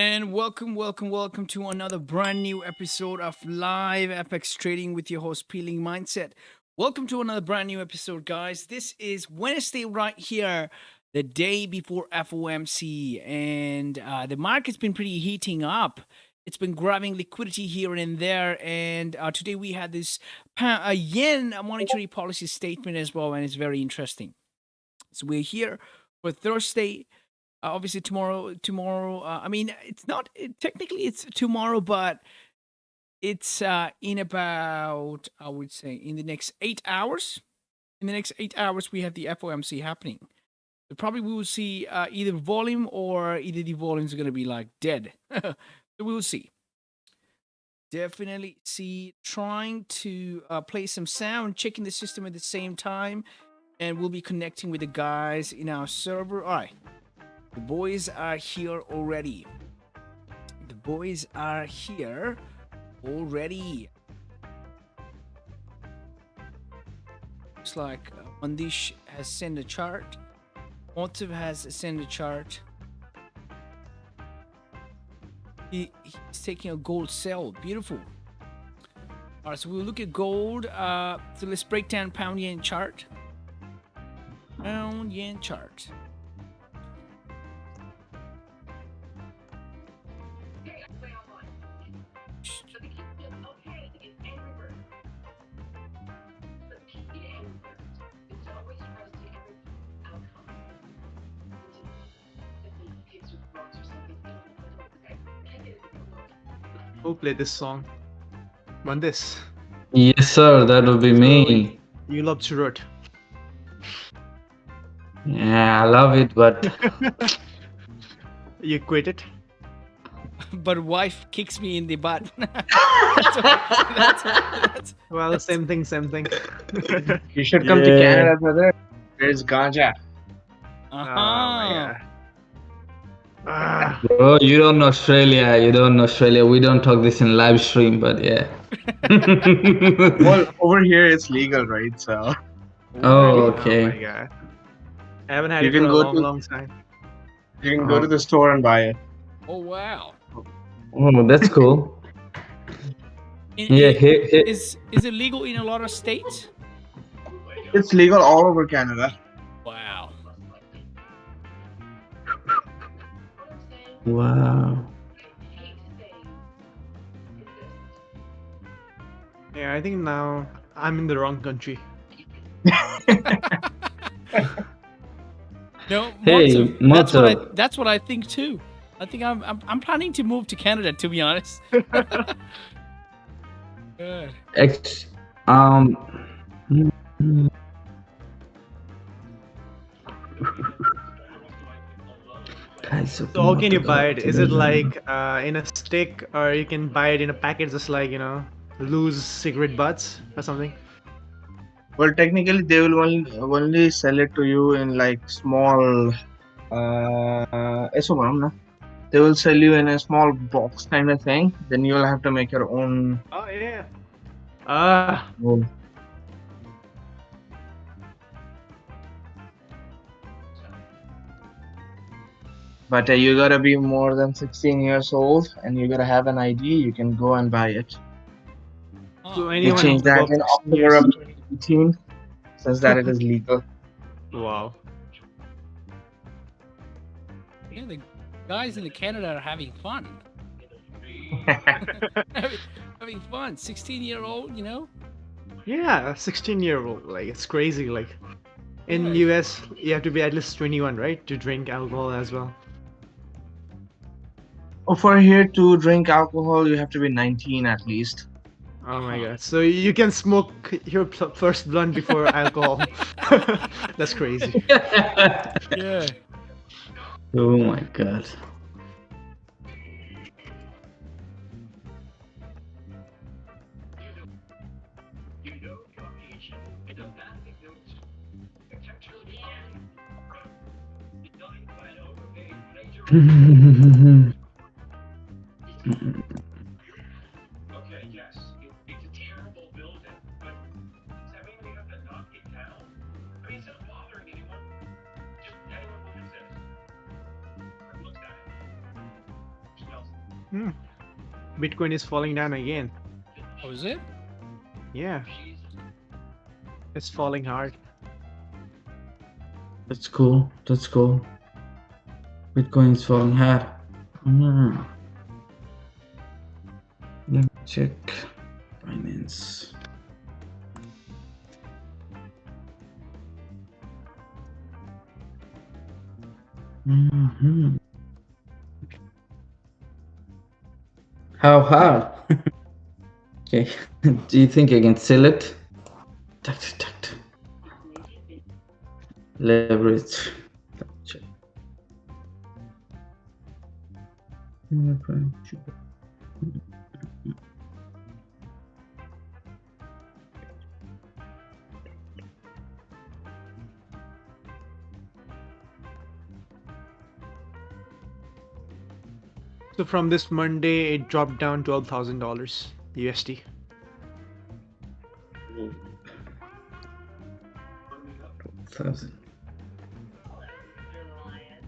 And welcome to another brand new episode of Live FX Trading with your host, Peeling Mindset. Welcome to another brand new episode, guys. This is Wednesday right here, the day before FOMC, and the market's been pretty heating up. It's been grabbing liquidity here and there, and today we had this yen monetary policy statement as well, and it's very interesting. So we're here for Thursday. Obviously tomorrow. I mean, it's not technically it's tomorrow, but it's in about, I would say, in the next 8 hours. In the next 8 hours, we have the FOMC happening. So probably we will see either volume or either the volumes are going to be like dead. So we will see. Definitely see. Trying to play some sound, checking the system at the same time, and we'll be connecting with the guys in our server. All right. The boys are here already. The boys are here already. Looks like Mandish has sent a chart. Motiv has sent a chart. He's taking a gold sell. Beautiful. All right, so we'll look at gold. So let's break down pound yen chart. Pound yen chart. Who played this song? Mandis. Yes, sir, that would be me. You love churot. Yeah, I love it, but You quit it? But wife kicks me in the butt. Well, same thing. You should come to Canada, brother. There's ganja. Oh my god. bro, you don't know Australia. We don't talk this in live stream, but yeah. Well, over here it's legal, right? So Oh, Oh okay. my god. I haven't had You it for can a go long, to- long time. you can go to the store and buy it. Oh wow! Oh, that's cool. Yeah, Is it legal in a lot of states? It's legal all over Canada. Wow. Wow. Yeah, I think now I'm in the wrong country. No, Hey, Motiv, that's what I think too. I think I'm planning to move to Canada, to be honest. Good. So how can you buy it? Is it like in a stick, or you can buy it in a packet, just like, loose cigarette butts or something? Well, technically they will only sell it to you in like small they will sell you in a small box kind of thing. Then you'll have to make your own. Oh yeah. But you gotta be more than 16 years old and you gotta have an ID. You can go and buy it. So They anyone changed that in above 16 October of years- 2018, says that it is legal. Wow. Yeah, the guys in Canada are having fun. having fun. 16-year-old, you know. Yeah, 16-year-old. Like, it's crazy. Like, in Right. US, you have to be at least 21, right, to drink alcohol as well. Oh, for here to drink alcohol, you have to be 19 at least. Oh my god. So you can smoke your first blunt before alcohol. That's crazy. Yeah. Oh my god. Okay, yes, it's a terrible building, but does that mean we have to knock it down? I mean, instead of bothering anyone, just anyone who lives in it. I've looked at it. There's no Bitcoin is falling down again. Oh, is it? Yeah, it's falling hard. That's cool. That's cool. Bitcoin is falling hard. Let me check finance. How hard? Okay. Do you think I can sell it? Tucked. Leverage. Check. So from this Monday, it dropped down $12,000 USD. $1,000.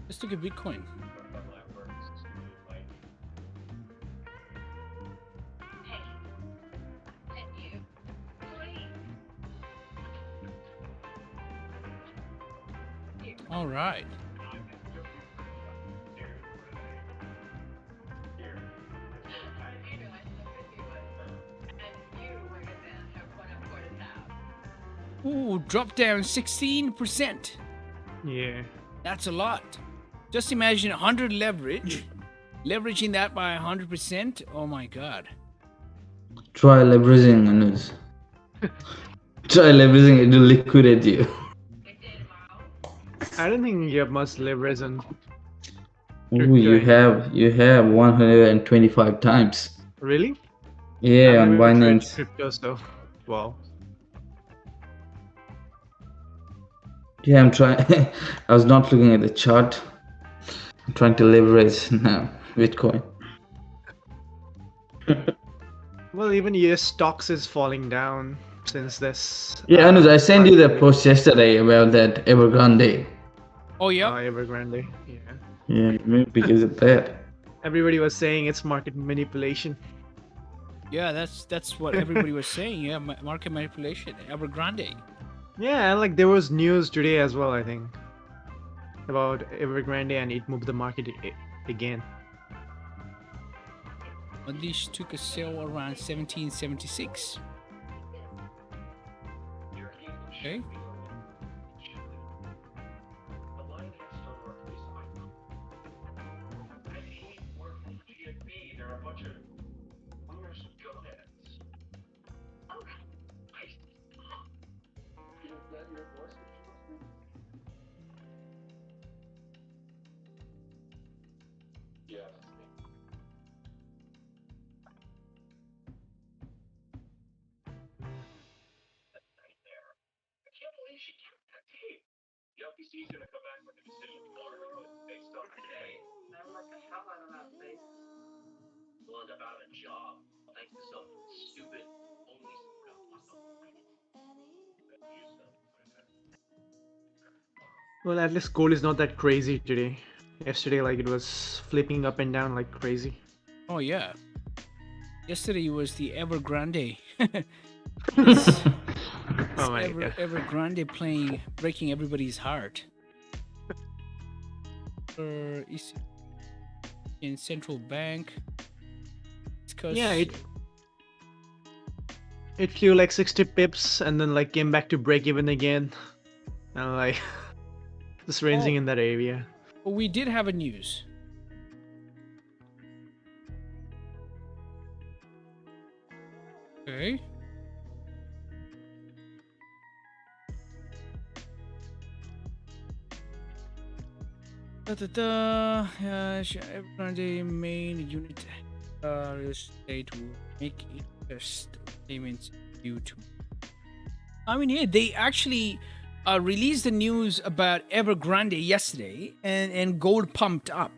Let's look at Bitcoin. All right. Ooh, dropped down 16%. Yeah. That's a lot. Just imagine 100 leverage, leveraging that by 100%. Oh my God. Try leveraging, Anuj. Try leveraging, it will liquidate you. I don't think you have much leverage on. Ooh, you have 125 times. Really? Yeah, on I've never traded Binance. crypto, so wow. Yeah, I'm trying. I was not looking at the chart. I'm trying to leverage now Bitcoin. Well, even US stocks is falling down since this. Yeah, Anuj, I sent you the market- post yesterday about that Evergrande. Oh yeah. Evergrande. Yeah. Yeah, maybe because of that. Everybody was saying it's market manipulation. Yeah, that's what everybody was saying. Yeah, market manipulation. Evergrande. Yeah, and like there was news today as well, I think, about Evergrande, and it moved the market again. Unleash took a sale around 1776. Okay. There are a bunch of owners of go-heads. Is that your voice? Yeah. I can't believe she kept that tape. The LPC is going to come back with a decision tomorrow based on today. I like the hell out of that thing. Well, about a job. Thanks to some stupid only Well, at least gold is not that crazy today. Yesterday, like it was flipping up and down like crazy. Oh yeah. Yesterday was the Evergrande. Oh my god. Evergrande playing, breaking everybody's heart. In central bank. It's 'cause Yeah, it flew like 60 pips and then like came back to break even again, and like just ranging in that area. Well, we did have a news. Okay. Evergrande main unit real estate will make interest payments due to. I mean, yeah, they actually released the news about Evergrande yesterday, and gold pumped up.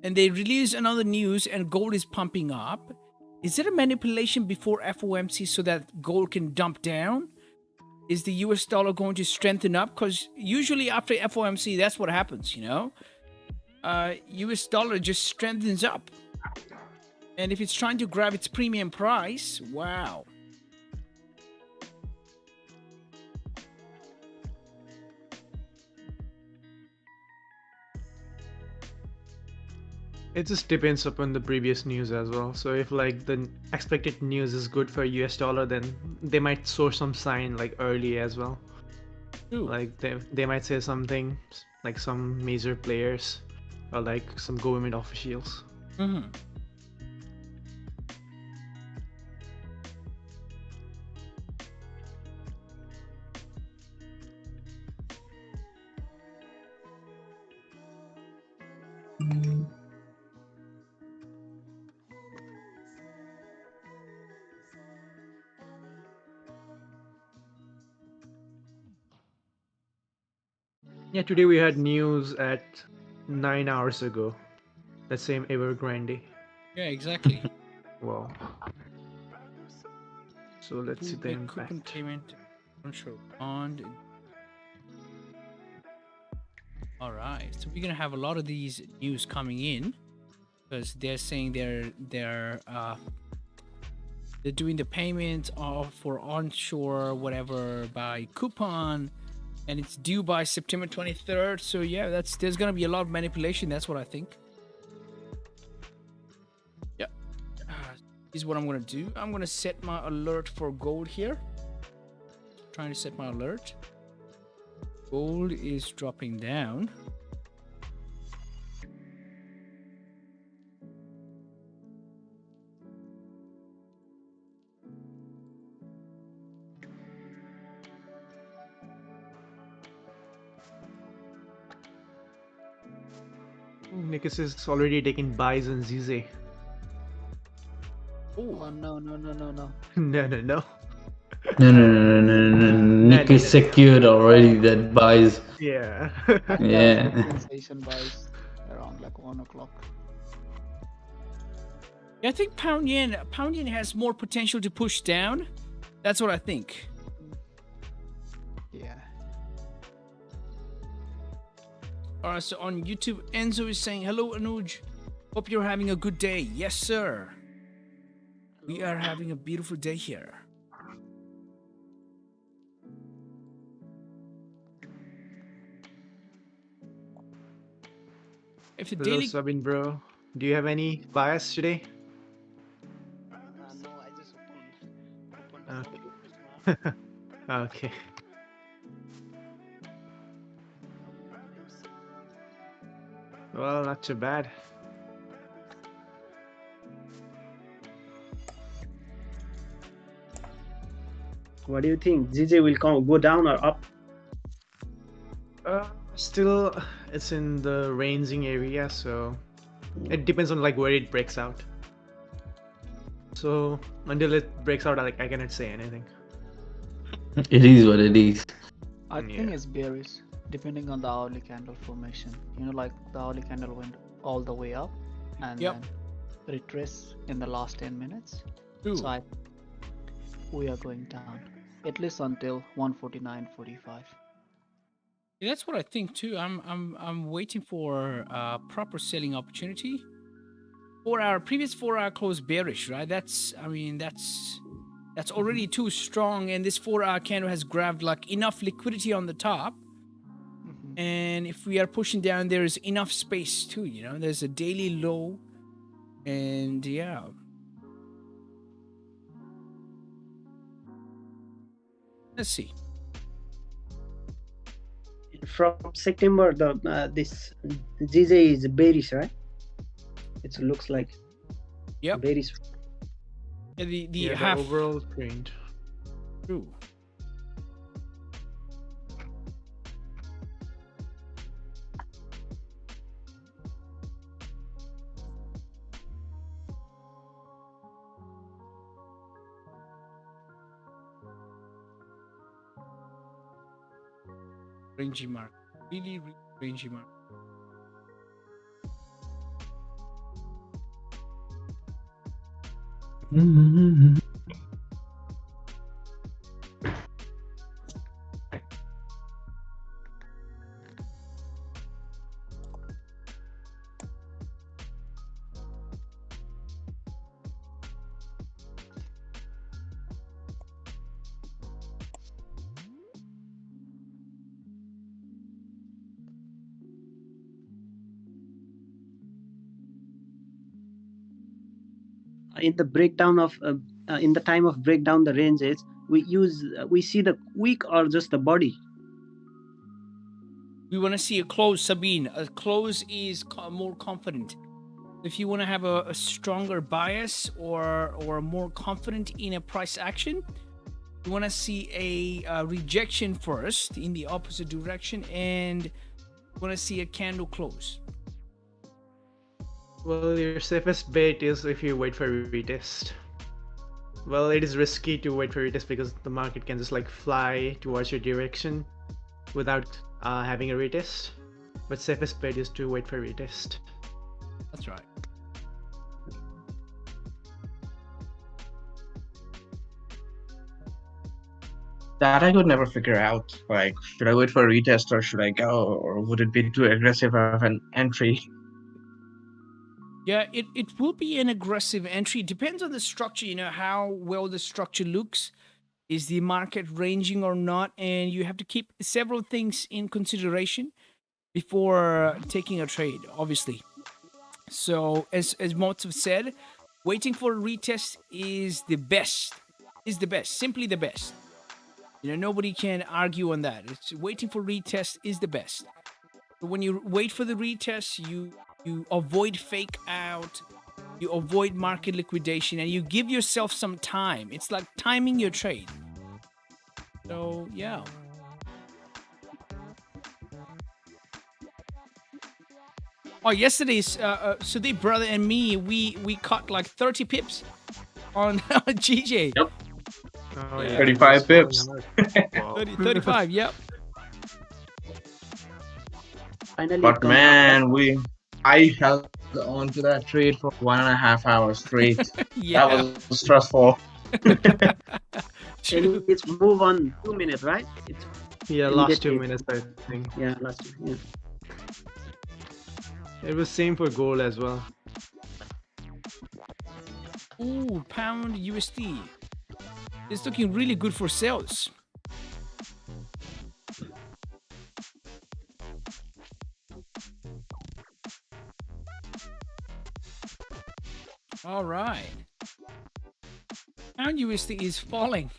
And they released another news, and gold is pumping up. Is it a manipulation before FOMC so that gold can dump down? Is the US dollar going to strengthen up? Because usually after FOMC, that's what happens, you know? US dollar just strengthens up. And if it's trying to grab its premium price, wow. It just depends upon the previous news as well. So if like the expected news is good for US dollar, then they might show some sign like early as well. True. Like they might say something like some major players or like some government officials. Mm-hmm. Yeah, today we had news at 9 hours ago. That same Evergrande. Yeah, exactly. Wow. So let's see the Make coupon impact. payment. Control bond. All right, so we're gonna have a lot of these news coming in because they're saying they're doing the payment of for onshore whatever by coupon, and it's due by September 23rd. So yeah, there's gonna be a lot of manipulation. That's what I think. Yeah. This is what I'm gonna do. I'm gonna set my alert for gold here. Trying to set my alert. Gold is dropping down. Nikis is already taking buys on ZZ. Oh no. No, no, no. No, no, no, no, no, no. Nick is secured already. That buys. Yeah. Yeah. Sensation buys around like 1 o'clock. Yeah, I think pound yen has more potential to push down. That's what I think. Yeah. All right, so on YouTube, Enzo is saying, hello, Anuj. Hope you're having a good day. Yes, sir. We are having a beautiful day here. If the Hello, daily... Sabin bro. Do you have any bias today? No, I just opened Okay. Well, not too bad. What do you think? GJ will go down or up? Still, it's in the ranging area, so it depends on like where it breaks out. So until it breaks out, I cannot say anything. It is what it is. I think Yeah. it's bearish, depending on the hourly candle formation. You know, like the hourly candle went all the way up and Yep. then retraced in the last 10 minutes. True. So we are going down, at least until 149.45. Yeah, that's what I think too. I'm waiting for a proper selling opportunity. Previous 4-hour close bearish, right? That's already too strong, and this 4-hour candle has grabbed like enough liquidity on the top. And if we are pushing down, there is enough space too. You know, there's a daily low, and yeah. Let's see. From September, this GJ is bearish, right? It looks like Yep. bearish. Yeah, the Yeah, half the overall trend. true. Rangy mark. Really rangy mark. in the breakdown of in the time of breakdown the ranges, we see the wick or just the body. We want to see a close, Sabine. A close is more confident. If you want to have a stronger bias or more confident in a price action, you want to see a rejection first in the opposite direction, and you want to see a candle close. Well, your safest bet is if you wait for a retest. Well, it is risky to wait for retest because the market can just like fly towards your direction without having a retest. But safest bet is to wait for a retest. That's right. That I could never figure out. Like, should I wait for a retest or should I go? Or would it be too aggressive of an entry? Yeah, it will be an aggressive entry. It depends on the structure, how well the structure looks. Is the market ranging or not? And you have to keep several things in consideration before taking a trade, obviously. So as Mots have said, waiting for a retest is the best. Simply the best. Nobody can argue on that. It's waiting for retest is the best. But when you wait for the retest, you avoid fake out, you avoid market liquidation, and you give yourself some time. It's like timing your trade. So yeah. Oh, yesterday's Sudeep brother and me, we caught like 30 pips on GJ. Yep. Oh, Yeah. 35 pips. 35, yep. Finally, But it comes man, I held on to that trade for 1.5 hours straight. Yeah. That was stressful. and it's move on 2 minutes, right? It's Yeah, last 2 immediately. minutes I think. Yeah, last 2. Yeah. It was same for gold as well. Ooh, pound USD. It's looking really good for sales. All right. Pound USD is falling.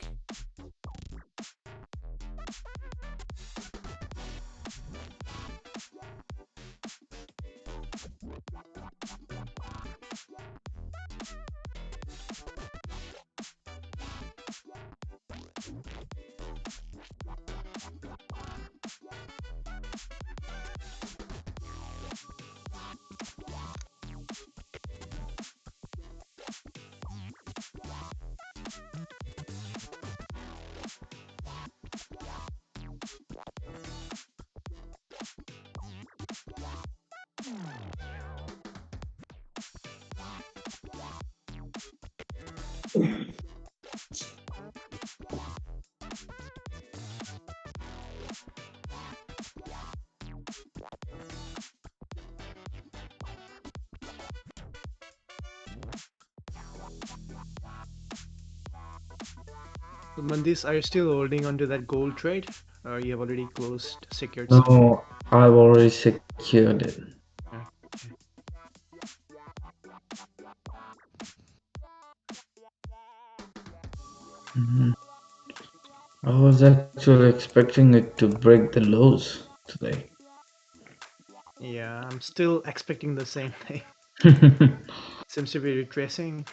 So Mandis, are you still holding onto that gold trade? Or you have already closed, secured some? No, I've already secured it. Mhm. I was actually expecting it to break the lows today. Yeah, I'm still expecting the same thing. Seems to be retracing.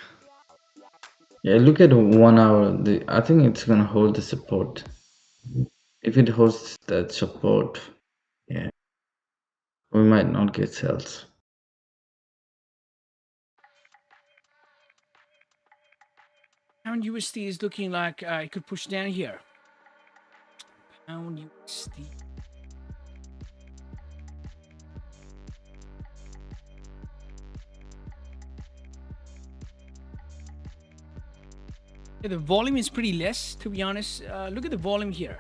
Yeah, look at 1 hour. I think it's gonna hold the support. If it holds that support, yeah, we might not get sales. Pound USD is looking like it could push down here. Pound USD. Yeah, the volume is pretty less, to be honest. Look at the volume here.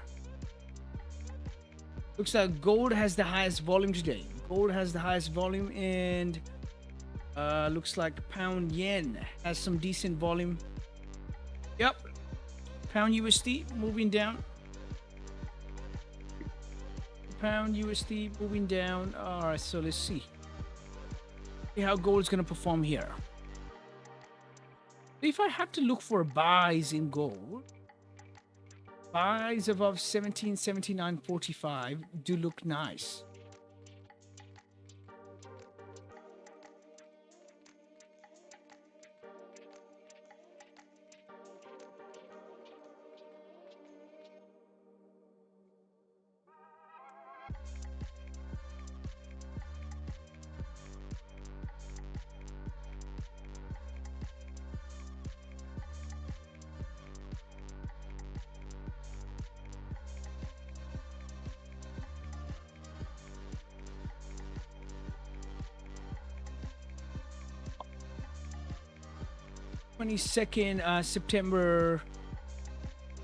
Looks like gold has the highest volume today. Gold has the highest volume, and looks like pound yen has some decent volume. Yep. Pound USD moving down. Pound USD moving down. All right, so let's see how gold is going to perform here. If I have to look for buys in gold, buys above 1779.45 do look nice. September,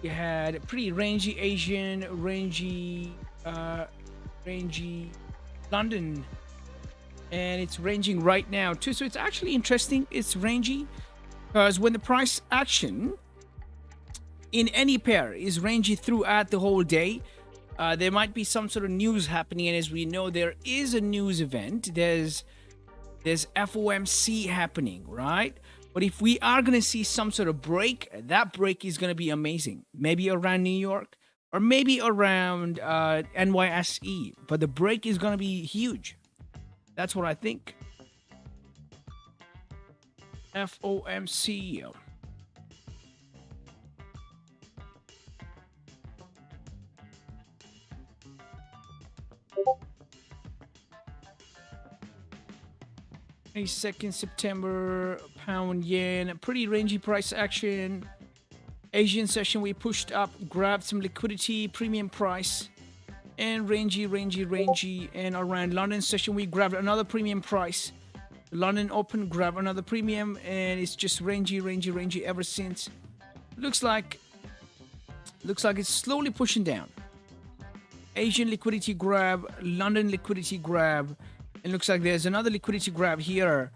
you had a pretty rangy Asian, rangy London, and it's ranging right now too. So it's actually interesting. It's rangy because when the price action in any pair is rangy throughout the whole day, there might be some sort of news happening, and as we know, there is a news event. There's FOMC happening, right? But if we are going to see some sort of break, that break is going to be amazing. Maybe around New York or maybe around NYSE. But the break is going to be huge. That's what I think. FOMC. September, pound yen, pretty rangy price action. Asian session we pushed up, grabbed some liquidity, premium price, and rangy. And around London session we grabbed another premium price. London open, grab another premium, and it's just rangy ever since. Looks like it's slowly pushing down. Asian liquidity grab, London liquidity grab. It looks like there's another liquidity grab here,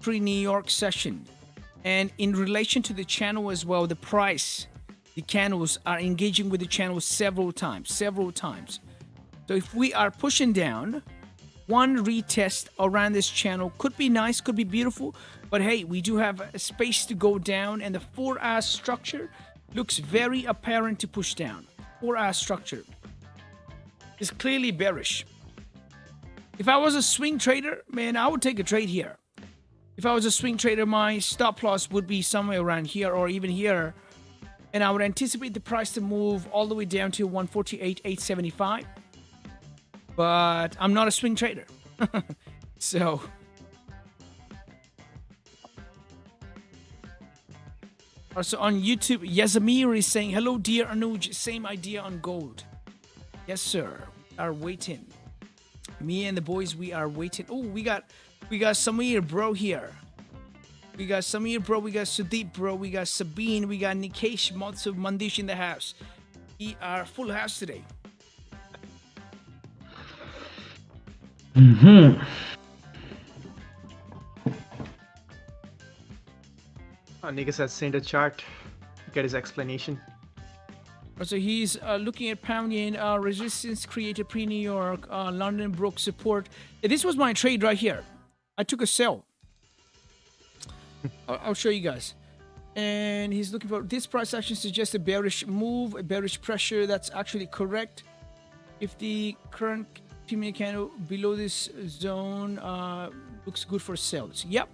pre-New York session. And in relation to the channel as well, the price, the candles are engaging with the channel several times. So if we are pushing down, one retest around this channel could be nice, could be beautiful. But hey, we do have a space to go down, and the 4-hour structure looks very apparent to push down. 4-hour structure is clearly bearish. If I was a swing trader, man, I would take a trade here. If I was a swing trader, my stop loss would be somewhere around here or even here. And I would anticipate the price to move all the way down to 148.875. But I'm not a swing trader. So. Also on YouTube, Yazamir is saying, hello, dear Anuj. Same idea on gold. Yes, sir. Are waiting. Me and the boys, we are waiting. Oh, we got Samir bro here. We got Samir bro, we got Sudeep bro, we got Sabine, we got Nikesh Matsu Mandish in the house. We are full house today. Nikas has sent a chart. Get his explanation. So he's looking at pound yen, resistance created pre-New York, London broke support. This was my trade right here. I took a sell. I'll show you guys. And he's looking for this price action suggests a bearish move, a bearish pressure. That's actually correct. If the current premium candle below this zone looks good for sales. Yep.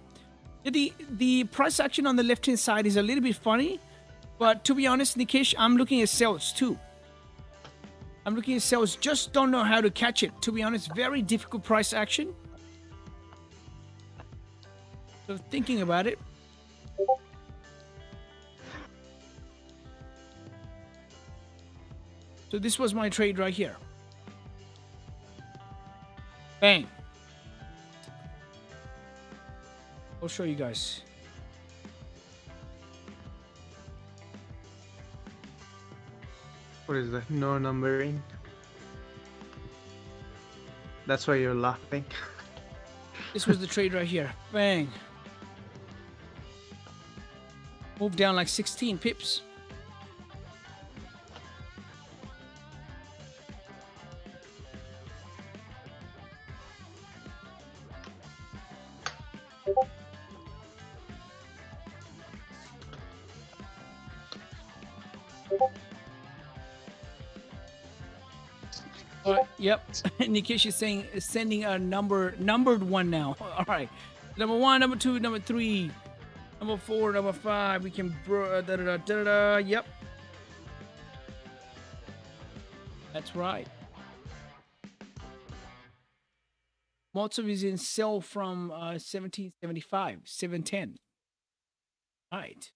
The price action on the left-hand side is a little bit funny. But to be honest, Nikesh, I'm looking at sales too. I'm looking at sales, just don't know how to catch it. To be honest, very difficult price action. So thinking about it. So this was my trade right here. Bang. I'll show you guys. What is that? No numbering. That's why you're laughing. This was the trade right here. Bang. Moved down like 16 pips. Yep. Nikesh is saying sending a numbered one now. All right. Number 1, number 2, number 3, number 4, number 5. We can Yep. That's right. Mozov is in sell from 1775, 710. Right.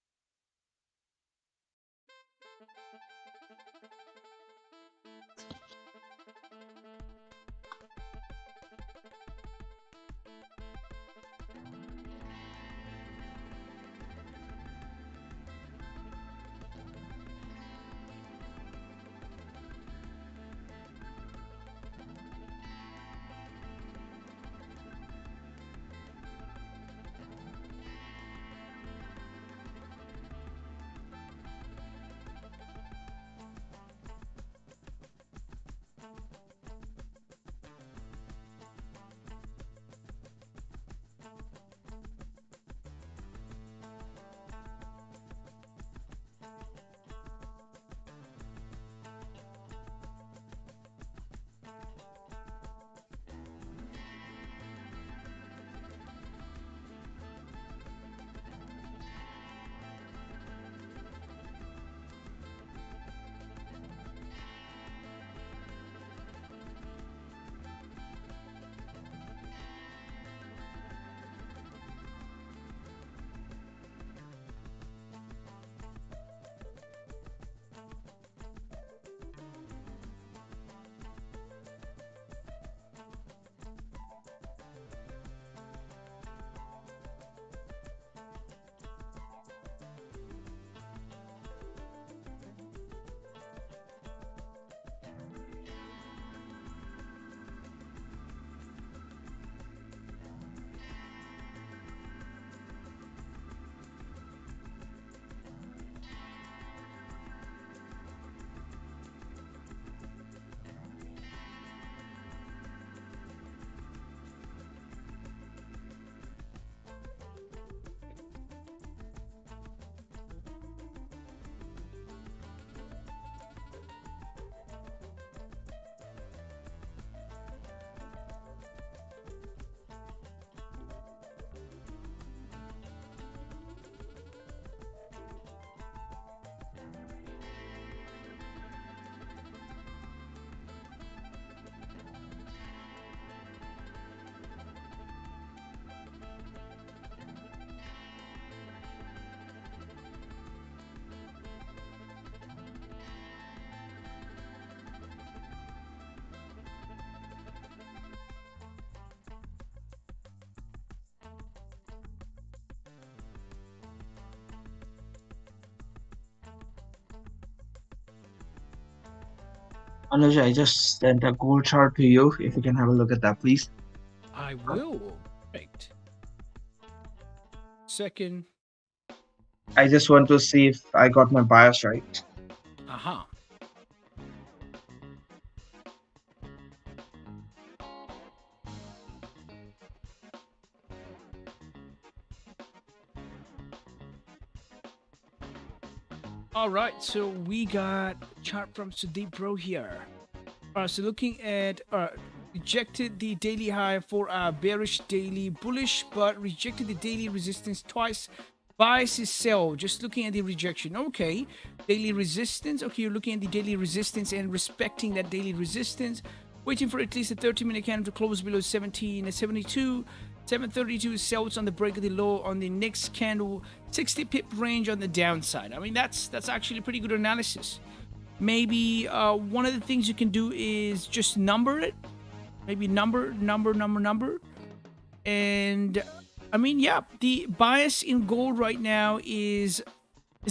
Anuj, I just sent a gold chart to you. If you can have a look at that, please. I will. Right. Second. I just want to see if I got my bias right. Aha. All right, so we got chart from Sudeep Bro here. So looking at rejected the daily high for a bearish daily bullish, but rejected the daily resistance twice. Bias is sell. Just looking at the rejection. Okay, daily resistance. Okay, you're looking at the daily resistance and respecting that daily resistance. Waiting for at least a 30-minute candle to close below 1772. 732 sells on the break of the low on the next candle, 60 pip range on the downside. I mean, that's actually pretty good analysis. Maybe one of the things you can do is just number it. Maybe number. And I mean, yeah, the bias in gold right now is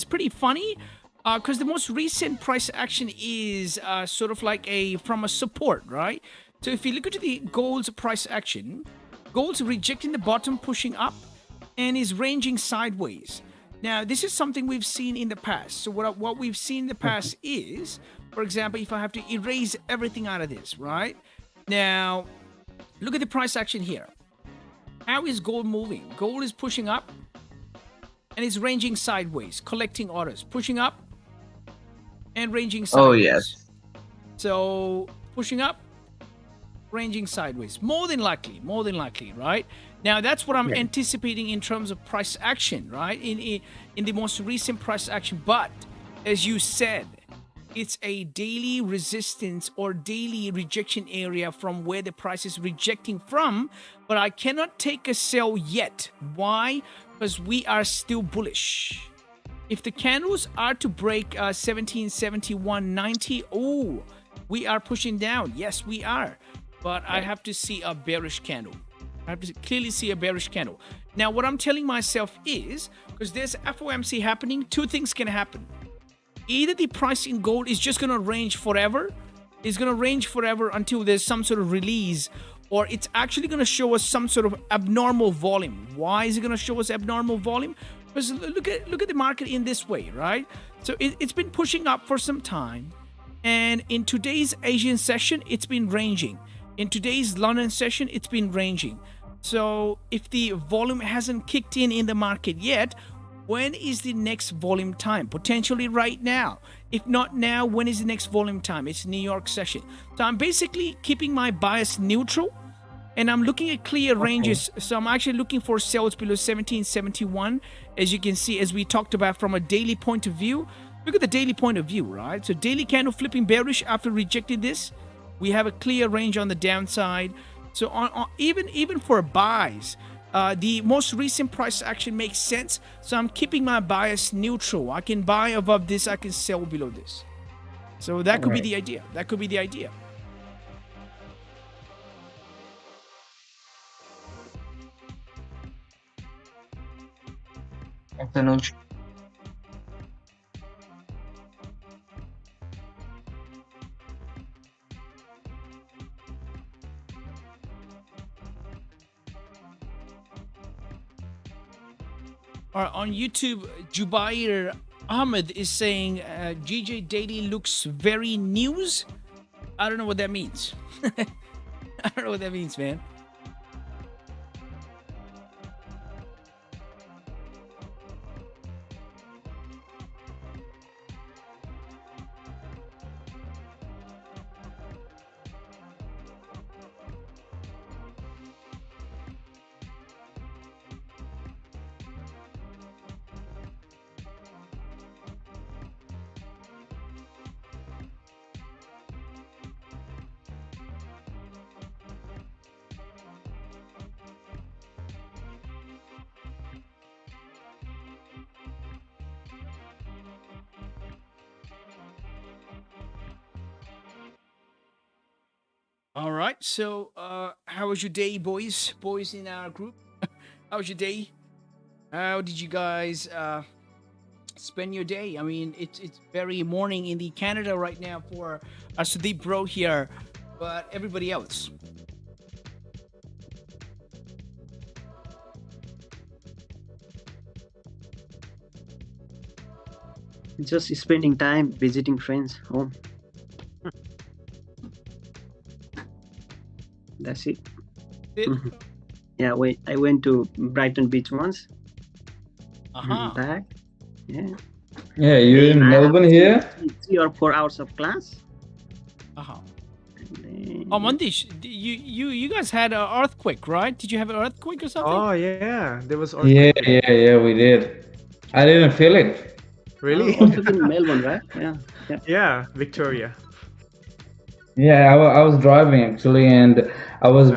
pretty funny because the most recent price action is sort of like from a support, right? So if you look at the gold's price action, gold's rejecting the bottom, pushing up, and is ranging sideways. Now, this is something we've seen in the past. So what we've seen in the past is, for example, if I have to erase everything out of this, right? Now, look at the price action here. How is gold moving? Gold is pushing up and it's ranging sideways, collecting orders, pushing up and ranging sideways. Oh yes. So pushing up, ranging sideways, more than likely, right? Now that's what I'm anticipating in terms of price action, right? In the most recent price action. But as you said, it's a daily resistance or daily rejection area from where the price is rejecting from, but I cannot take a sell yet. Why? Because we are still bullish. If the candles are to break 1771.90, oh, we are pushing down. Yes, we are. But I have to see a bearish candle. I have to clearly see a bearish candle. Now, what I'm telling myself is, because there's FOMC happening, two things can happen. Either the price in gold is just going to range forever, until there's some sort of release, or it's actually going to show us some sort of abnormal volume. Why is it going to show us abnormal volume? Because look at the market in this way, right? So it's been pushing up for some time, and in today's Asian session, it's been ranging. In today's London session, it's been ranging. So if the volume hasn't kicked in the market yet, when is the next volume time? Potentially right now. If not now, when is the next volume time? It's New York session. So I'm basically keeping my bias neutral, and I'm looking at clear ranges. So I'm actually looking for sales below 1771. As you can see, as we talked about from a daily point of view, look at the daily point of view, right? So daily candle flipping bearish after rejecting this. We have a clear range on the downside. So on even for buys, the most recent price action makes sense. So I'm keeping my bias neutral. I can buy above this, I can sell below this. So that could be the idea. That could be the idea. Afternoon. On YouTube, Jubair Ahmed is saying GJ Daily looks very news. I don't know what that means. I don't know what that means, man. All right. So, how was your day, boys? Boys in our group. How was your day? How did you guys spend your day? I mean, it's very morning in the Canada right now for Sudeep bro here, but everybody else. Just spending time visiting friends home. That's it. Mm-hmm. Yeah, I went to Brighton Beach once. Back. Yeah. Yeah, you're in Melbourne here? 3 or 4 hours of class. Oh, Mandish, you guys had an earthquake, right? Did you have an earthquake or something? Oh yeah, there was earthquake. Yeah, we did. I didn't feel it. Really? Also in Melbourne, right? Yeah. Yeah, Victoria. Yeah, I was driving actually, and I was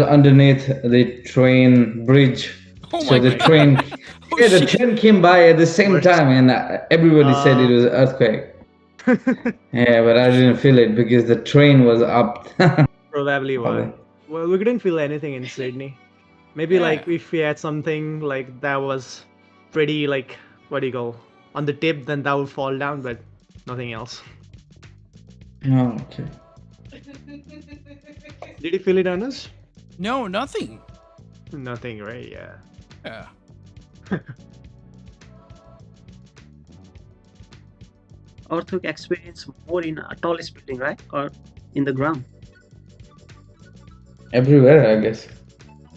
underneath the train bridge. Oh so my the God. train, Oh, the shit. train came by at the same time, and everybody said it was earthquake. Yeah, but I didn't feel it because the train was up. Probably why. Well, we couldn't feel anything in Sydney. Maybe like if we had something like that was pretty like what do you call on the tip, then that would fall down, but nothing else. Oh, okay. Did you feel it on us? No, nothing. Nothing, right? Yeah. Yeah. Earthquake experience more in a tallest building, right? Or in the ground? Everywhere, I guess.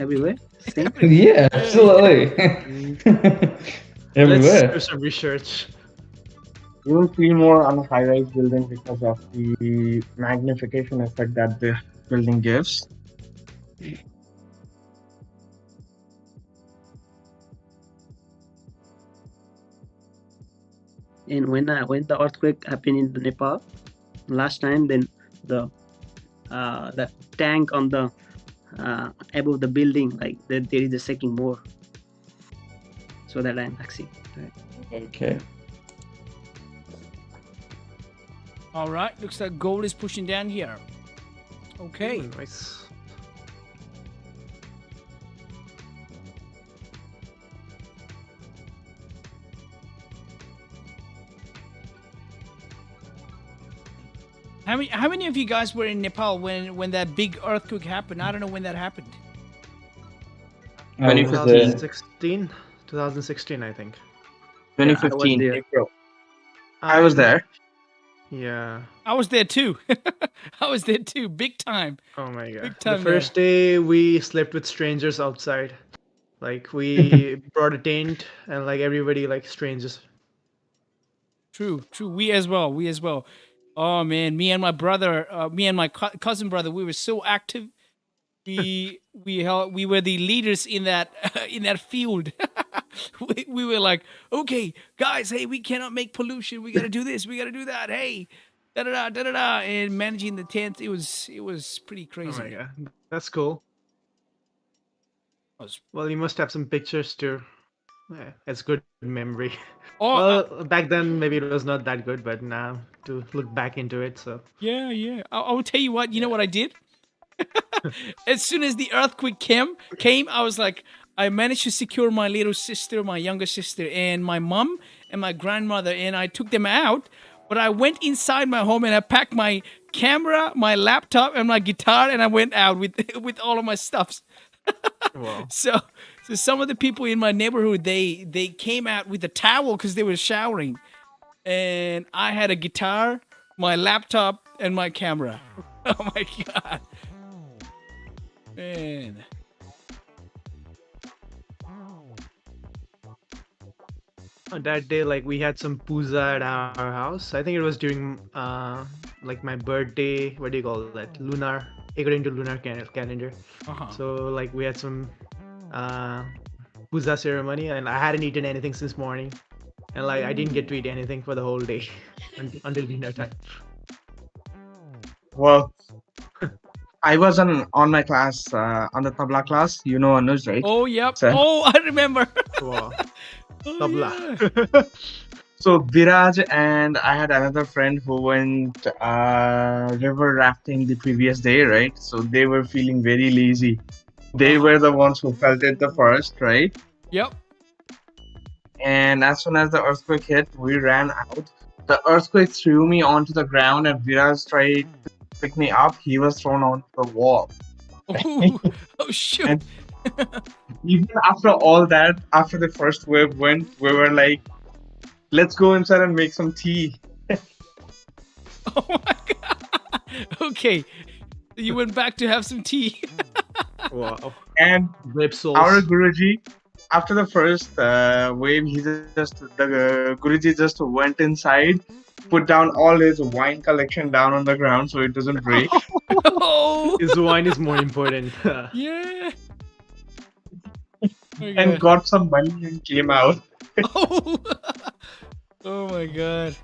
Everywhere? Same? Yeah, absolutely. Let's Everywhere. do some research. You will feel more on a high-rise building because of the magnification effect that the building gives. And when the earthquake happened in the Nepal last time, then the tank on the above the building, like there is a shaking more. So that I'm asking. Right? Okay. All right, looks like gold is pushing down here. Okay. Ooh, nice. How many of you guys were in Nepal when that big earthquake happened? I don't know when that happened. I was 2015. 2016, I think. Yeah, I was 2015 there. April. I was there. Yeah. I was there too. I was there too, big time. Oh my god. Big The time first day we slept with strangers outside. Like we brought a tent and like everybody like strangers. True. We as well. Oh man, me and my brother, me and my cousin brother, we were so active. We were the leaders in that in that field. we were like, okay, guys, hey, we cannot make pollution. We got to do this. We got to do that. Hey, da da da da da. And managing the tent, it was pretty crazy. Oh my god. That's cool. Was- Well, you must have some pictures too. Yeah, it's good memory. Oh, Well, back then maybe it was not that good, but now to look back into it, so yeah. I will tell you what. You know what I did? As soon as the earthquake came, I was like, I managed to secure my little sister, my younger sister, and my mom and my grandmother, and I took them out. But I went inside my home and I packed my camera, my laptop, and my guitar, and I went out with with all of my stuffs. wow. So some of the people in my neighborhood they came out with a towel because they were showering, and I had a guitar, my laptop, and my camera. Oh my god, man! On that day, like we had some puja at our house. I think it was during like my birthday. What do you call that? Lunar, according to lunar calendar. Uh-huh. So like we had some puja ceremony, and I hadn't eaten anything since morning, and like I didn't get to eat anything for the whole day until dinner time. Well, I was on my class, on the tabla class. You know Anuj, right? Oh yep. Sir? Oh, I remember. Wow. Oh, Tabla. yeah. So Viraj and I had another friend who went river rafting the previous day, right? So they were feeling very lazy. They were the ones who felt it the first, right? Yep. And as soon as the earthquake hit, we ran out. The earthquake threw me onto the ground, and Viraj tried to pick me up. He was thrown onto the wall. Oh, oh shoot. And even after all that, after the first wave went, we were like, let's go inside and make some tea. Oh my god. Okay. You went back to have some tea. Wow. And Grape sauce. our Guruji, after the first wave, the Guruji just went inside, put down all his wine collection down on the ground so it doesn't break. Oh. His wine is more important. Yeah. Oh my And god. got some money and came out. Oh. Oh my god.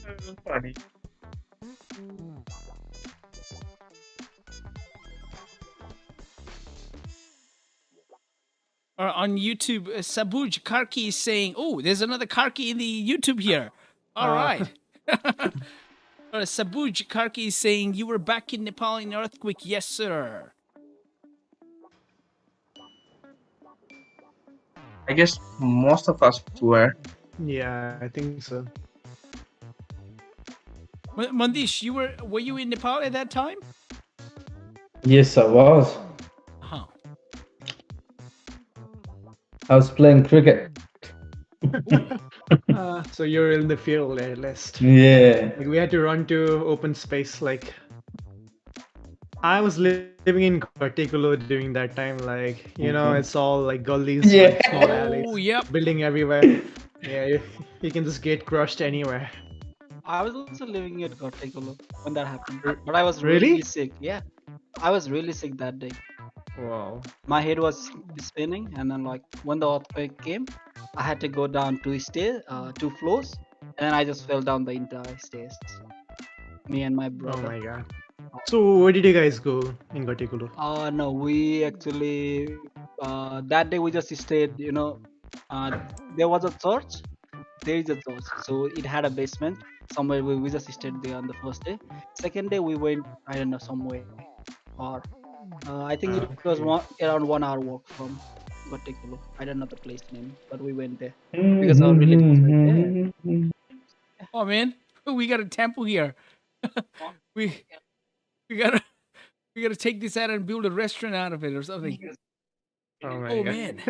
It was funny. On YouTube, Sabuj Karki is saying, "Oh, there's another Karki in the YouTube here." All right. Sabuj Karki is saying, "You were back in Nepal in earthquake." Yes, sir. I guess most of us were. Yeah, I think so. Mandish, were you in Nepal at that time? Yes, I was. Huh. I was playing cricket. So you're in the field at least. Yeah. Like we had to run to open space. Like I was living in Particular during that time. Like you know, it's all like gullies, Yeah. like, small alleys, Oh, yep. building everywhere. Yeah, You can just get crushed anywhere. I was also living at Gotekolo when that happened, but I was Really? really sick. Yeah, I was really sick that day. Wow. My head was spinning, and then like when the earthquake came, I had to go down two floors, and then I just fell down the entire stairs. Me and my Oh brother. my god. So where did you guys go in Gotikulu? No, we actually that day we just stayed. Uh, there was a church. There is a church, so it had a basement somewhere. We just stayed there on the first day. Second day we went, I don't know, somewhere far. I think it was Okay. around 1 hour walk from Gotekulu. I don't know the place name, but we went there because our relatives were there. Mhm. Oh man, we got a temple here. we we gotta we gotta take this out and build a restaurant out of it or something. Oh my Oh god. man.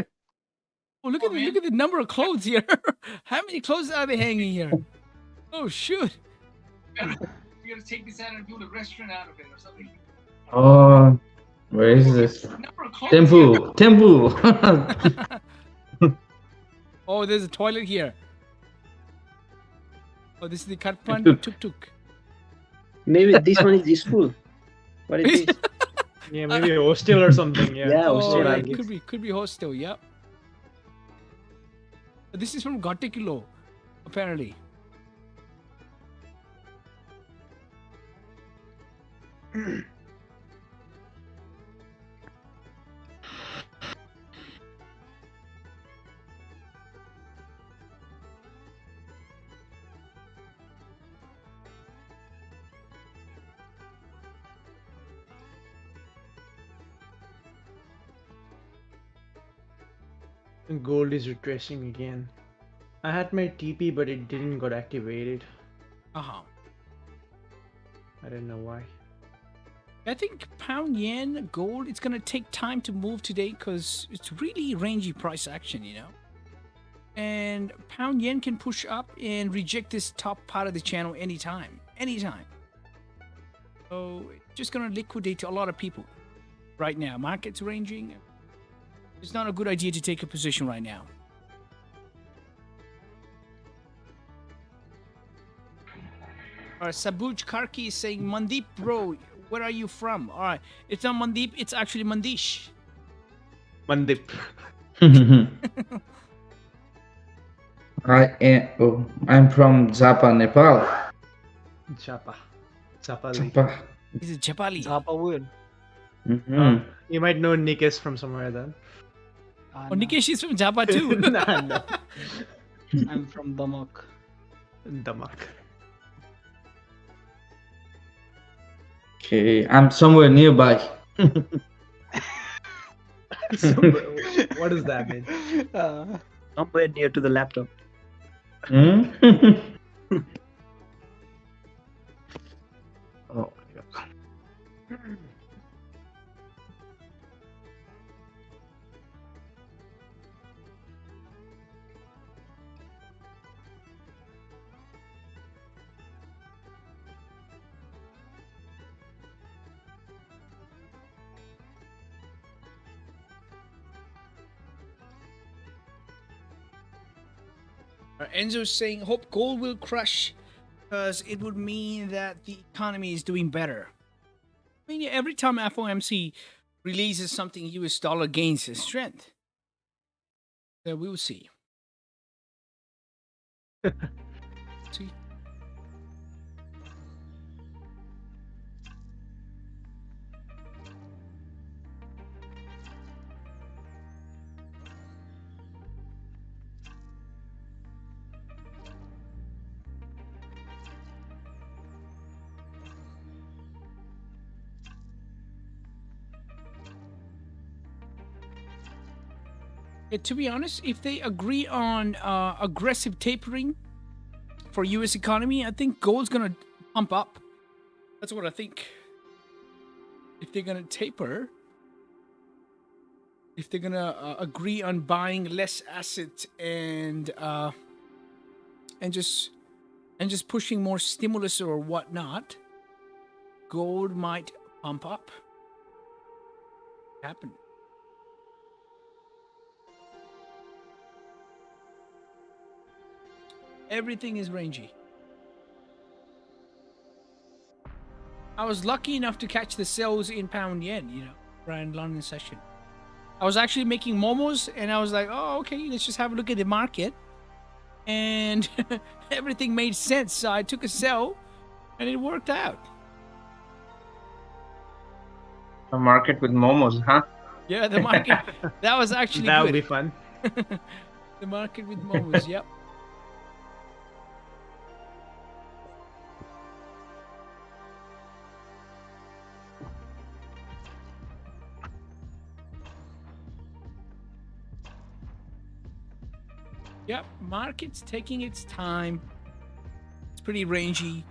Oh look at the number of clothes here. How many clothes are they hanging here? Oh shoot. We gotta take this out and build a restaurant out of it or something. Oh, where is this? Number of clothes Temple, temple. here. Oh, there's a toilet here. Oh, this is the Katmandu tuk tuk. Maybe this one is useful. What is this? Yeah, maybe a hostel or something. Yeah. Yeah, Oh, hostel, I yeah, guess. could be hostel. Yep. This is from Gotekilo, apparently. Gold is retracing again. I had my TP, but it didn't got activated. Uh-huh. I don't know why. I think pound yen gold, it's gonna take time to move today because it's really rangy price action, you know. And pound yen can push up and reject this top part of the channel anytime. So it's just gonna liquidate a lot of people right now. Market's ranging. It's not a good idea to take a position right now. Sabuj Karki is saying, Mandeep bro, where are you from? All right, it's not Mandeep, it's actually Mandish. Mandip. I'm from Japa, Nepal. Chapa. Chapali. Japa. This is Japali. Zappa wood. Mhm. You might know Nikes from somewhere then. Oh, Nikesh is from Japa too. Nah, no. I'm from Damak. Damak. Okay, I'm somewhere nearby. What does that mean? Somewhere near to the laptop. Hmm? Oh, yeah. Enzo's saying, hope gold will crush because it would mean that the economy is doing better. I mean, every time FOMC releases something, US dollar gains its strength. So we will see. See. To be honest, if they agree on aggressive tapering for U.S. economy, I think gold's gonna pump up. That's what I think. If they're gonna taper, if they're gonna agree on buying less assets and just pushing more stimulus or whatnot, gold might pump up. Happen. Everything is rangy. I was lucky enough to catch the sales in pound yen, you know, around London session. I was actually making momos, and I was like, oh, okay, let's just have a look at the market. And everything made sense. So I took a sell, and it worked out. A market with momos, huh? Yeah, the market, that was actually That would good. be fun. The market with momos, yep. Yep, market's taking its time. It's pretty rangy.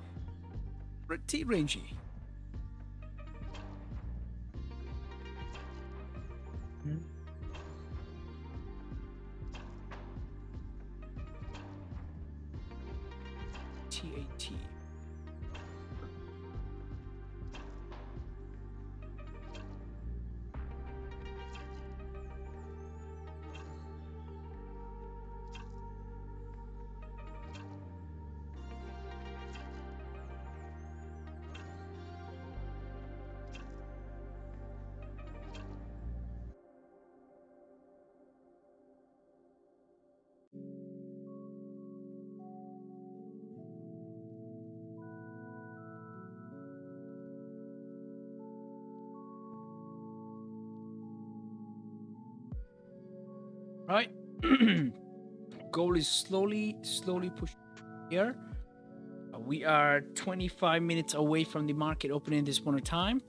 Pretty rangy. TAT. Right. Gold is slowly pushing here. We are 25 minutes away from the market opening this point of time.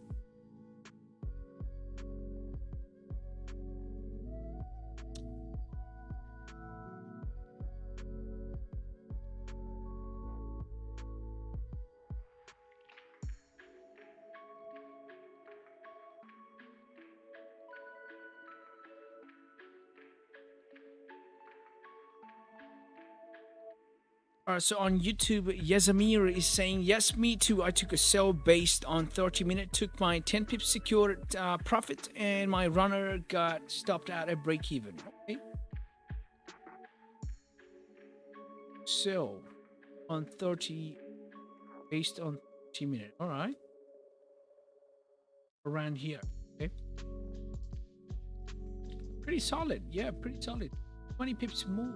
So on YouTube, Yazamir is saying, yes, me too. I took a sell based on 30 minutes, took my 10 pips secured profit, and my runner got stopped at a break even. Okay. Sell on 30 based on 30 minutes. All right. Around here. Okay. Pretty solid. Yeah, pretty solid. 20 pips move.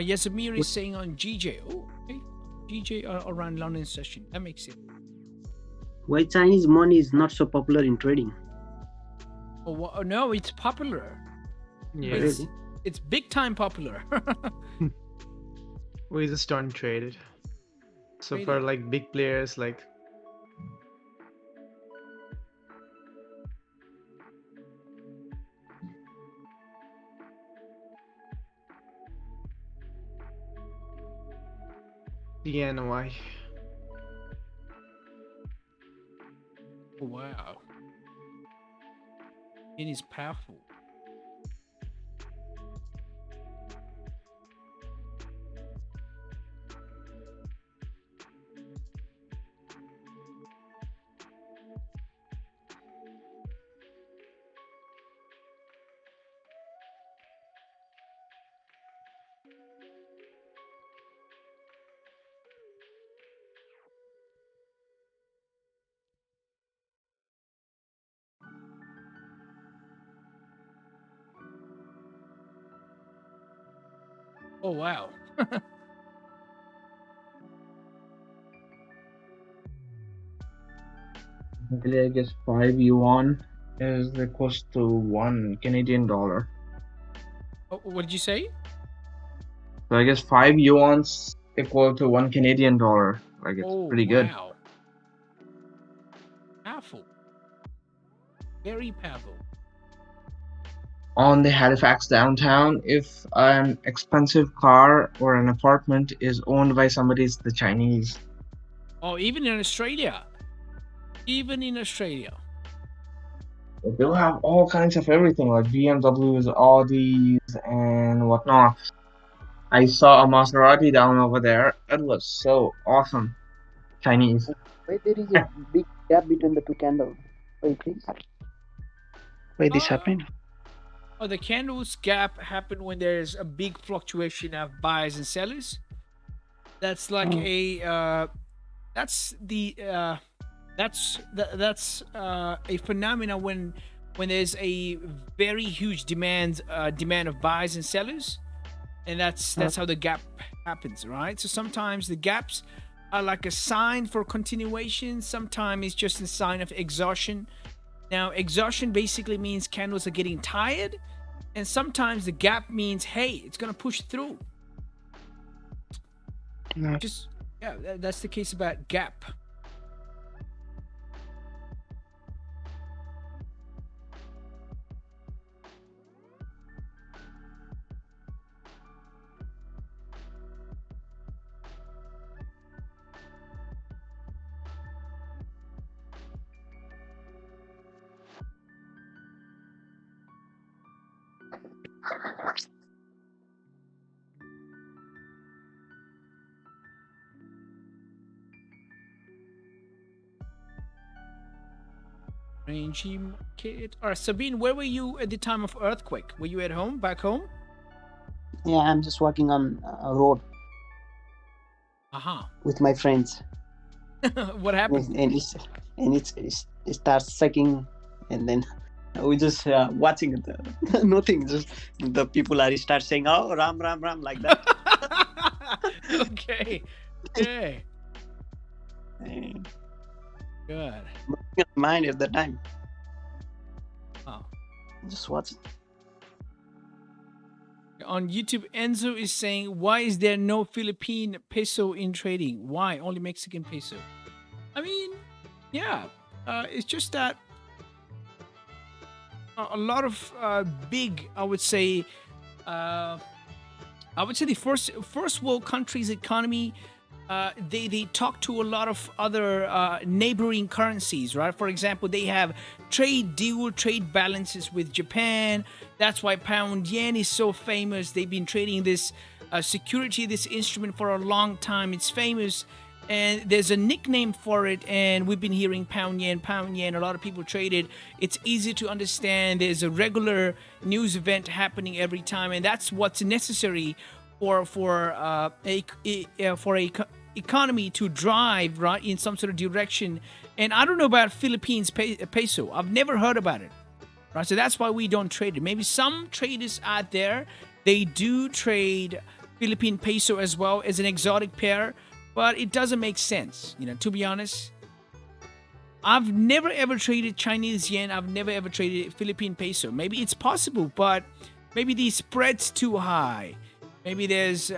Yes, Amir is saying on GJ. Oh, okay. GJ around London session. That makes sense. Why Chinese money is not so popular in trading? Oh, well, no, it's popular. Yeah. It's big time popular. We just don't trade it. So Trade for it. like big players like DNY. Oh, wow. It is powerful. Oh, wow. I guess 5 yuan is equals to 1 Canadian dollar. Oh, what did you say? So I guess 5 yuan's equal to 1 Canadian dollar. Like it's Oh, pretty good. wow. Powerful. Very powerful. On the Halifax downtown, if an expensive car or an apartment is owned by somebody, it's the Chinese. Oh, even in Australia. Even in Australia. They'll have all kinds of everything like BMWs, Audis, and whatnot. I saw a Maserati down over there. It was so awesome. Chinese. Why there is a big gap between the two candles? Why please? Why this Uh, happened? Oh, the candles gap happen when there's a big fluctuation of buyers and sellers. That's like that's the a phenomena when there's a very huge demand of buyers and sellers, and that's how the gap happens, right? So sometimes the gaps are like a sign for continuation. Sometimes it's just a sign of exhaustion. Now, exhaustion basically means candles are getting tired, and sometimes the gap means, hey, it's gonna push through. Just yeah, that's the case about gap. Rangy market. All right, Sabine, where were you at the time of earthquake? Were you at home, back home? Yeah, I'm just walking on a road Uh-huh. with my friends, What happened? and it starts sucking, and then we just watching it. Nothing. Just the people are start saying, "Oh, Ram, Ram, Ram," like that. Okay. Okay. And Good. mind at the time, Oh. just watching. On YouTube, Enzo is saying, why is there no Philippine peso in trading? Why? Only Mexican peso. I mean, yeah. It's just that a lot of big, I would say the first world countries' economy, they talk to a lot of other neighboring currencies, right? For example, they have dual trade balances with Japan. That's why pound yen is so famous. They've been trading this security, this instrument for a long time. It's famous, and there's a nickname for it, and we've been hearing pound yen, pound yen. A lot of people trade it. It's easy to understand. There's a regular news event happening every time, and that's what's necessary for a economy to drive right in some sort of direction. And I don't know about Philippines peso. I've never heard about it. Right, so that's why we don't trade it. Maybe some traders out there, they do trade Philippine peso as well as an exotic pair, but it doesn't make sense. To be honest, I've never ever traded Chinese yen. I've never ever traded Philippine peso. Maybe it's possible, but maybe the spread's too high. Maybe there's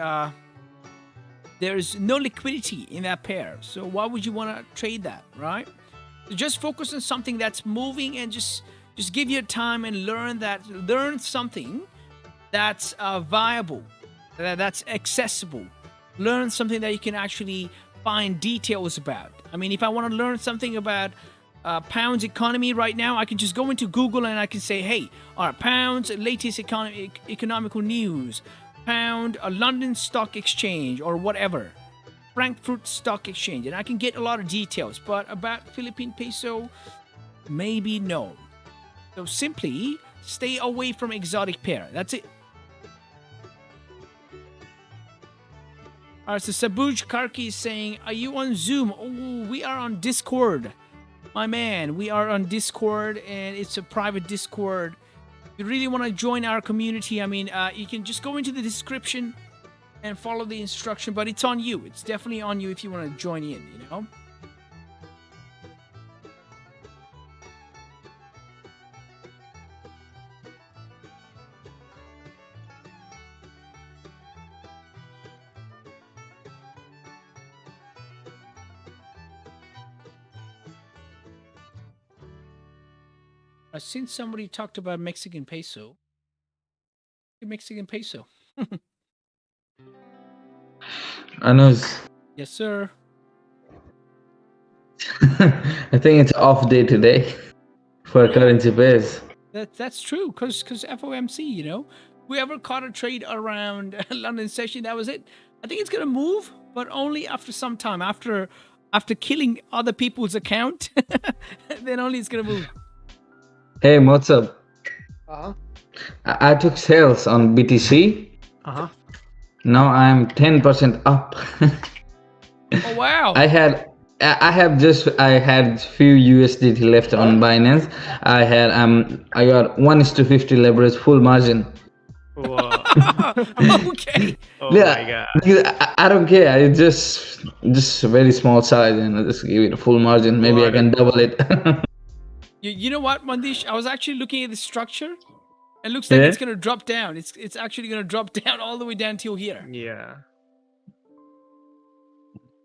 no liquidity in that pair. So why would you want to trade that, right? So just focus on something that's moving, and just give your time and learn something that's viable, that's accessible. Learn something that you can actually find details about. I mean, if I want to learn something about pound's economy right now, I can just go into Google and I can say, hey, all right, pound's latest economical news, pound, a London Stock Exchange, or whatever, Frankfurt Stock Exchange, and I can get a lot of details. But about Philippine peso, maybe no. So simply stay away from exotic pair. That's it. All right, so Sabuj Karki is saying, are you on Zoom? Oh, we are on Discord. My man, we are on Discord, and it's a private Discord. If you really want to join our community, I mean, you can just go into the description and follow the instruction, but it's on you. It's definitely on you if you want to join in, Since somebody talked about Mexican peso, Mexican peso. Anu's. Yes, sir. I think it's off day today. for currency pairs. That's true, because FOMC, you know, whoever caught a trade around London session, that was it. I think it's gonna move, but only after some time, after killing other people's account, then only it's gonna move. Hey, what's up? Uh-huh. I took sales on BTC. Uh-huh. Now I'm 10% up. Oh wow! I had few USDT left on Binance. I got 1:50 leverage, full margin. Whoa. Okay. Oh my god. because I don't care. It's just a very small size, and just give it a full margin. Maybe I can double it. You know what, Mandish? I was actually looking at the structure. It looks like Yeah? it's gonna drop down. It's actually gonna drop down all the way down till here. Yeah.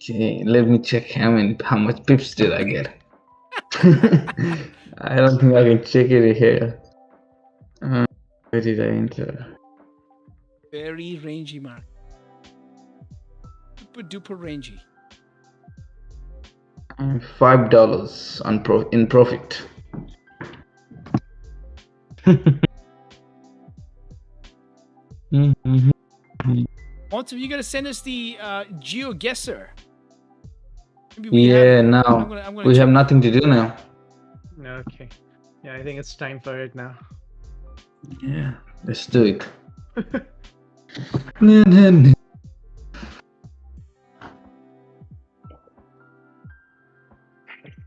Okay, let me check how much pips did I get. I don't think I can check it here. Where did I enter? Very rangy, Mark. Super duper rangy. $5 in profit. Also, you gotta send us the GeoGuessr. Maybe we have Yeah, it. now I'm gonna we have check. nothing to do now. Okay. Yeah, I think it's time for it now. Yeah, let's do it. No, no, no.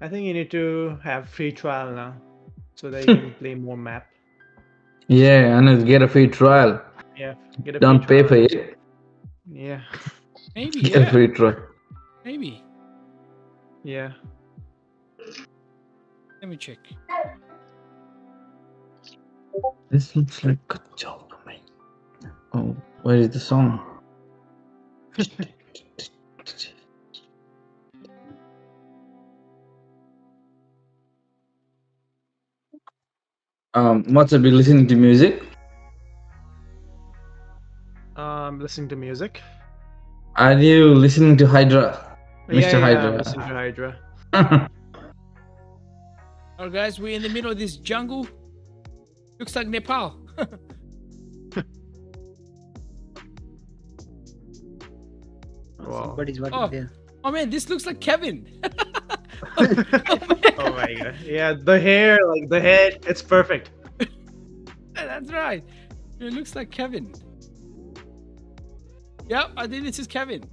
I think you need to have free trial now, so that you can play more map. Yeah, and get a free trial. Yeah. Get a Don't free pay for trial. it. Yeah. Maybe, Get a yeah. free trial. Maybe. Yeah. Let me check. This looks like good job for me. Oh, where is the song? What's up? You listening to music? Listening to music. Are you listening to Hydra, Yeah, Mr. yeah, Hydra? I'm listening to Hydra. Alright, guys, we're in the middle of this jungle. Looks like Nepal. Wow. Somebody's working Oh. there. Oh man, this looks like Kevin. Oh my god. Yeah, the hair, like the head, it's perfect. That's right. It looks like Kevin. Yep, I think this is Kevin.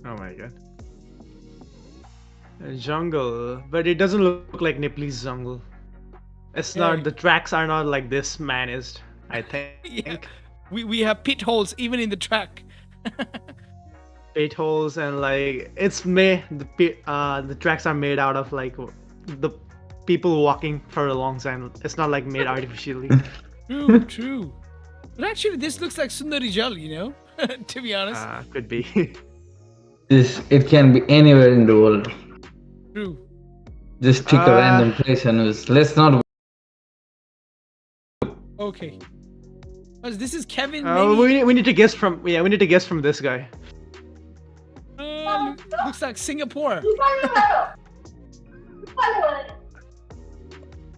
Oh my god. A jungle, but it doesn't look like Nepalese jungle. It's Yeah. not. The tracks are not like this managed. I think. Yeah. We have pit holes even in the track. Pit holes and like it's made. The tracks are made out of like the people walking for a long time. It's not like made artificially. True, true. But actually, this looks like Sundarijal, you know? To be honest. Could be. It can be anywhere in the world. True. Just pick a random place and let's not. Okay. But this is Kevin. Maybe? we need to guess from. Yeah, we need to guess from this guy. Looks like Singapore.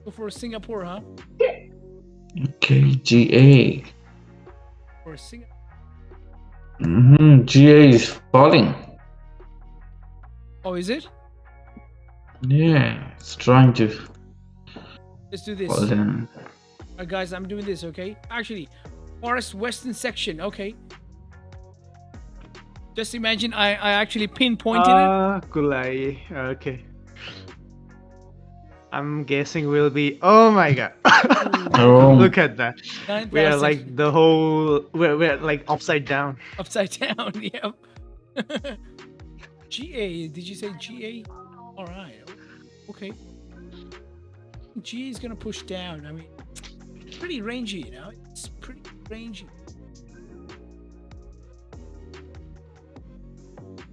Go for Singapore, huh? Okay, GA. For Singapore. GA is falling. Oh, is it? Yeah, it's trying to Let's do this. fall down. Guys, I'm doing this, okay? Actually, Forest Western section, okay. Just imagine I actually pinpointed it. Kulai. Okay. I'm guessing we'll be. Oh my god. Oh. Look at that. Ninth We are last like section. the whole. We're like upside down. Upside down, yep. GA, did you say GA? Alright. Okay. GA is gonna push down. I mean, it's pretty rangy, you know? It's pretty rangy.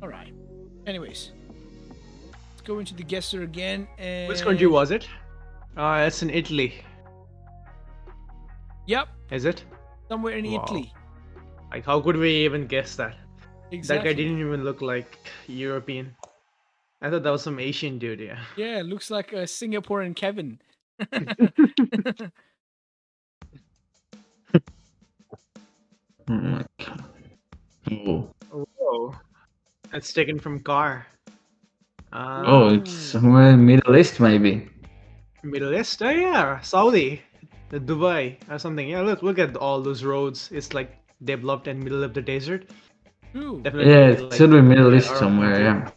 Alright. Anyways. Let's go into the guesser again and Which country was it? It's in Italy. Yep, Is it? somewhere in Wow. Italy. Like, how could we even guess that? Exactly. That guy didn't even look like European. I thought that was some Asian dude. Yeah. Yeah, looks like Singapore and Kevin. Oh my god. Oh. Whoa. That's taken from car. Oh, it's somewhere in Middle East maybe. Middle East? Oh yeah, Saudi, Dubai or something. Yeah, look at all those roads. It's like developed in middle of the desert. True. Definitely. Yeah, it like, should be Middle East Arab somewhere, country.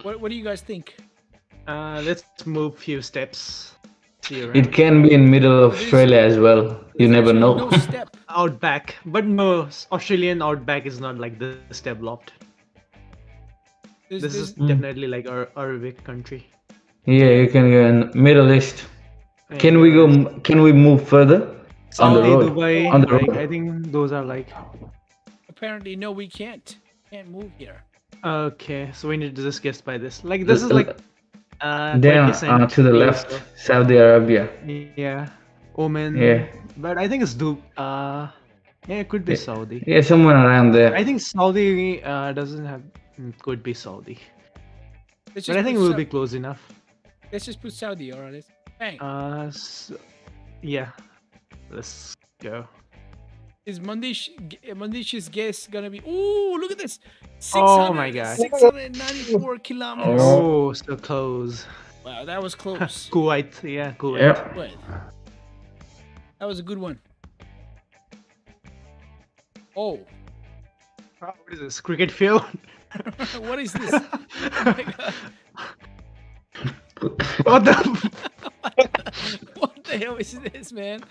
yeah. What do you guys think? Let's move few steps. See around. It can be in middle of There's- Australia as well. You There's never actually know. no step. Outback, but no, Australian outback is not like this developed. There's, This there's, is definitely like our Arabic country. Yeah, you can go in Middle East. And Can we go? Can we move further on the Saudi, road? Dubai? On the Like road. I think those are like. apparently, no, we can't. Can't move here. Okay, so we need to just guess by this. Like this is like. Then 20% to the view, left, so- Saudi Arabia. Yeah, Oman. Yeah. But I think it's yeah, it could be Saudi. Yeah, somewhere around there. I think Saudi doesn't have. Could be Saudi, Let's but I just think put we'll Sau- be close enough. Let's just put Saudi. All right. Let's bang. Yeah, let's go. Is Mandish's guess gonna be? Ooh, look at this! Oh my God. 694 kilometers. Oh, so close. Wow, that was close. Kuwait, yeah, Kuwait. Yep. What? That was a good one. Oh, Oh, what is this? Cricket field? what is this? Oh my God. What the? What the hell is this, man?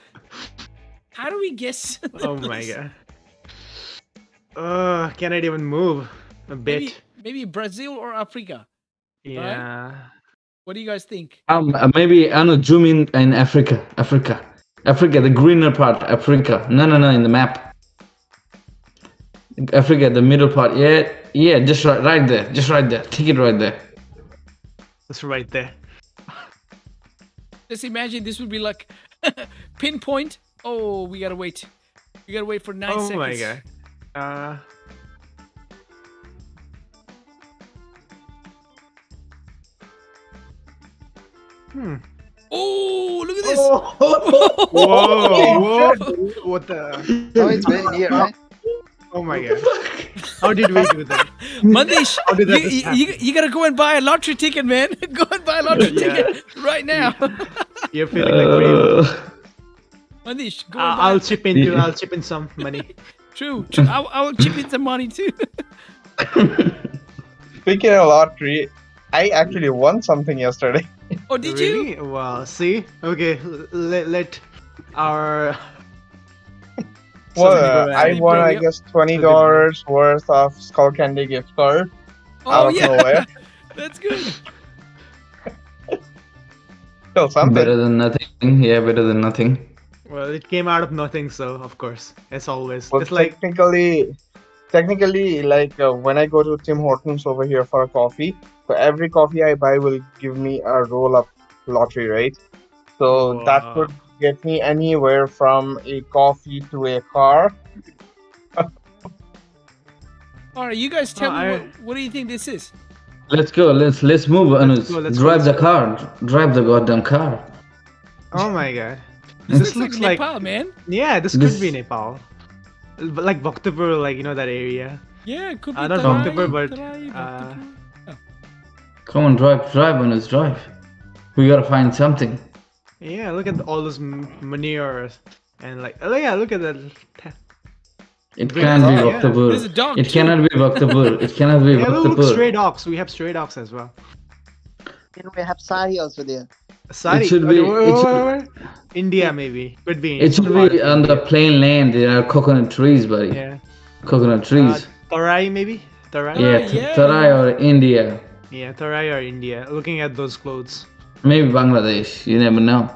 How do we guess? Oh my God. Cannot even move a bit. Maybe Brazil or Africa. Yeah. What do you guys think? Maybe I know. Zoom in Africa. Africa, the greener part. Africa. No, in the map. Africa, the middle part. Yeah, just right there. Just right there. Take it right there. It's right there. Just imagine this would be like pinpoint. Oh, we gotta wait. We gotta wait for 9 seconds. Oh my God. Oh, look at this! Whoa! What the? Oh, it's very near, right? Oh my God. How did we do that? Mandish, How did that just you gotta go and buy a lottery ticket, man. Go and buy a lottery ticket right now. You're feeling like brave. Mandish, go and buy. I'll chip in too. I'll chip in some money. True. I will chip in some money too. Speaking of lottery, I actually won something yesterday. Oh, did you? Really? Well, see? Okay, let our... Well, I Hey, won, bro, I yep. guess, $20 worth of Skull Candy gift card Oh out of yeah, nowhere. that's good. Still something. Better than nothing. Yeah, better than nothing. Well, it came out of nothing, so of course, as always. Well, It's like... technically, like when I go to Tim Hortons over here for a coffee, so every coffee I buy will give me a roll-up lottery, right? So that Wow. could get me anywhere from a coffee to a car. All right, you guys tell Oh, me I- what do you think this is? Let's go. Let's move. Let's go, let's go, Drive let's the car. Drive the goddamn car. Oh my God. This This looks looks like like... Nepal, man. Yeah, this This- could be Nepal. But like Bhaktapur, like, you know, that area. Yeah, it could be. Not Tarai, Bhaktapur, but... Tarai, Bhaktapur. Come on, drive, Manus, drive. We gotta find something. Yeah, look at all those manures. And like... Oh yeah, look at that. It Bring can't it be on, yeah. Bhaktapur. There's a dog It too. cannot be Bhaktapur. It cannot be Yeah, look, Bhaktapur. stray dogs. We have stray dogs as well. Then we have Sari also there. Sorry. should be- it should- where? India maybe. Could be. It should some part be of on the India. plain land. There are coconut trees, buddy. Yeah. Coconut trees. Tarai maybe? Tarai? yeah, yeah, Tarai or India. Yeah, Tarai or India. Looking at those clothes. Maybe Bangladesh. You never know.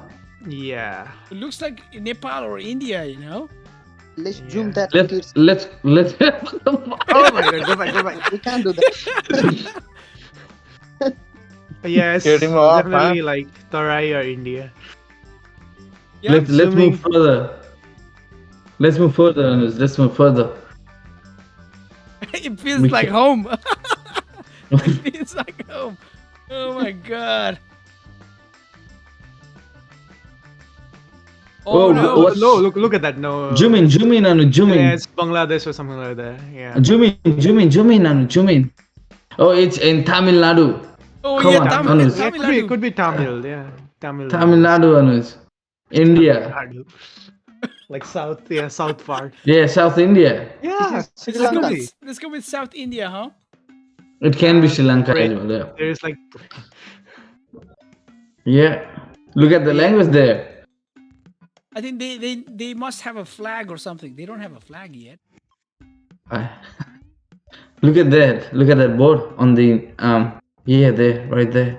Yeah. It looks like Nepal or India, you know. Let's Yeah. zoom that. Let's. Oh my God, go back. We can't do that. Yes, Scared him off, definitely like Tarai or India. Yeah, let's Swimming. move further. Let's move further, Manus. Let's move further. it feels We like can- home. It feels like home. Oh my God. Oh, Oh, no. what? No, look at that. No. Zoom in, Anu, zoom Yeah, in. it's Bangladesh or something like that. Yeah. Zoom in, Anu, zoom in. Oh, it's in Tamil Nadu. Oh, Come yeah, on, Tamil, Anuj. Yeah, Tamil Nadu. could be Tamil. Yeah, Tamil. Tamil Nadu, Anuj. India. Nadu. Like south, yeah, south part. Yeah, South India. Yeah, is Sri Let's go, Lanka. with, let's go with South India, huh? It can be Sri Lanka Right. as well. Yeah. There's like Yeah. Look at the language there. I think they must have a flag or something. They don't have a flag yet. Look at that. Look at that board on the yeah, there, right there.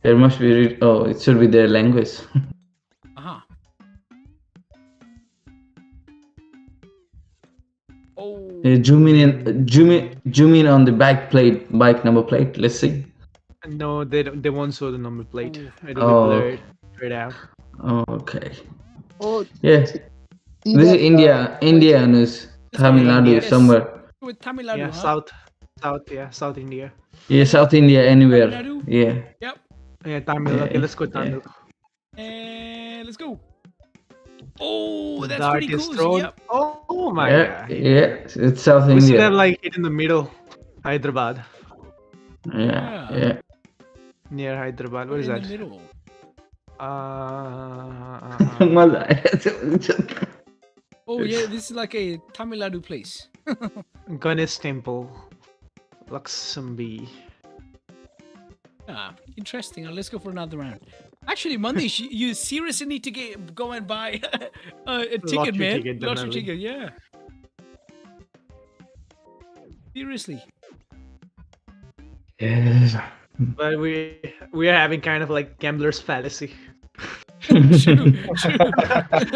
There must be. Oh, it should be their language. Uh-huh. Oh. Yeah, zoom in on the bike number plate. Let's see. no, they don't. They won't show the number plate. It'll Oh. be blurred straight out. Oh, okay. Oh, Yeah. see This is that, India, Anush. Tamil Nadu, Yes. somewhere. With Tamil Nadu, Yeah, huh? South India. Yeah, South India, anywhere. Tamil Nadu? Yeah. Yep. Yeah, Tamil. Yeah, Okay, let's go yeah. Tamil. And let's go. Oh, that's Dart pretty is cool. thrown. Yep. Oh my Yeah, god. yeah. It's South We should have India. like hit in the middle. Hyderabad. Yeah, Yeah. yeah. Near Hyderabad. What is in that? the middle. Oh, yeah, this is like a Tamil Nadu place. Ganesh Temple. Luxembourg. Ah, interesting. Let's go for another round. Actually, Mandish, you seriously need to go and buy a ticket, Lottery man. ticket, Lottery definitely. ticket, yeah. Seriously. Yes. But we are having kind of like gambler's fallacy. True, true.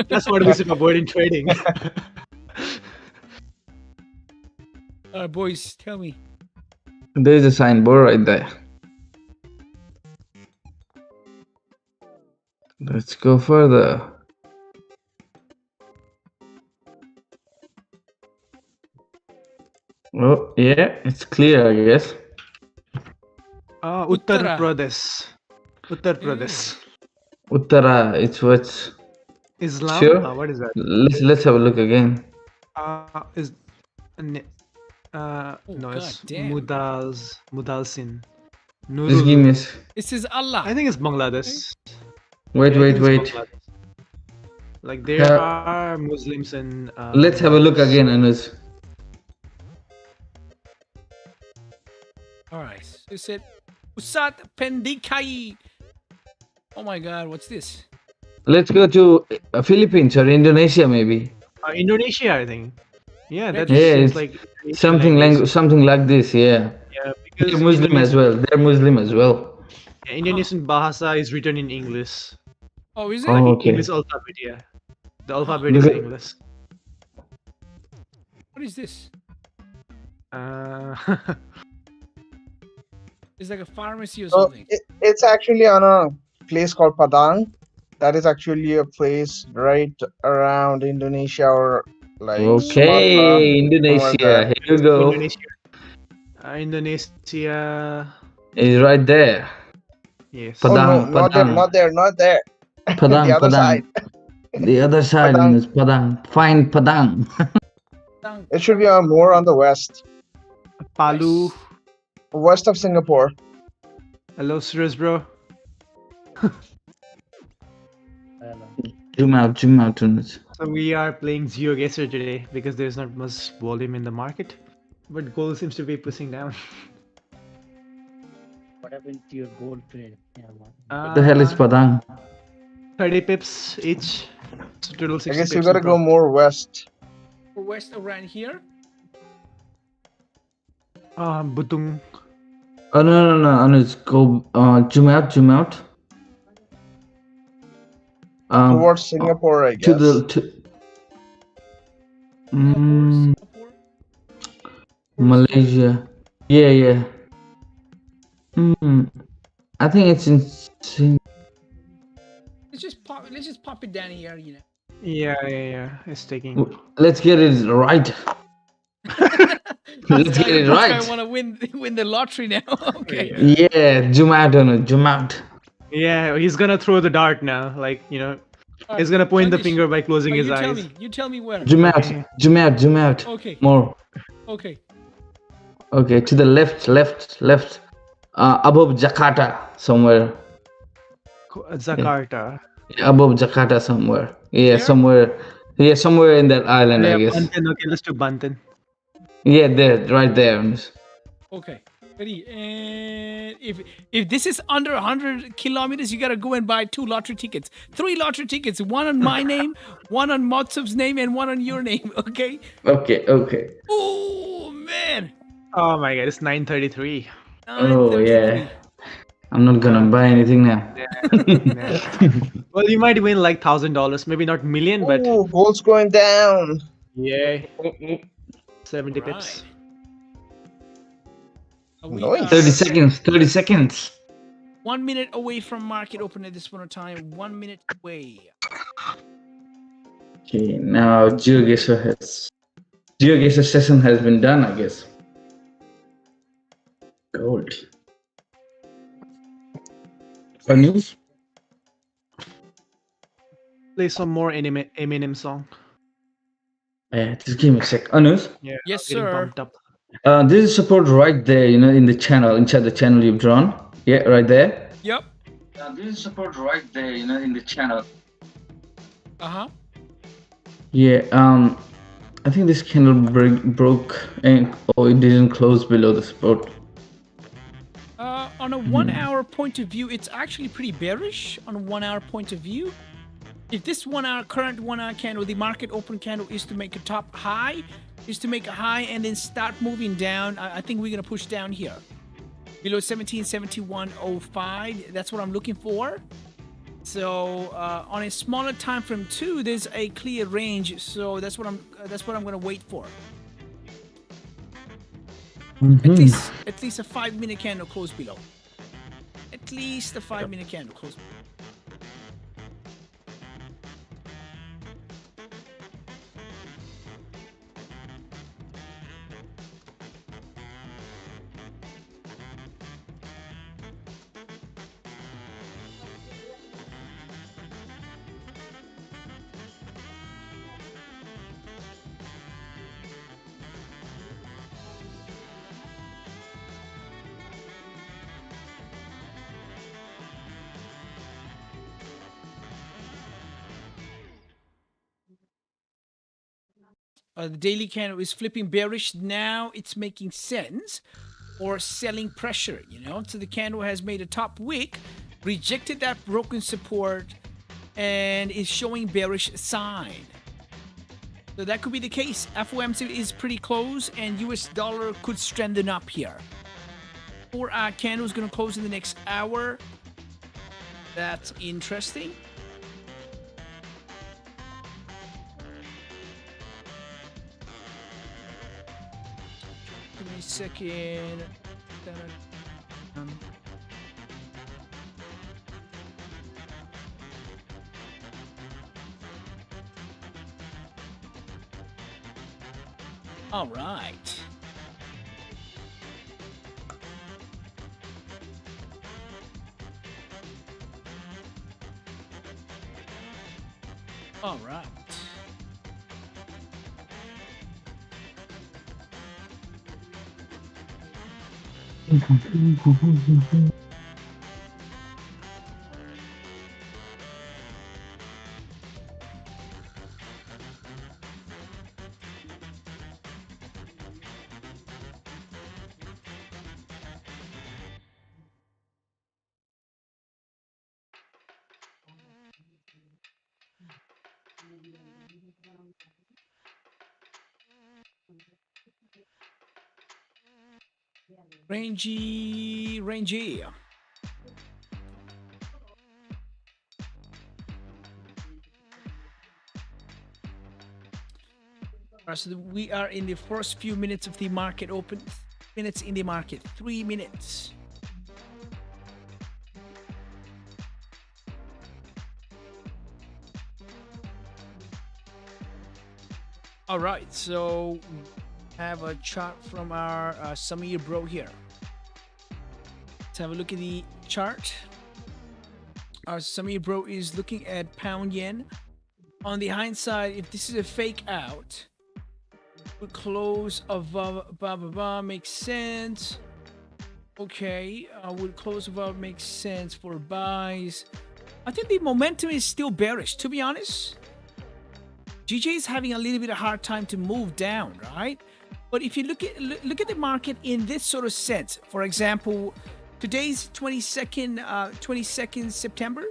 That's what we should avoid in trading. Boys, tell me. There's a signboard right there. Let's go further. Oh, yeah, it's clear, I guess. Uttar Uttara. Pradesh. Uttar Pradesh. Uttara, it's what's. Islam? Sure. What is that? Let's have a look again. Is no, God it's damn. Mudalsin. Just give me. It says Allah. I think it's Bangladesh. Wait, I think it's wait. Bangladesh. Like there Yeah. are Muslims in. Let's have a look again, Anuj. All right. So it said Usat Pendikai. Oh my God, what's this? Let's go to Philippines or Indonesia, maybe. Indonesia, I think. Yeah, that Yeah, seems it's like something like this. Yeah. Yeah, because They're Muslim as well. They're Muslim as well. Yeah, Indonesian Bahasa is written in English. Oh, is it? Oh, Like okay. English alphabet, yeah. The alphabet Look is at- English. What is this? Uh, It's like a pharmacy or So something. it's actually on a place called Padang. That is actually a place right around Indonesia or like Okay, Sumatra. Indonesia. Here you go. Indonesia. Indonesia. It's right there. Yes. Oh Padang, no, not there, Padang. not there. Padang, The other Padang. side. The other side Padang. is Padang. Find Padang. It should be more on the west, Palu. west of Singapore. Hello, Suresh, bro. Zoom out, Anuj. So we are playing GeoGuessr today because there's not much volume in the market, but gold seems to be pushing down. What happened to your gold trade? Yeah, man. What the hell is Padang? 30 pips each. So total 60 I guess you pips gotta in go profit. more west. Or west around here? Butung. Oh no, Anuj, go zoom out. Towards Singapore, I to guess. the Singapore? Malaysia. Yeah. I think it's in Let's just pop it down here, you know. Yeah. It's taking. Let's get it right. Let's get it I right. want to win the lottery now. Okay. Yeah, zoom out, Anuj, zoom out. Yeah, he's gonna throw the dart now. Like, you know, He's gonna point the Jagdish, finger by closing his you tell eyes. me. You tell me where. Zoom out. Okay. Zoom out. Zoom out. Okay. More. Okay. Okay, to the left. Above Jakarta somewhere. Jakarta. Above Jakarta somewhere. Yeah, Here? somewhere. Yeah, somewhere in that island, I Yeah, guess. Banten. Okay, let's do Banten. Yeah, there, right there. Okay. Ready. And if this is under 100 kilometers, you gotta go and buy 2 lottery tickets, 3 lottery tickets, one on my name, one on Matsub's name, and one on your name. Okay. Okay. Oh man. Oh my god, it's 9:33. Oh 933. yeah. I'm not gonna buy anything now. Well, you might win like $1,000, maybe not million, but Oh, gold's going down. yeah, 70 Right. pips. We Nice. are 30 seconds. 30 seconds. 1 minute away from market open at this point of time. 1 minute away. Okay, now GeoGuessr session has been done, I guess. Gold. News? Play some more Eminem song. Yeah, just give me a sec. Anus? Yeah, Yes, getting sir. pumped up. This is support right there, in the channel, inside the channel you've drawn. Yeah, right there. Yep. This is support right there, in the channel. Uh-huh. Yeah, I think this candle broke and it didn't close below the support. On a 1 hour point of view, it's actually pretty bearish on a 1 hour point of view. If this current 1 hour candle, the market open candle, is to make a top high, and then start moving down, I think we're gonna push down here below 1771.05. That's what I'm looking for. So on a smaller time frame too, there's a clear range. So that's what I'm gonna wait for. At least a 5-minute candle close below. At least a 5-minute candle close. The daily candle is flipping bearish. Now it's making sense, or selling pressure, So the candle has made a top wick, rejected that broken support, and is showing bearish sign. So that could be the case. FOMC is pretty close, and US dollar could strengthen up here. 4-hour candle is going to close in the next hour. That's interesting. Give me a second. All right. All right. Rangy. Alright, so we are in the first few minutes of the market open. Minutes in the market. 3 minutes. All right, so have a chart from our Samir bro here. Let's have a look at the chart. Samir bro is looking at pound yen. On the hindsight, if this is a fake out, we close above, makes sense. Okay, would close above makes sense for buys. I think the momentum is still bearish, to be honest. GJ is having a little bit of hard time to move down, right? But if you look at the market in this sort of sense, for example, today's 22nd September.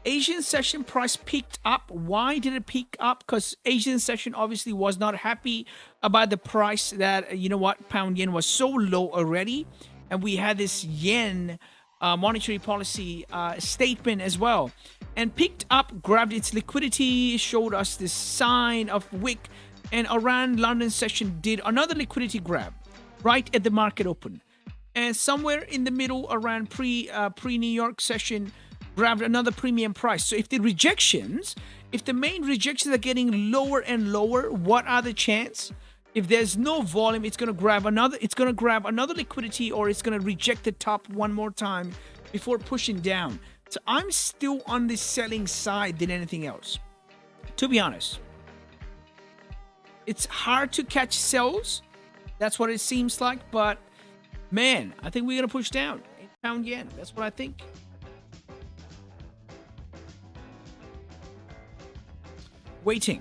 Asian session price peaked up. Why did it peak up? Because Asian session obviously was not happy about the price that, you know what, pound yen was so low already. And we had this yen monetary policy statement as well. And picked up, grabbed its liquidity, showed us this sign of wick. And around London session did another liquidity grab right at the market open. And somewhere in the middle around pre-New York session, grabbed another premium price. So if the main rejections are getting lower and lower, what are the chances? If there's no volume, it's gonna grab another liquidity, or it's gonna reject the top one more time before pushing down. So I'm still on the selling side than anything else, to be honest. It's hard to catch sells. That's what it seems like, but man, I think we're gonna push down in pound yen. That's what I think. Waiting.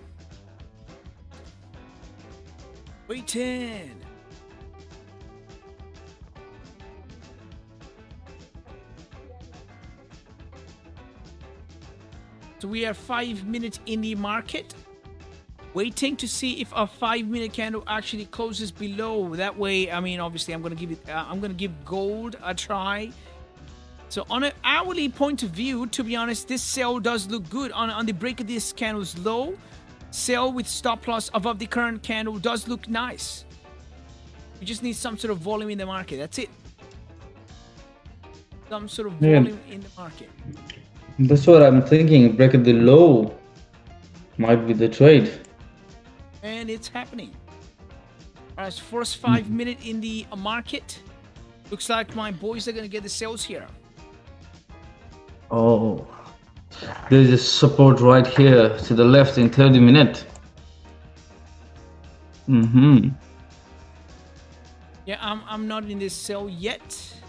So we are 5 minutes in the market, waiting to see if a 5-minute candle actually closes below. That way, I mean, obviously, I'm gonna give gold a try. So on an hourly point of view, to be honest, this sell does look good. On the break of this candle's low, sell with stop loss above the current candle does look nice. We just need some sort of volume in the market. That's it. Some sort of volume in the market. That's what I'm thinking. Break at the low might be the trade. And it's happening. All right, first 5 minute in the market. Looks like my boys are going to get the sales here. Oh, there's a support right here to the left in 30 minutes. Yeah, I'm not in this sell yet.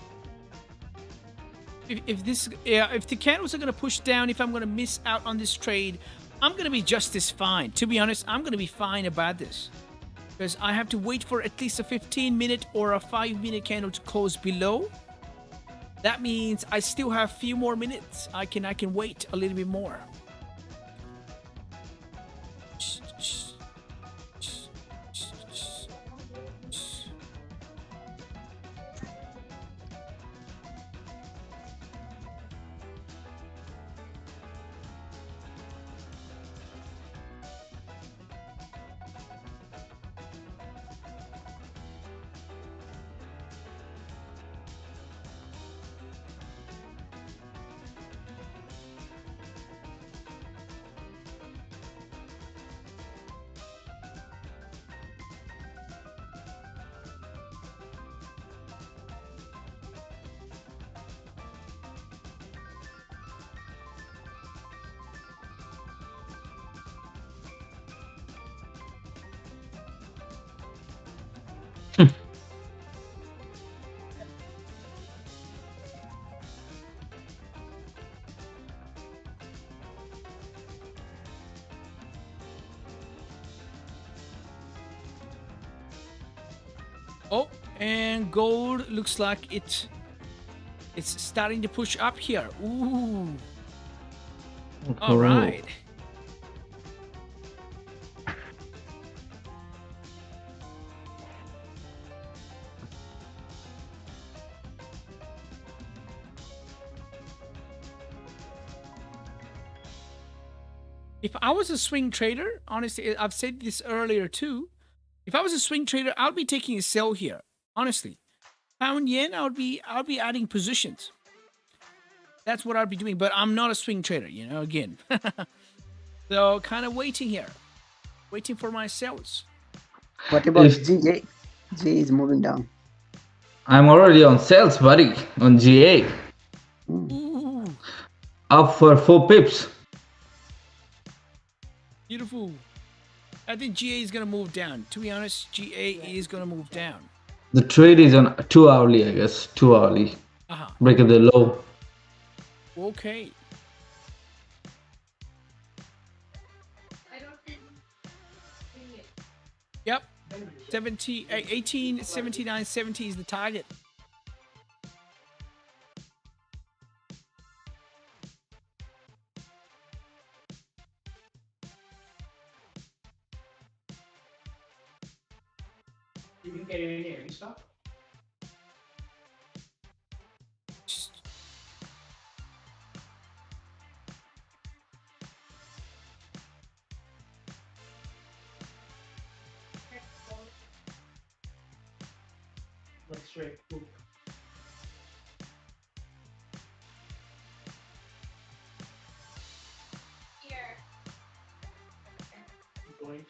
If the candles are going to push down, if I'm going to miss out on this trade, I'm going to be just as fine. To be honest, I'm going to be fine about this, because I have to wait for at least a 15-minute or a 5-minute candle to close below. That means I still have a few more minutes. I can wait a little bit more. Oh, and gold looks like it's starting to push up here. Ooh. All right. If I was a swing trader, honestly, I've said this earlier too. If I was a swing trader, I'll be taking a sell here. Honestly, pound yen, I'll be adding positions. That's what I'll be doing. But I'm not a swing trader, you know. Again, so kind of waiting here, waiting for my sells. What about GA? GA is moving down. I'm already on sales, buddy, on GA. Ooh. Up for 4 pips. Beautiful. I think GA is gonna move down. To be honest, GA is gonna move down. The trade is on 2 hourly, I guess. 2 hourly. Break at the low. Okay. Yep. 70, 18, 79, 70 is the target. You didn't get any heavy stuff? Like straight. Cool. Going.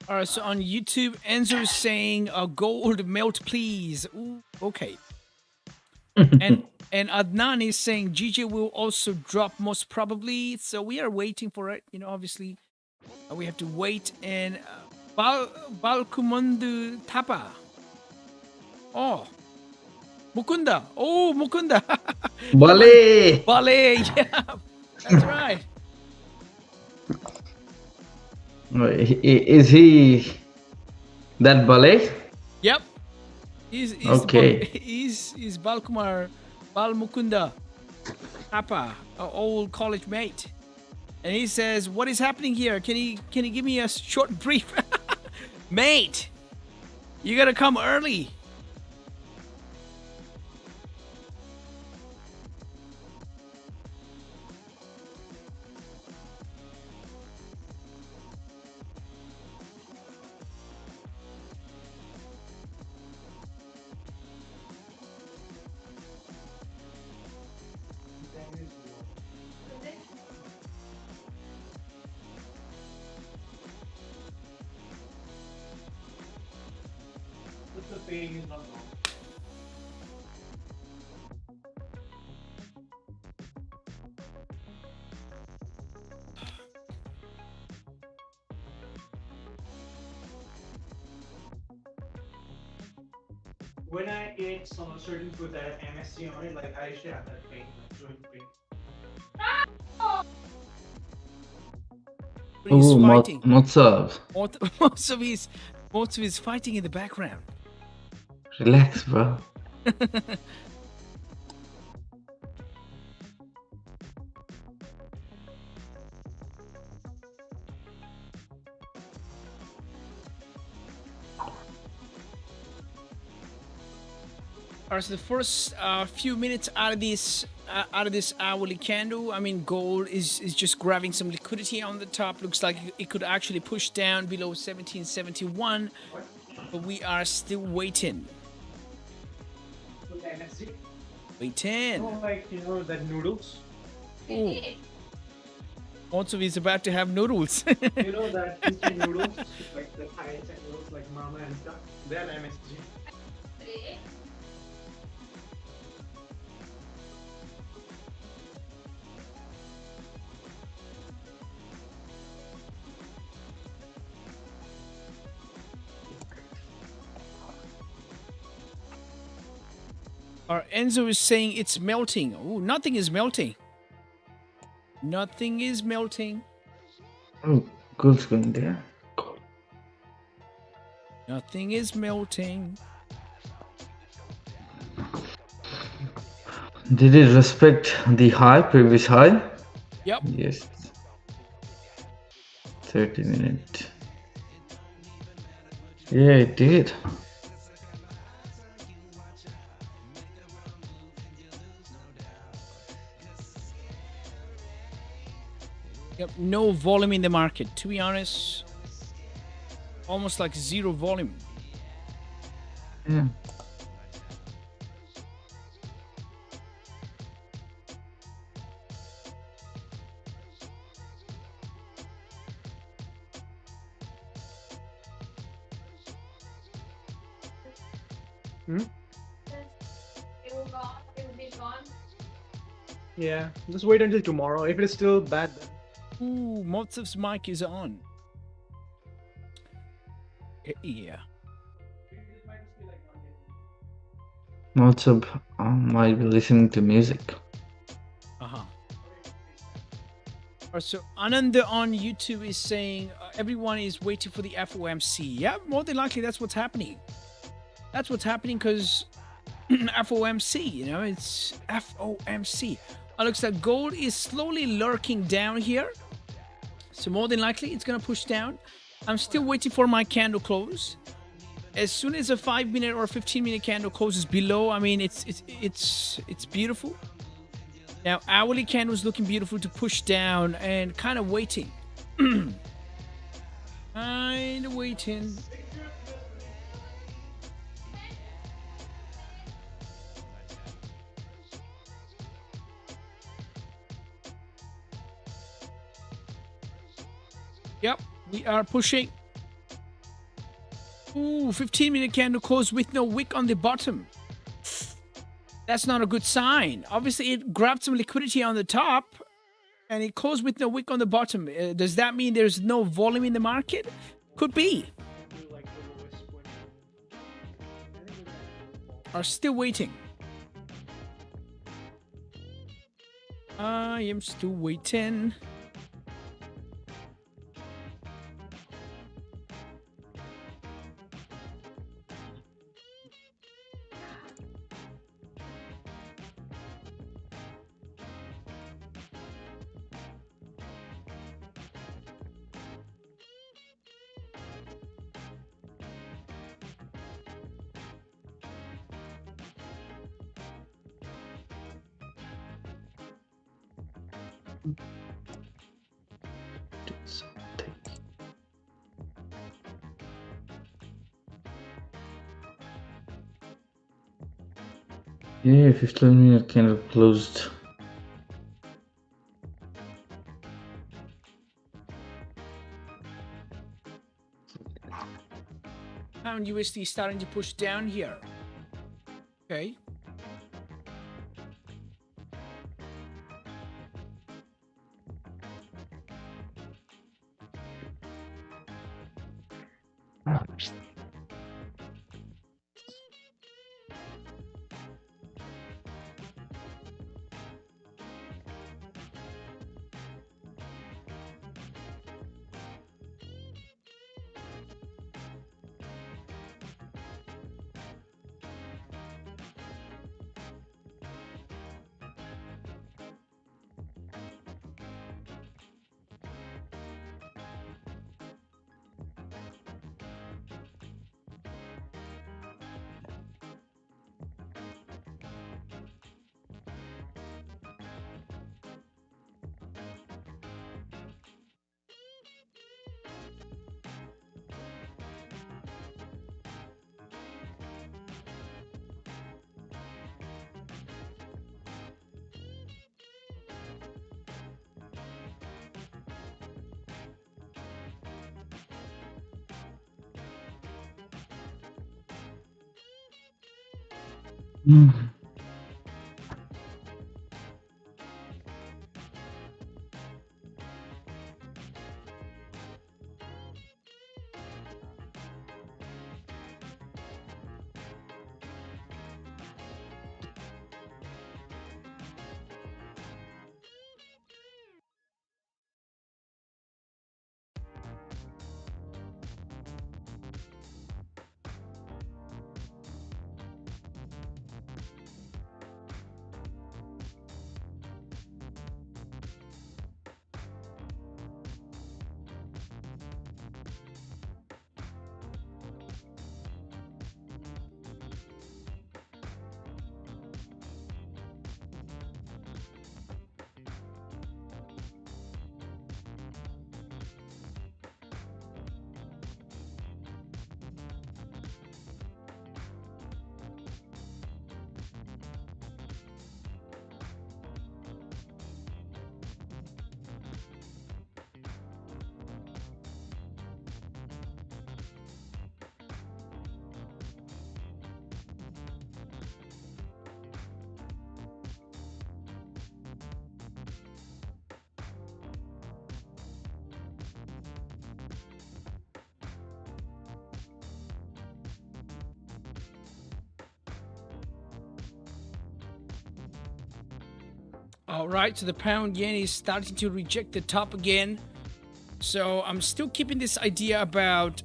All right, so on YouTube, Enzo is saying, "Gold melt, please." Ooh, okay. and Adnan is saying GJ will also drop most probably. So we are waiting for it. You know, obviously, we have to wait. And Balkumundu Tapa. Oh, Mukunda. Oh, Mukunda. Bale. Bale. Yeah, that's right. Is he that ballet? Yep. He's okay. He's Balkumar Balmukunda Tapa, our old college mate. And he says, "What is happening here? Can he give me a short brief?" Mate, you gotta come early. The paying is not long. When I ate some certain food that had MSG on it, like I used to have that pain, like joint pain. But he's fighting. Motsav. Most of his fighting in the background. Relax, bro. All right, so the first few minutes out of this hourly candle, I mean, gold is just grabbing some liquidity on the top. Looks like it could actually push down below 1771, but we are still waiting. Waiting. Oh, like that noodles. Oh. Also, he's about to have noodles. You know that kimchi noodles, like the Thai noodles, like mama and stuff. They have MSG. Our Enzo is saying it's melting. Oh, nothing is melting. Nothing is melting. Oh, gold's going there. Nothing is melting. Did it respect the high, previous high? Yep. Yes. 30 minutes. Yeah, it did. Yep, no volume in the market. To be honest, almost like zero volume. Yeah. Hmm? Yeah, just wait until tomorrow. If it is still bad, then Ooh, Motsev's mic is on. Yeah. What's up? Might be listening to music. Uh-huh. So Ananda on YouTube is saying everyone is waiting for the FOMC. Yeah, more than likely that's what's happening. That's what's happening because FOMC, you know, it's FOMC. Looks like gold is slowly lurking down here. So more than likely it's gonna push down. I'm still waiting for my candle close. As soon as a 5-minute or 15-minute candle closes below, I mean it's beautiful. Now hourly candle is looking beautiful to push down and kind of waiting. Kind of waiting. Yep, we are pushing. Ooh, 15-minute candle close with no wick on the bottom. That's not a good sign. Obviously, it grabbed some liquidity on the top and it closed with no wick on the bottom. Does that mean there's no volume in the market? Could be. Are still waiting. I am still waiting. Yeah, 15-minute candle closed. Pound USD starting to push down here. Okay. Mm. All right, so the pound yen is starting to reject the top again. So I'm still keeping this idea about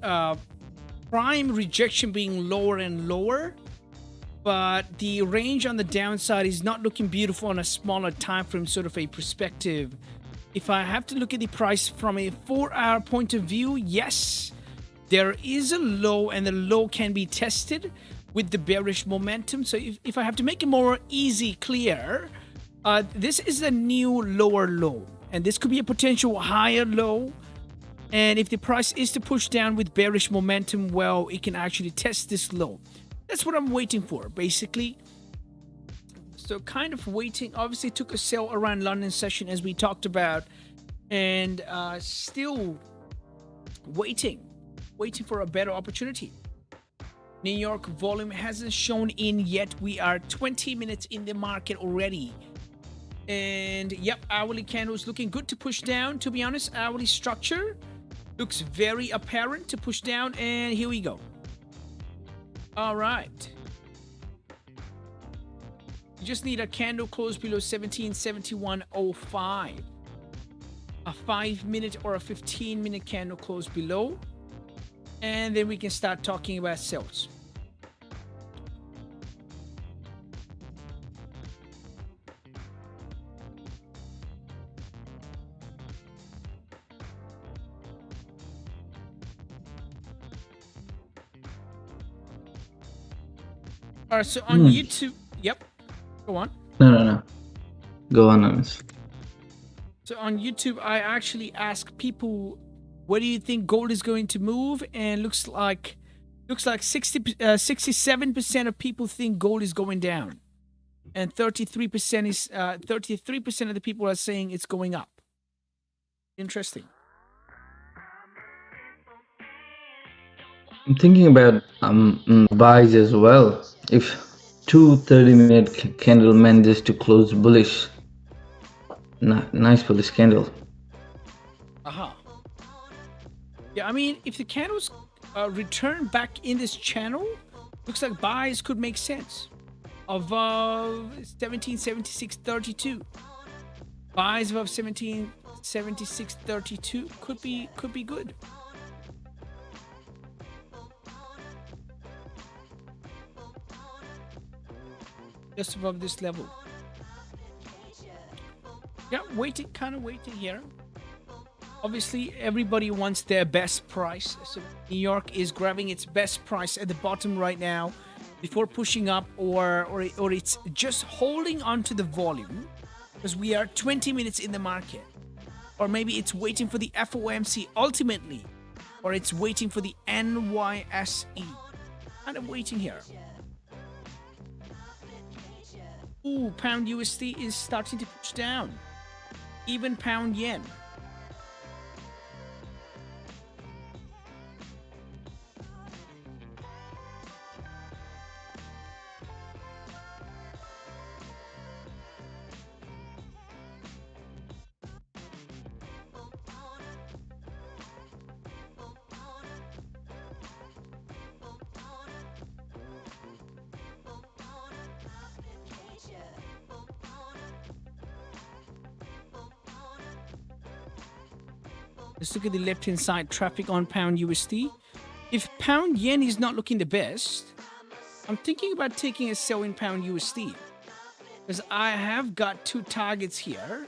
prime rejection being lower and lower, but the range on the downside is not looking beautiful on a smaller time frame sort of a perspective. If I have to look at the price from a 4-hour point of view, yes, there is a low, and the low can be tested with the bearish momentum. So if I have to make it more easy, clear, this is a new lower low, and this could be a potential higher low. And if the price is to push down with bearish momentum, well, it can actually test this low. That's what I'm waiting for, basically. So kind of waiting. Obviously took a sell around London session, as we talked about, and still waiting for a better opportunity. New York volume hasn't shown in yet. We are 20 minutes in the market already. And yep, hourly candles looking good to push down. To be honest, hourly structure looks very apparent to push down, and here we go. All right. You just need a candle close below 1771.05. A 5-minute or a 15-minute candle close below. And then we can start talking about sells. All right, so on YouTube, yep, go on. No. Go on, Amos. So on YouTube, I actually ask people, what do you think gold is going to move? And looks like 67% of people think gold is going down, and 33% of the people are saying it's going up. Interesting. I'm thinking about buys as well. If two 30-minute candle manages to close bullish, nice bullish candle. Yeah, I mean, if the candles return back in this channel, looks like buys could make sense. Above 1776.32, buys above 1776.32 could be good. Just above this level. Yeah, kind of waiting here. Obviously, everybody wants their best price. So New York is grabbing its best price at the bottom right now before pushing up, or it's just holding on to the volume because we are 20 minutes in the market. Or maybe it's waiting for the FOMC ultimately, or it's waiting for the NYSE. Kind of waiting here. Ooh, pound USD is starting to push down. Even pound yen. Let's look at the left-hand side traffic on pound USD. If pound yen is not looking the best, I'm thinking about taking a sell in pound USD because I have got two targets here.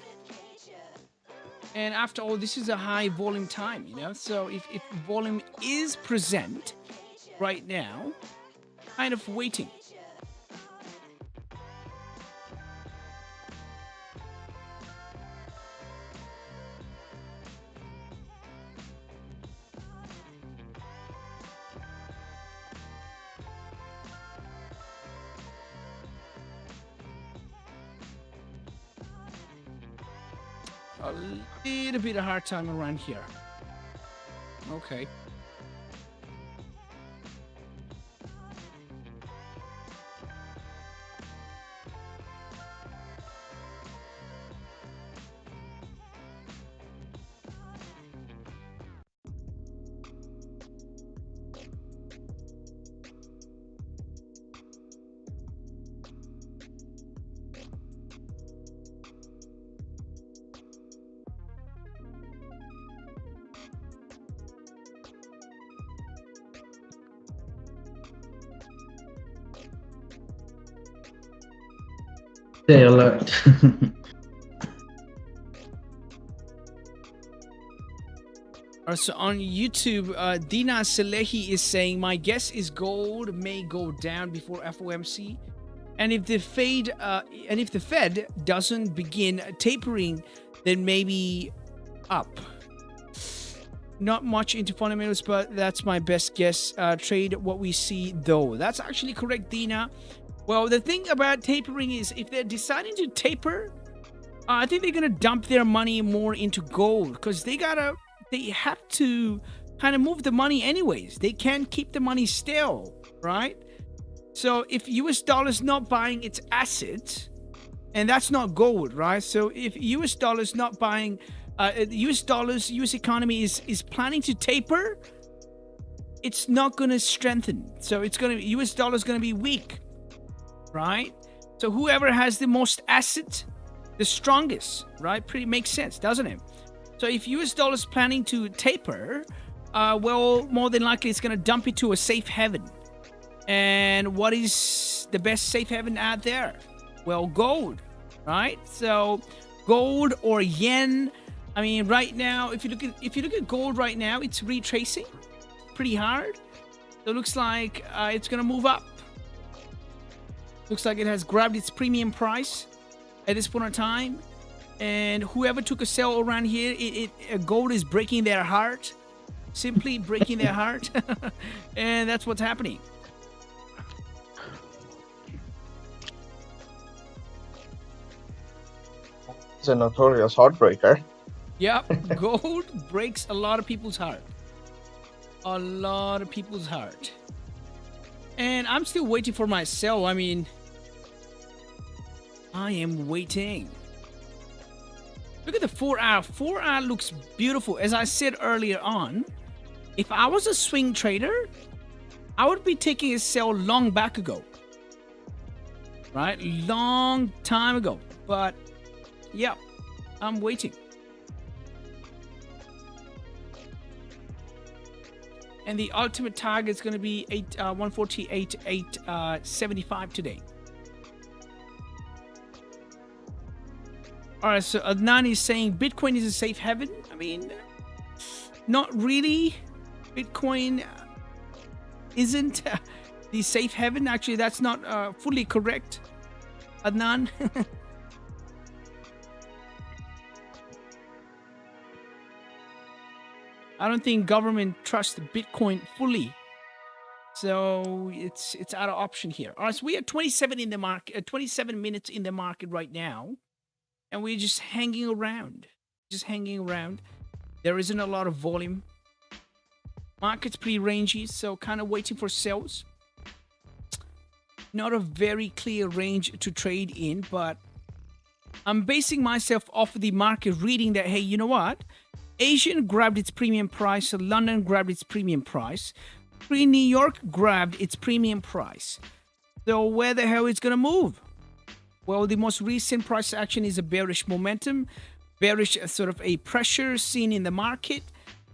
And after all, this is a high volume time, you know? So if volume is present right now, kind of waiting. A little bit of hard time around here. Okay. Stay alert. So on YouTube, Dina Salehi is saying, my guess is gold may go down before FOMC. And if the Fed doesn't begin tapering, then maybe up. Not much into fundamentals, but that's my best guess. Trade what we see though. That's actually correct, Dina. Well, the thing about tapering is if they're deciding to taper, I think they're gonna dump their money more into gold because they have to kind of move the money anyways. They can't keep the money still, right? So if US dollar is not buying its assets, and that's not gold, right? So if US dollar is not buying, US economy is planning to taper, it's not going to strengthen. So US dollar is going to be weak, right? So whoever has the most assets, the strongest, right? Pretty makes sense, doesn't it? So if US dollar is planning to taper, well, more than likely it's going to dump it to a safe haven. And what is the best safe haven out there? Well, gold, right? So gold or yen. I mean, right now, if you look at gold right now, it's retracing pretty hard. So it looks like it's gonna move up. Looks like it has grabbed its premium price at this point in time. And whoever took a sell around here, gold is breaking their heart, simply breaking their heart, and that's what's happening. It's a notorious heartbreaker. Yep, gold breaks a lot of people's heart. A lot of people's heart. And I'm still waiting for my sell. I mean, I am waiting. Look at the 4 hour. 4 hour looks beautiful. As I said earlier on, if I was a swing trader, I would be taking a sell long back ago. Right? Long time ago. But yeah, I'm waiting. And the ultimate target is going to be 148.875 today. All right, so Adnan is saying Bitcoin is a safe haven. I mean, not really. Bitcoin isn't the safe haven. Actually, that's not fully correct, Adnan. I don't think government trusts Bitcoin fully, so it's out of option here. All right, so we are 27 in the market, 27 minutes in the market right now, and we're just hanging around, There isn't a lot of volume. Market's pretty rangy, so kind of waiting for sales. Not a very clear range to trade in, but I'm basing myself off of the market reading that, hey, you know what? Asian grabbed its premium price, London grabbed its premium price, New York grabbed its premium price. So where the hell is going to move? Well, the most recent price action is a bearish momentum, bearish sort of a pressure seen in the market,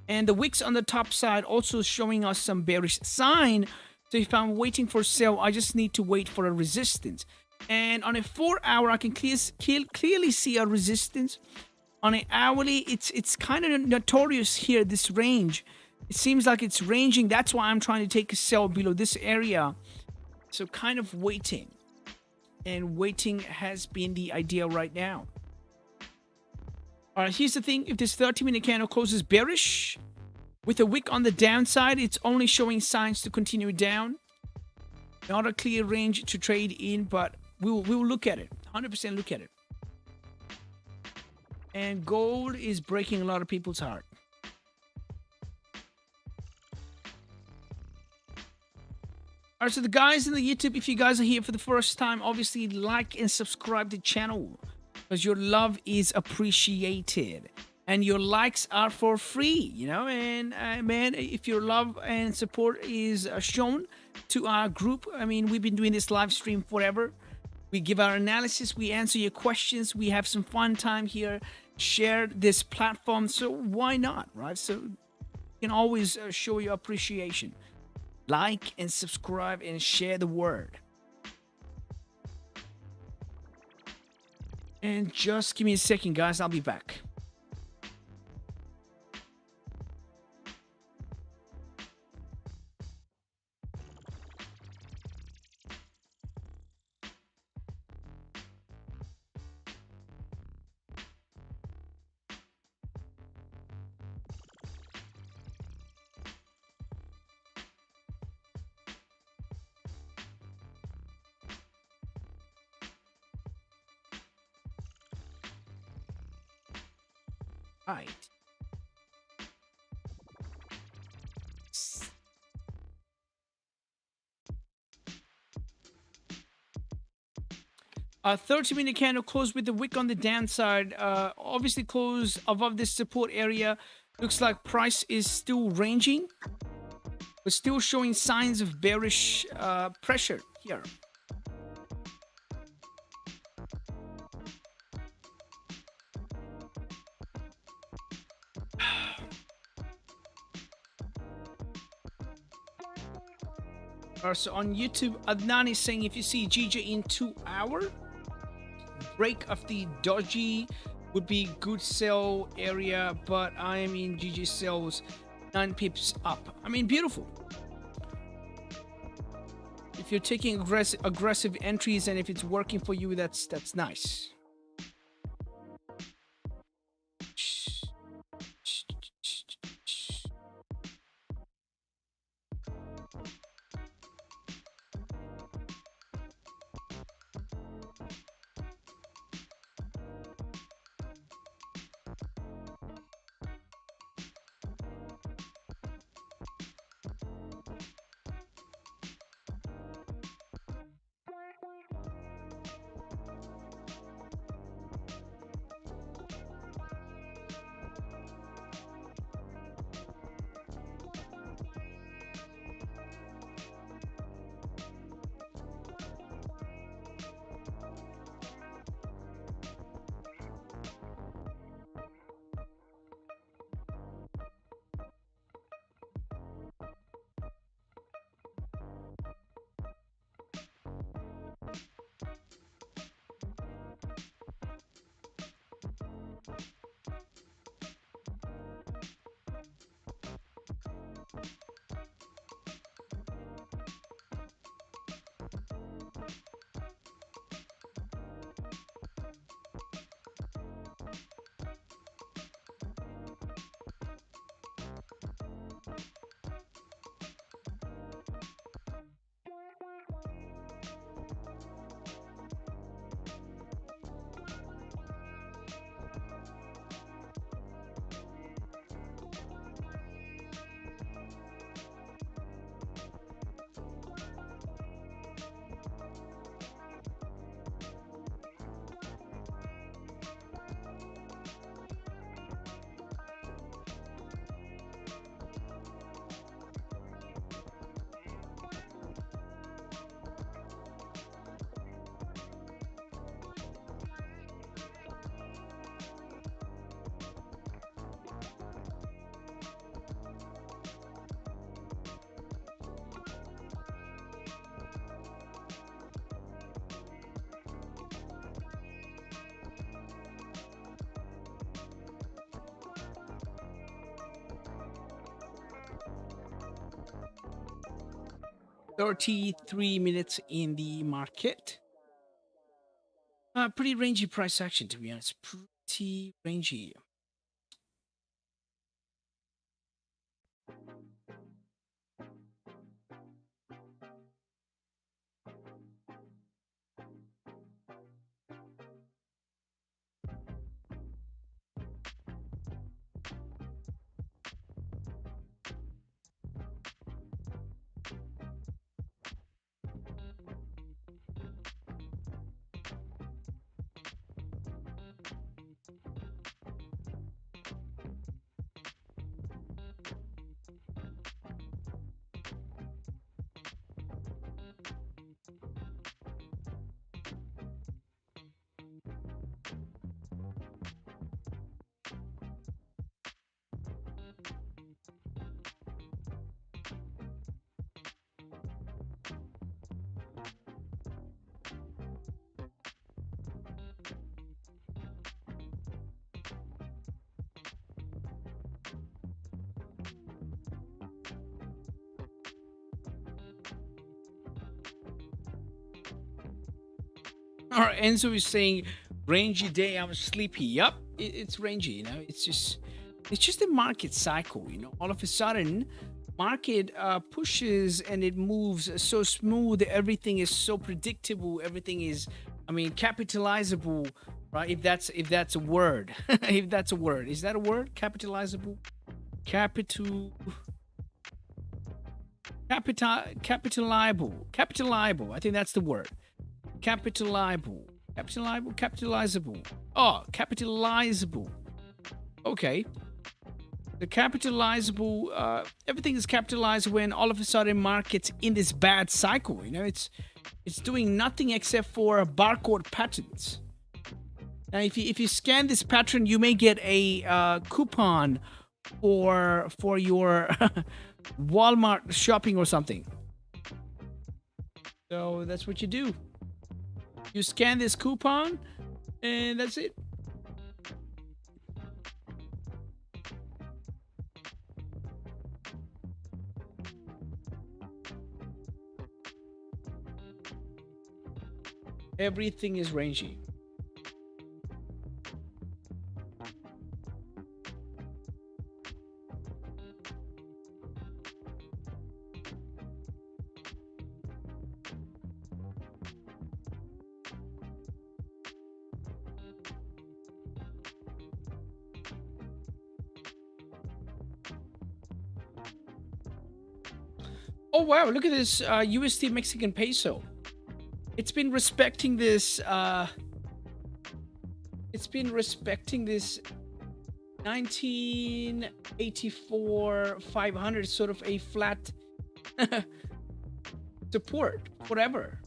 and the wicks on the top side also showing us some bearish sign. So if I'm waiting for sell, I just need to wait for a resistance. And on a 4 hour, I can clearly see a resistance. On an hourly, it's kind of notorious here, this range. It seems like it's ranging. That's why I'm trying to take a sell below this area. So kind of waiting. And waiting has been the idea right now. All right, here's the thing. If this 30-minute candle closes bearish, with a wick on the downside, it's only showing signs to continue down. Not a clear range to trade in, but we will look at it. 100% look at it. And gold is breaking a lot of people's heart. All right, so the guys in the YouTube, if you guys are here for the first time, obviously like and subscribe to the channel because your love is appreciated. And your likes are for free, you know, and man, if your love and support is shown to our group, I mean, we've been doing this live stream forever. We give our analysis, we answer your questions, we have some fun time here, share this platform, so why not, right? So you can always show your appreciation. Like and subscribe and share the word. And just give me a second, guys. I'll be back. Right. A 30-minute candle closed with the wick on the downside. Obviously closed above this support area. Looks like price is still ranging, but still showing signs of bearish pressure here. So on YouTube, Adnan is saying if you see GJ in 2 hour, break of the doji would be good sell area, but I am in GG sells 9 pips up. I mean, beautiful. If you're taking aggressive entries and if it's working for you, that's nice. $33 minutes in the market. Pretty rangy price action, to be honest. Pretty rangy. All right, Enzo is saying rangy day. I'm sleepy. Yup, it's rangy. You know, it's just the market cycle. You know, all of a sudden, market pushes and it moves so smooth. Everything is so predictable. Everything is, I mean, capitalizable, right? If that's a word, if that's a word, is that a word? Capitalizable, capitalizable. I think that's the word. Capitalizable. Oh, capitalizable. Okay. The capitalizable, everything is capitalized when all of a sudden markets in this bad cycle. You know, it's doing nothing except for barcode patterns. Now, if you scan this pattern, you may get a coupon for your Walmart shopping or something. So that's what you do. You scan this coupon, and that's it. Everything is rangy. Oh wow, look at this USD Mexican peso. It's been respecting this 1984 500, sort of a flat support forever.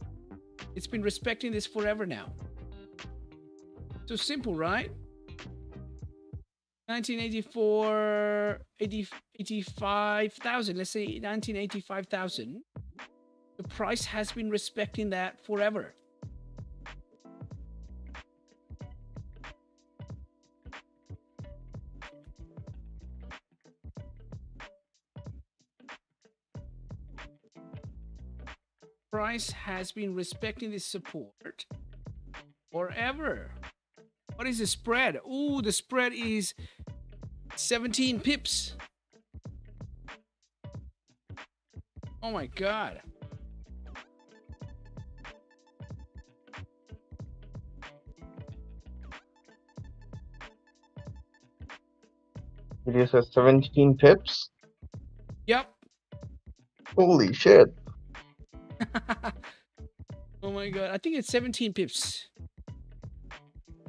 It's been respecting this forever now. So simple, right? 1984, 85,000. Let's say 1985,000. The price has been respecting that forever. Price has been respecting this support forever. What is the spread? Ooh, the spread is 17 pips. Oh my God. It is at 17 pips. Yep. Holy shit. Oh my God. I think it's 17 pips.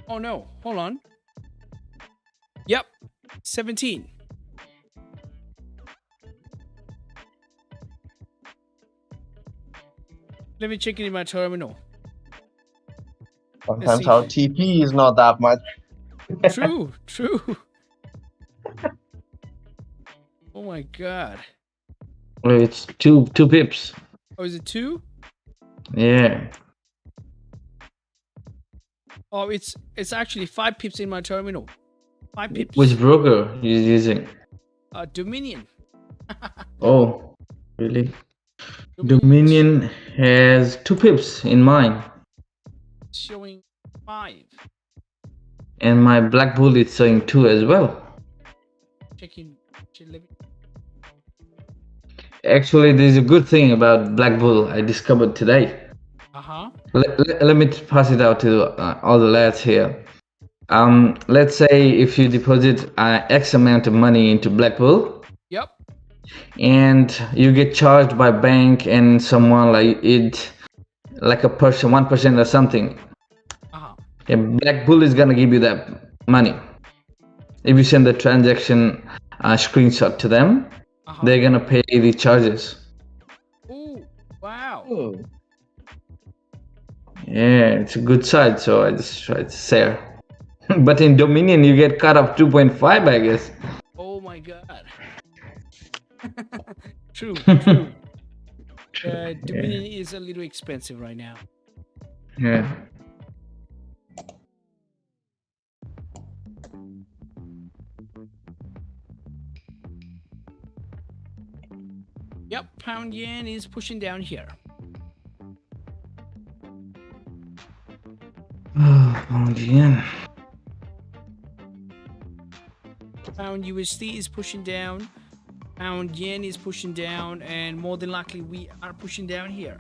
Oh no. Hold on. Yep. 17. Let me check it in my terminal. Sometimes our TP is not that much. True. Oh my God. Well, it's two pips. Oh, is it 2? Yeah. Oh, it's actually 5 pips in my terminal. 5 pips. Which broker you using? Dominion. Oh, really? Dominion has 2 pips in mine. Showing 5. And my Black Bull is showing 2 as well. Checking. Actually, there's a good thing about Black Bull I discovered today. Let me pass it out to all the lads here. Let's say if you deposit X amount of money into Black Bull. Yep. And you get charged by bank and someone like it, like a person, 1% or something. Black Bull is gonna give you that money. If you send the transaction screenshot to them, they're gonna pay the charges. Ooh, wow. Yeah, it's a good side, so I just tried to share. But in Dominion, you get cut off 2.5, I guess. Oh my God. True. Dominion is a little expensive right now. Yeah. Yep, pound yen is pushing down here. Pound yen. Pound USD is pushing down. Pound yen is pushing down, and more than likely we are pushing down here.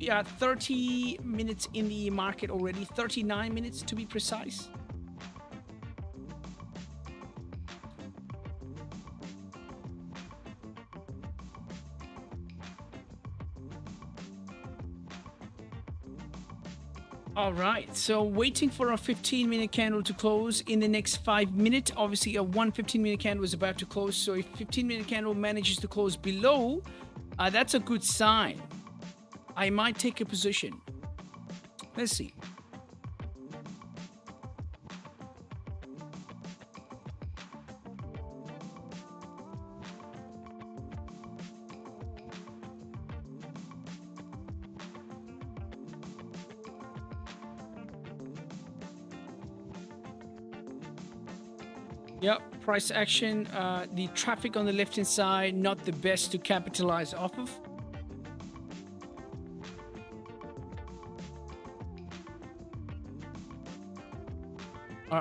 We are 30 minutes in the market already, 39 minutes to be precise. All right, so waiting for a 15-minute candle to close in the next 5 minutes. Obviously, a 15-minute candle is about to close. So if 15-minute candle manages to close below, that's a good sign. I might take a position. Let's see. Yep, price action. The traffic on the left-hand side, not the best to capitalize off of.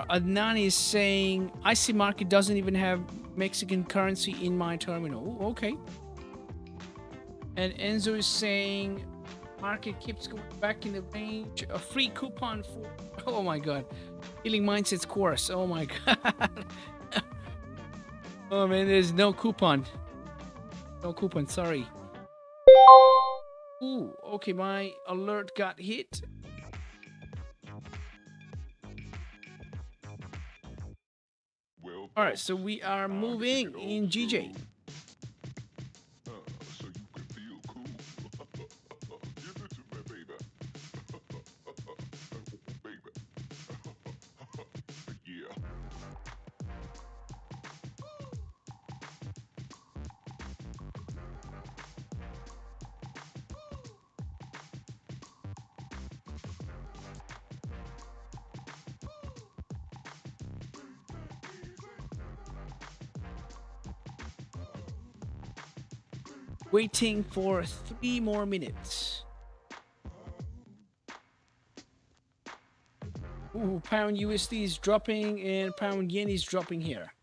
Adnan is saying, IC market doesn't even have Mexican currency in my terminal. Ooh, okay. And Enzo is saying, market keeps going back in the range. A free coupon for, oh my God. Healing Mindset's course. Oh my God. Oh man, there's no coupon. No coupon, sorry. Ooh, okay, my alert got hit. All right, so we are moving in GJ. So you can feel cool. Give it to me, baby. Baby. Yeah. Waiting for 3 more minutes. Ooh, pound USD is dropping and pound yen is dropping here.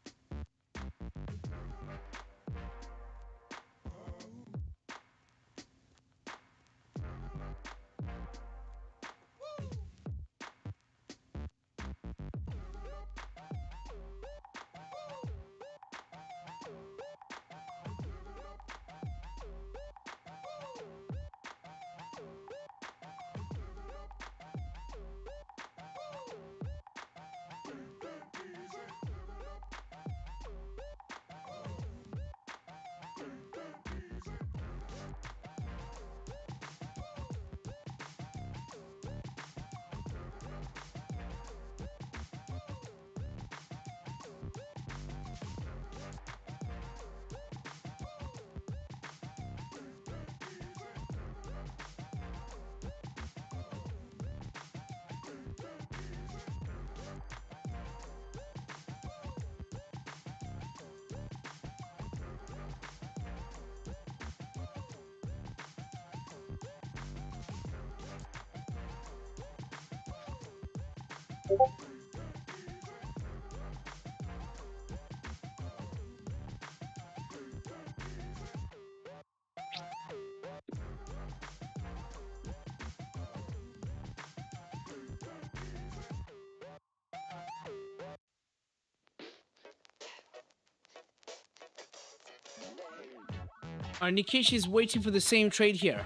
Nikesh is waiting for the same trade here.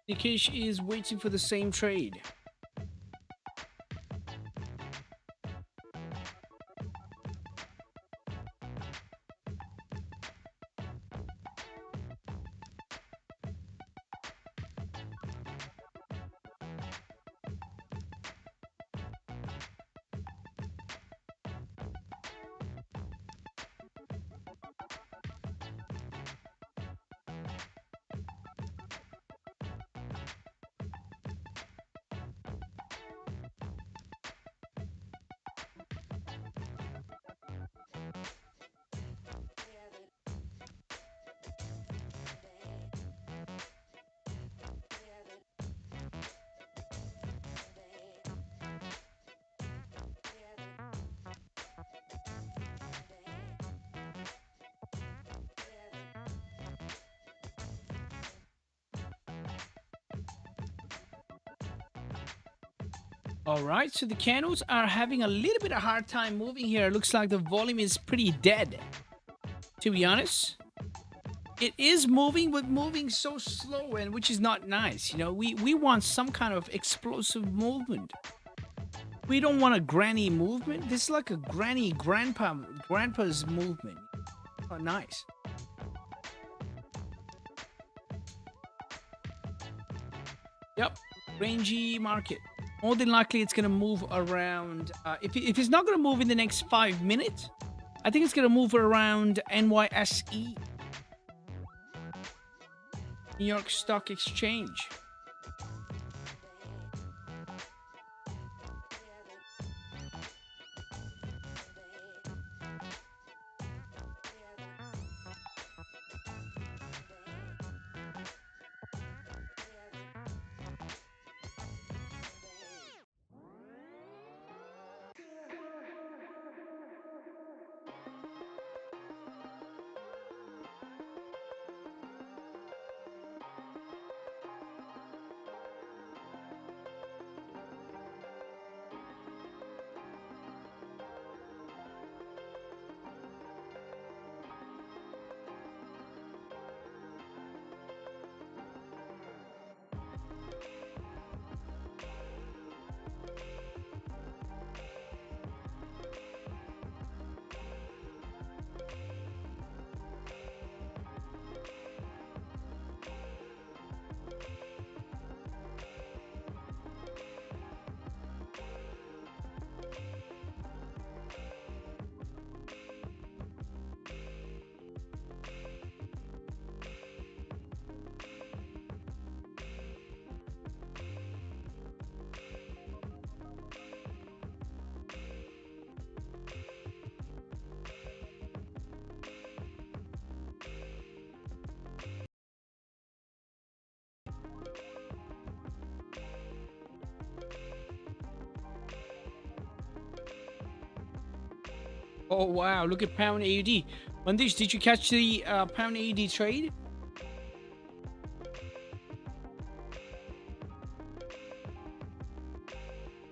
Nikesh is waiting for the same trade. All right, so the candles are having a little bit of hard time moving here. Looks like the volume is pretty dead, to be honest. It is moving, but moving so slow, and which is not nice. You know, we want some kind of explosive movement. We don't want a granny movement. This is like a grandpa's movement. Oh, nice. Yep, rangy market. More than likely, it's gonna move around. If it's not gonna move in the next 5 minutes, I think it's gonna move around NYSE, New York Stock Exchange. Oh wow! Look at pound AUD. Mandish, did you catch the pound AUD trade?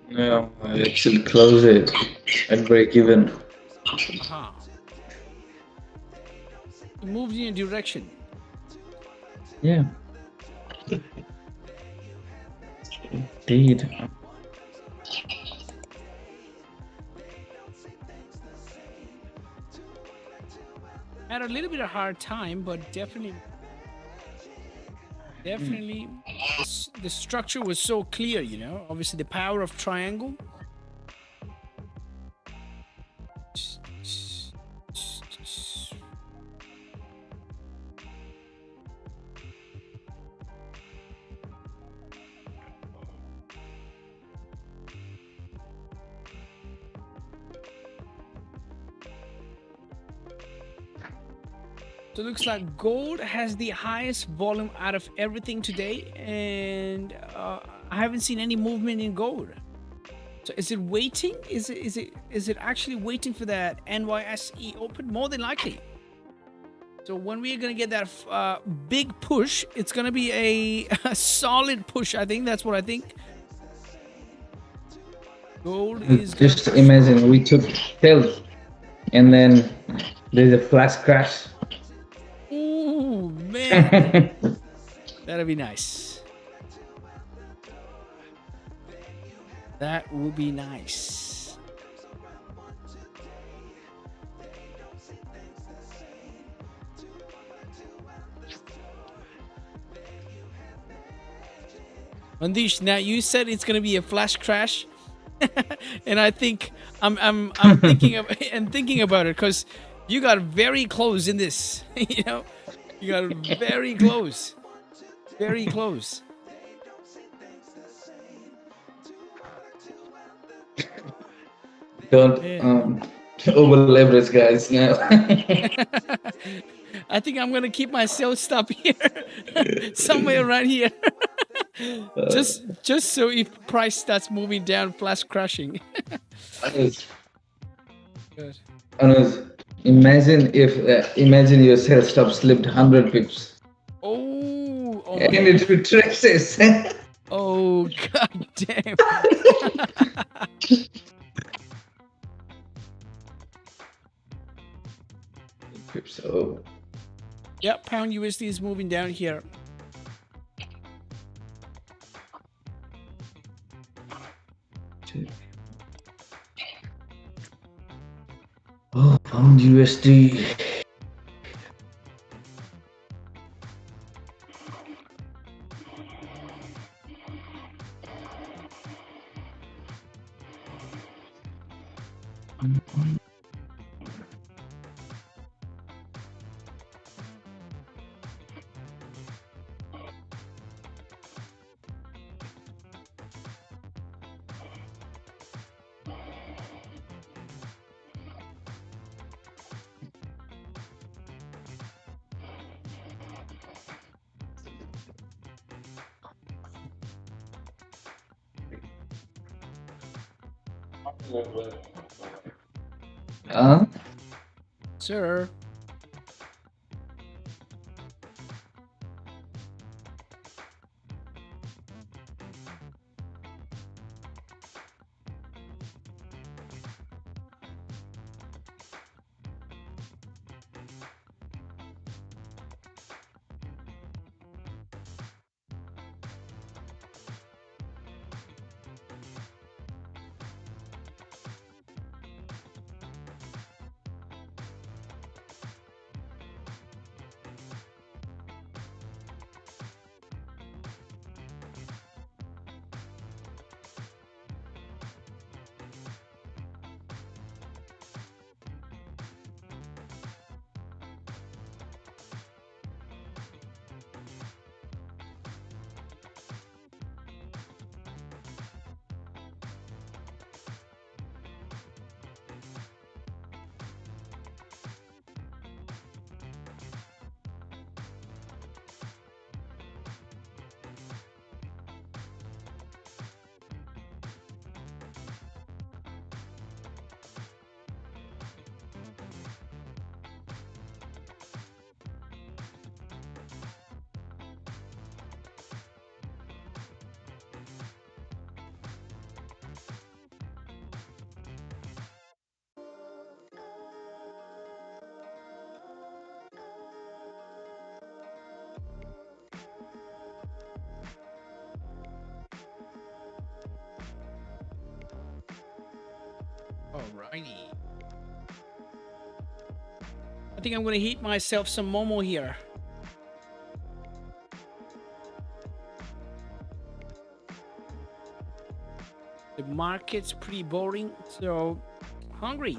No, I actually close it at break even. Aha. It moved in a direction. Yeah. Indeed. Had a little bit of hard time, but definitely the structure was so clear, you know. Obviously the power of triangle. So it looks like gold has the highest volume out of everything today, and I haven't seen any movement in gold. So is it waiting? Is it actually waiting for that NYSE open? More than likely. So when we're gonna get that big push, it's gonna be a solid push. I think that's what I think. Gold is just imagine we took sales, and then there's a flash crash. Ooh, man. That'll be nice. That would be nice. Mandish, now you said it's gonna be a flash crash, and I think I'm thinking about it because you got very close in this. You know, you got very close, very close. Don't over leverage, guys. Now. I think I'm gonna keep my sales stop here, somewhere around here, just so if price starts moving down, flash crashing. Good. Anuj, imagine your sales stop slipped 100 pips. Oh and it retraces. Oh Oh god damn. So Yeah, pound USD is moving down here. oh, pound USD. Huh? Sir. Alrighty. I think I'm gonna heat myself some Momo here. The market's pretty boring, so hungry.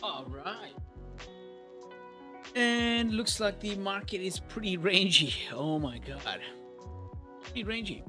All right. And looks like the market is pretty rangy. Oh my god. Pretty rangy.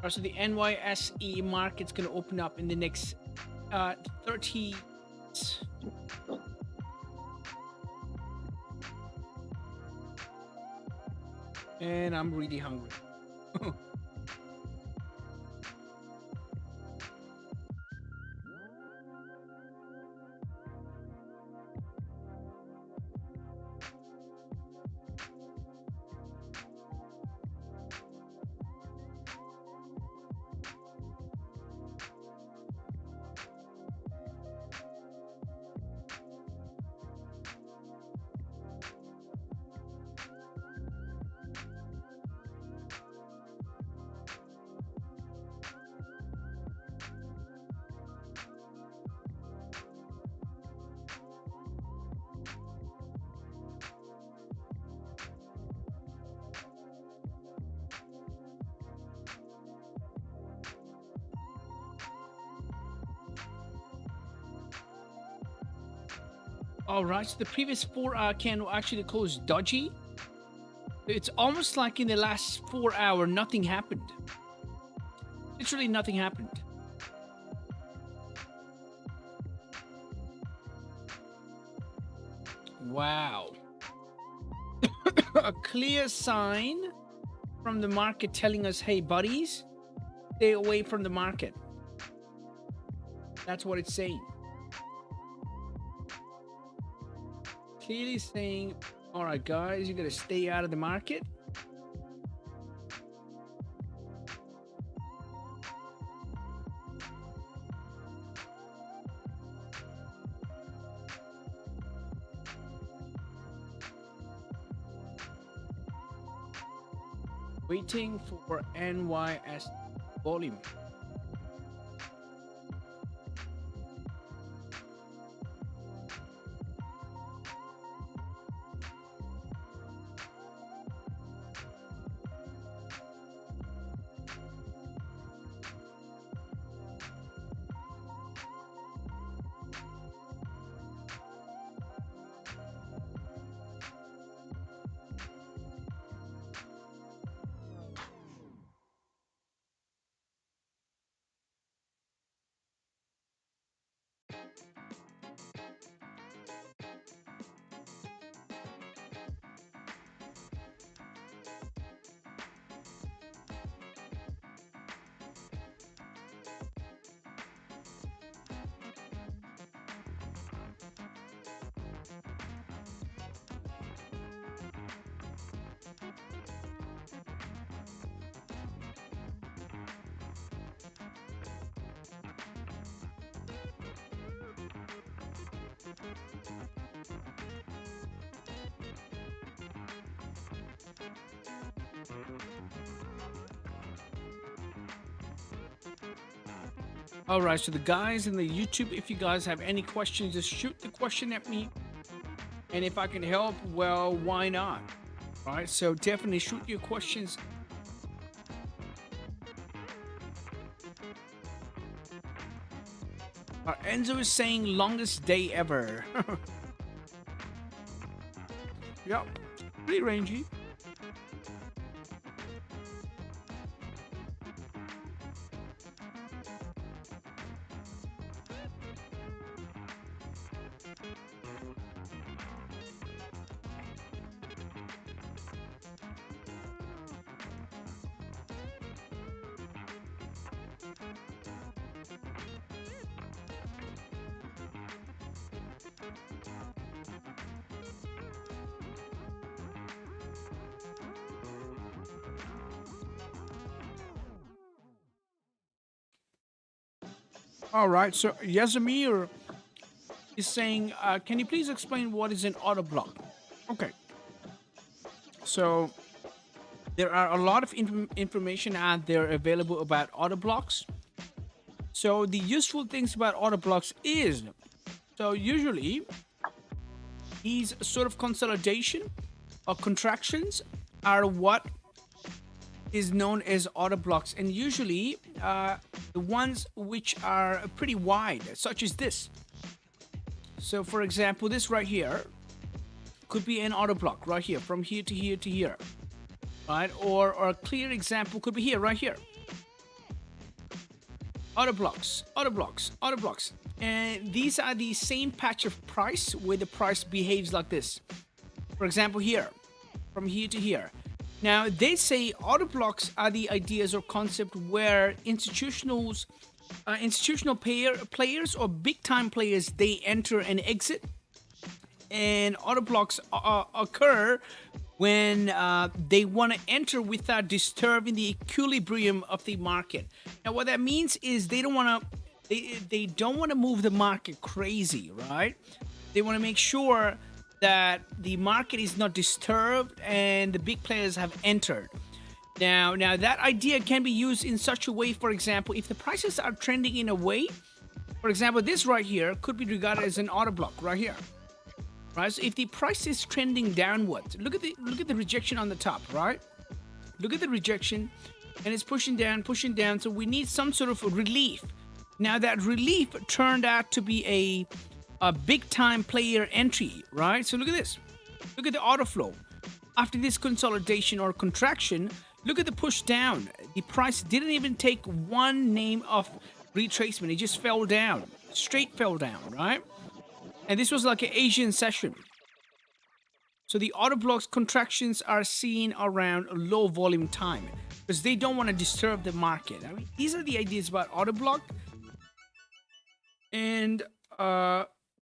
So the NYSE market's going to open up in the next 30. And I'm really hungry. All right, so the previous 4-hour candle actually closed dodgy. It's almost like in the last 4 hour, nothing happened. Literally nothing happened. Wow. A clear sign from the market telling us, hey, buddies, stay away from the market. That's what it's saying. Clearly saying, all right, guys, you got to stay out of the market. Waiting for NYS volume. All right, so the guys in the YouTube, if you guys have any questions, just shoot the question at me. And if I can help, well, why not? All right, so definitely shoot your questions. Enzo is saying longest day ever. Yep, pretty rangy. All right, so Yazmir is saying, can you please explain what is an auto block? Okay, so there are a lot of information out there available about auto blocks. So the useful things about auto blocks is, so usually these sort of consolidation or contractions are what is known as auto blocks, and usually the ones which are pretty wide, such as this. So for example, this right here could be an auto block right here, from here to here to here, right? Or a clear example could be here, right here. Auto blocks, auto blocks, auto blocks. And these are the same patch of price where the price behaves like this. For example, here, from here to here. Now, they say auto blocks are the ideas or concept where institutional players or big time players, they enter and exit. And auto blocks occur when they want to enter without disturbing the equilibrium of the market. Now, what that means is they don't want to move the market crazy, right? They want to make sure that the market is not disturbed and the big players have entered. Now that idea can be used in such a way, for example, if the prices are trending in a way, for example, this right here could be regarded as an auto block right here. Right? So if the price is trending downwards, look at the rejection on the top, right? Look at the rejection, and it's pushing down. So we need some sort of relief. Now that relief turned out to be a big time player entry, right? So look at this. Look at the auto flow. After this consolidation or contraction, look at the push down. The price didn't even take one name of retracement. It just fell down, straight fell down, right? And this was like an Asian session. So the auto blocks contractions are seen around low volume time because they don't want to disturb the market. I mean, these are the ideas about auto block. And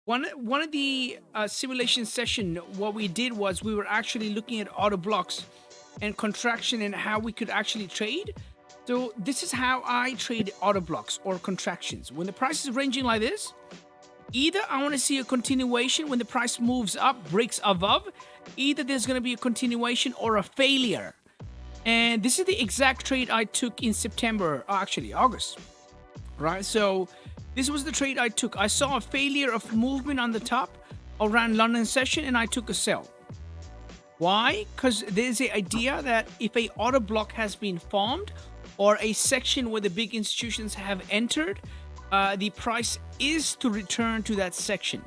one of the simulation session, what we did was we were actually looking at auto blocks and contraction and how we could actually trade. So this is how I trade auto blocks or contractions. When the price is ranging like this, either I want to see a continuation when the price moves up, breaks above, either there's going to be a continuation or a failure. And this is the exact trade I took in September, actually August, right? So this was the trade I took. I saw a failure of movement on the top around London session and I took a sell. Why? Because there's the idea that if a auto block has been formed or a section where the big institutions have entered, the price is to return to that section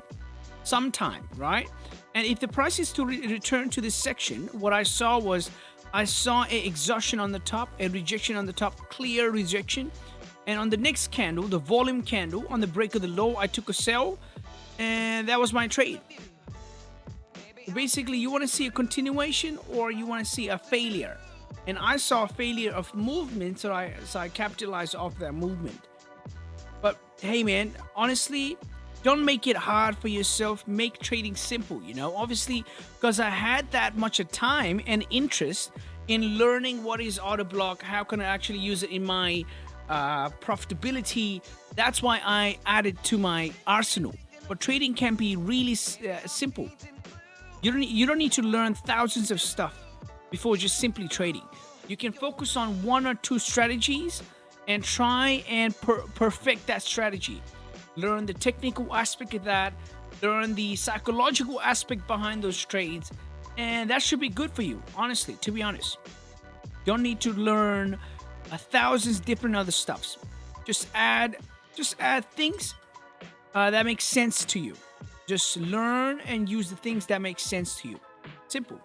sometime, right? And if the price is to return to this section, what I saw was I saw an exhaustion on the top, a rejection on the top, clear rejection. And on the next candle, the volume candle, on the break of the low, I took a sell, and that was my trade. Basically, you want to see a continuation or you want to see a failure. And I saw a failure of movement, so I capitalized off that movement. But hey, man, honestly, don't make it hard for yourself. Make trading simple, you know? Obviously, because I had that much of time and interest in learning what is auto block, how can I actually use it in my profitability. That's why I added to my arsenal. But trading can be really simple. You don't need to learn thousands of stuff before just simply trading. You can focus on one or two strategies and try and perfect that strategy. Learn the technical aspect of that, learn the psychological aspect behind those trades, and that should be good for you, honestly, to be honest. Don't need to learn thousands different other stuffs. Just add things that make sense to you. Just learn and use the things that make sense to you. Simple.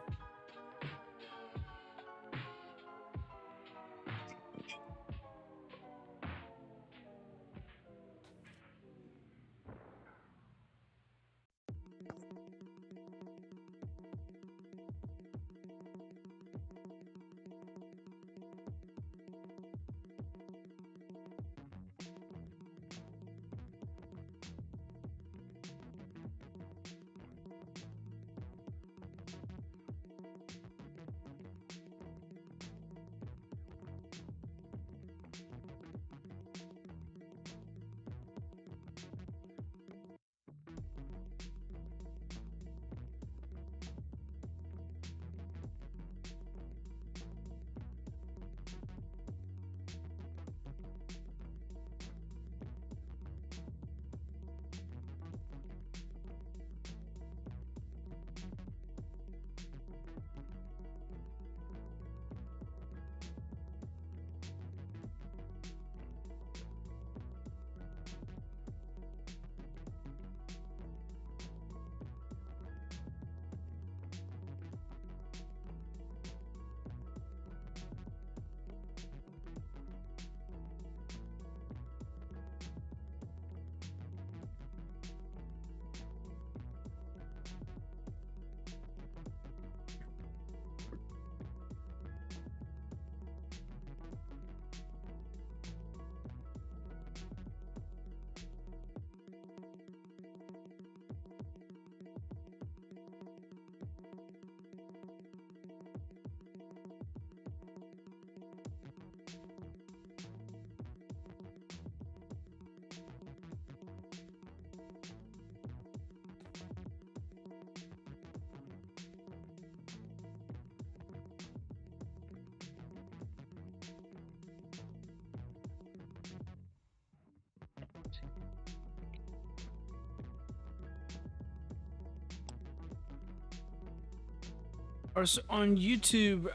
Also on YouTube,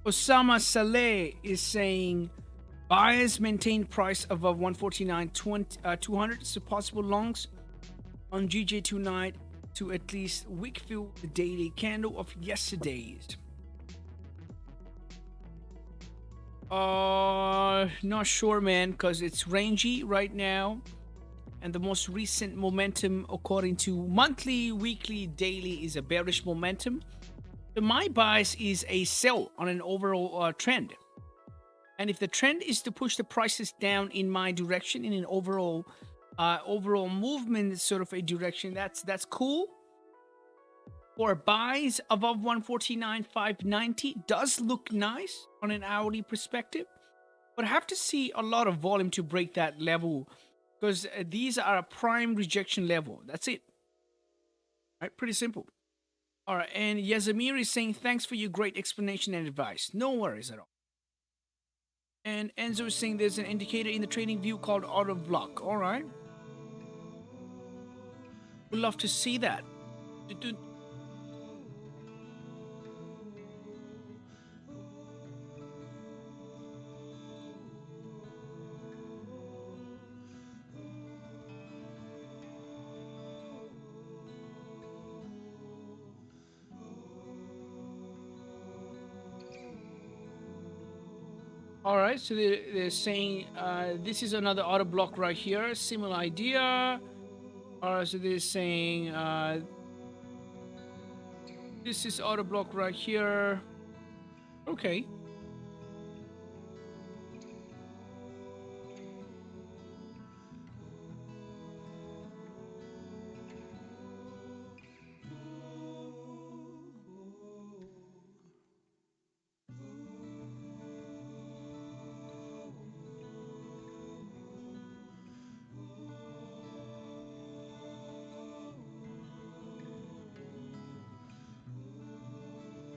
Osama Saleh is saying buyers maintain price above 149.200, so possible longs on GJ tonight to at least wick fill the daily candle of yesterday's. Not sure, man, because it's rangy right now. And the most recent momentum, according to monthly, weekly, daily, is a bearish momentum. So my bias is a sell on an overall trend. And if the trend is to push the prices down in my direction in an overall movement, sort of a direction, that's cool. For buys above 149.590 does look nice on an hourly perspective, but I have to see a lot of volume to break that level, because these are a prime rejection level. That's it. All right, pretty simple. All right, and Yazamir is saying, thanks for your great explanation and advice. No worries at all. And Enzo is saying there's an indicator in the trading view called auto block. All right. We'd love to see that. All right, so they're saying this is another auto block right here, similar idea. All right, so they're saying this is auto block right here. Okay.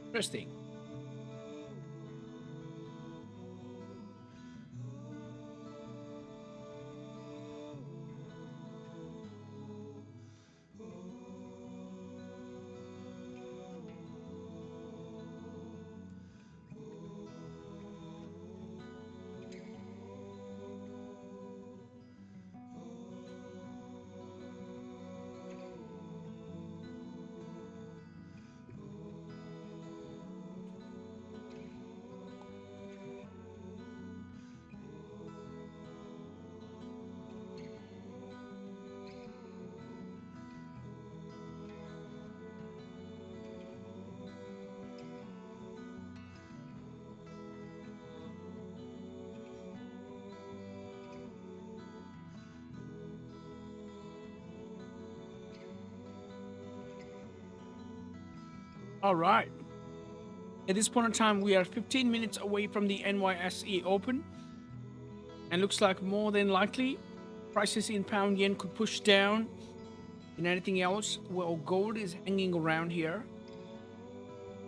Interesting. All right. At this point in time, we are 15 minutes away from the NYSE Open. And looks like more than likely, prices in pound yen could push down. And anything else, well, gold is hanging around here.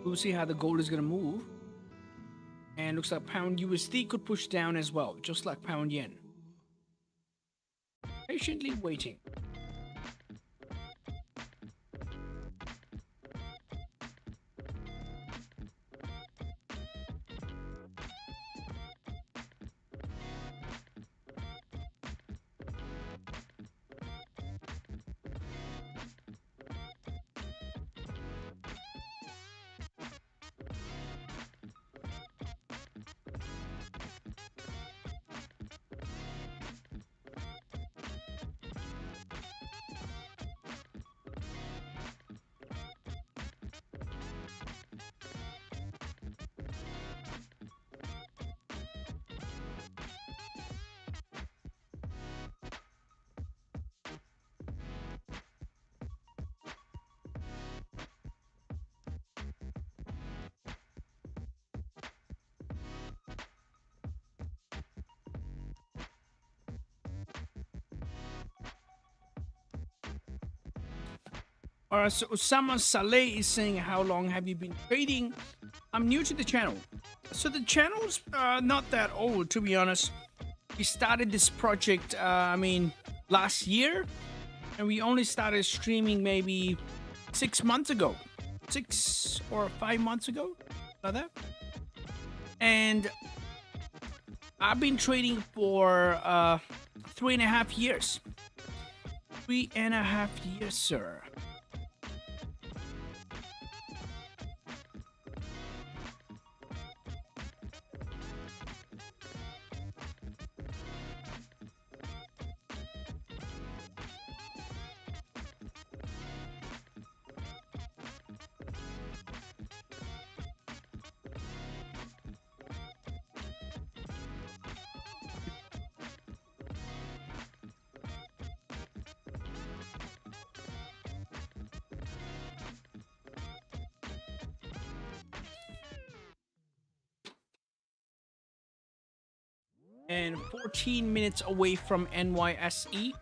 We'll see how the gold is going to move. And looks like pound USD could push down as well, just like pound yen. Patiently waiting. All right, so Osama Saleh is saying, how long have you been trading? I'm new to the channel. So the channel's not that old, to be honest. We started this project, last year. And we only started streaming maybe 6 months ago. 6 or 5 months ago, like that. And I've been trading for 3.5 years. 3.5 years, sir. And 14 minutes away from NYSE.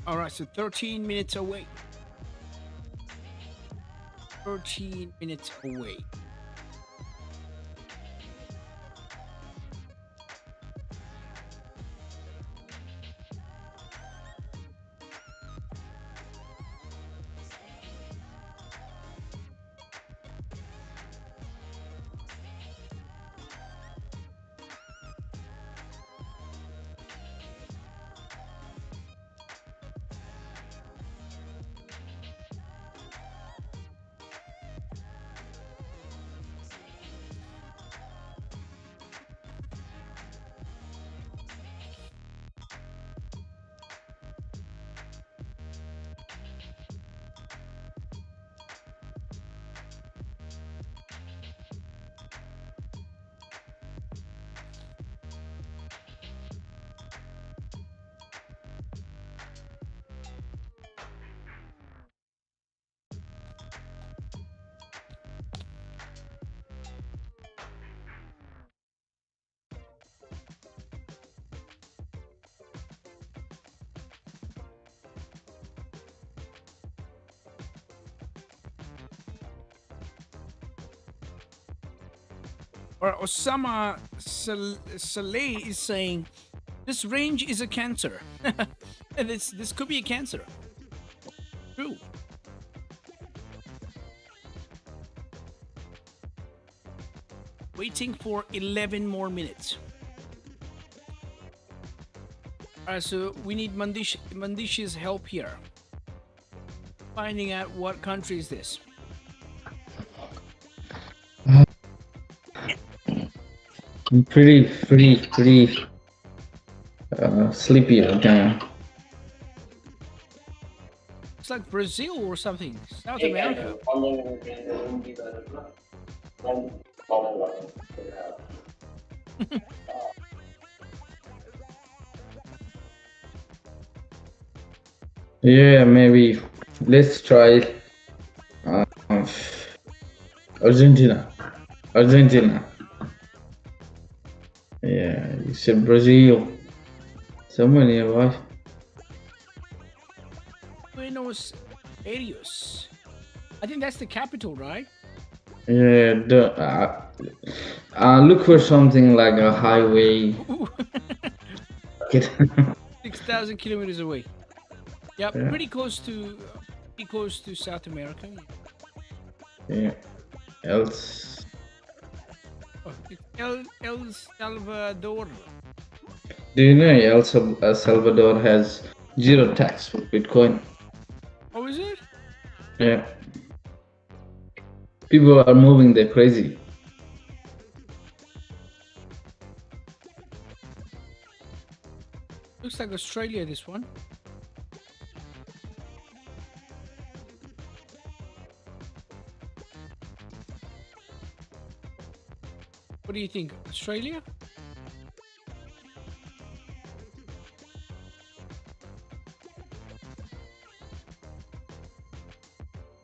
All right, so 13 minutes away. 13 minutes away. Or Osama Saleh is saying, This range is a cancer. And this could be a cancer. True. Waiting for 11 more minutes. Alright, so we need Mandish's help here. Finding out what country is this. I'm pretty sleepy right now. It's like Brazil or something. South America. Yeah, maybe. Let's try Argentina. Argentina. Yeah, you said Brazil. Somewhere nearby. Buenos Aires. I think that's the capital, right? Yeah, look for something like a highway. Ooh. 6,000 kilometers away. Yep, Yeah. pretty close to South America. Yeah. Else. Oh, it's El Salvador. Do you know El Salvador has zero tax for Bitcoin? Oh, is it? Yeah. People are moving there crazy. Looks like Australia, this one. What do you think? Australia?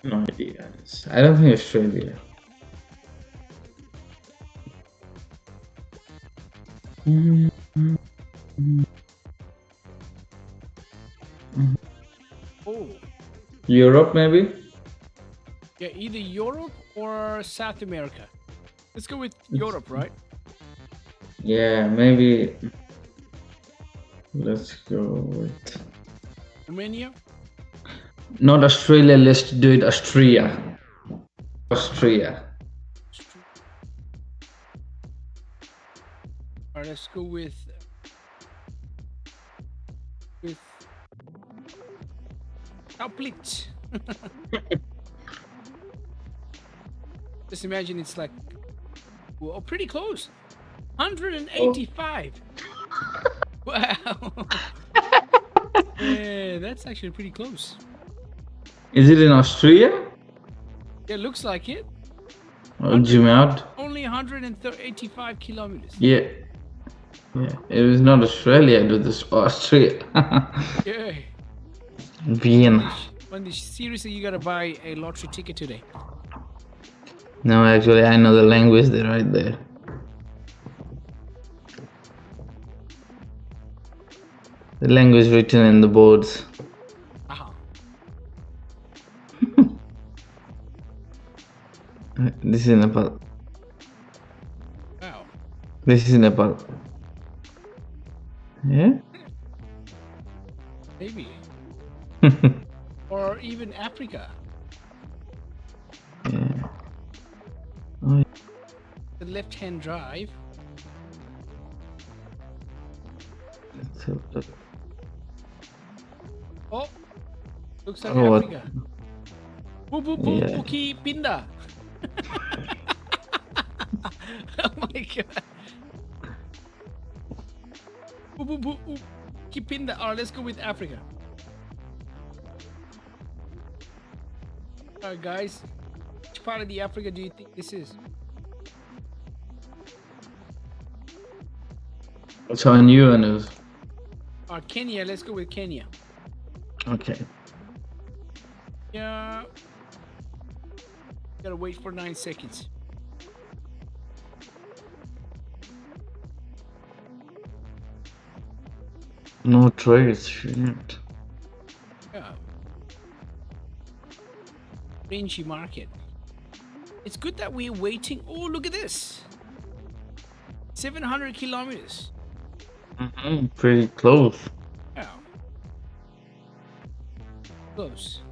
No idea. I don't think Australia. Oh, Europe, maybe? yeah, either Europe or South America. Let's go with Europe, right? Yeah, maybe. Let's go with. Romania? Not Australia, let's do it Austria. Austria. Alright, let's go with Tauplit. Just imagine it's like, well, pretty close. 185. Wow. Yeah, that's actually pretty close. Is it in Austria? Yeah, looks like it. Zoom out. Only 185 kilometers. Yeah. Yeah. It was not Australia, it was Austria. Yeah. Vienna. Mandish, seriously, you gotta buy a lottery ticket today. No, actually, I know the language there, right there. The language written in the boards. Aha. This is Nepal. Wow. This is Nepal. Yeah? Maybe. Or even Africa. Yeah. Oh, The left-hand drive. let's have a look. Oh, looks like Oh, what? Africa. Boop, boop, boop, Yeah. Puki Pinda. Oh my god. Boop, boop, boop, boop. Puki Pinda. Alright, let's go with Africa. Alright, guys. Which part of the Africa do you think this is? It's on you, Anuj. Kenya. Let's go with Kenya. Okay. Yeah. Gotta wait for 9 seconds. No trades, shit. Yeah. Rangy market. It's good that we're waiting. Oh, look at this. 700 kilometers. Pretty close. Yeah. Close.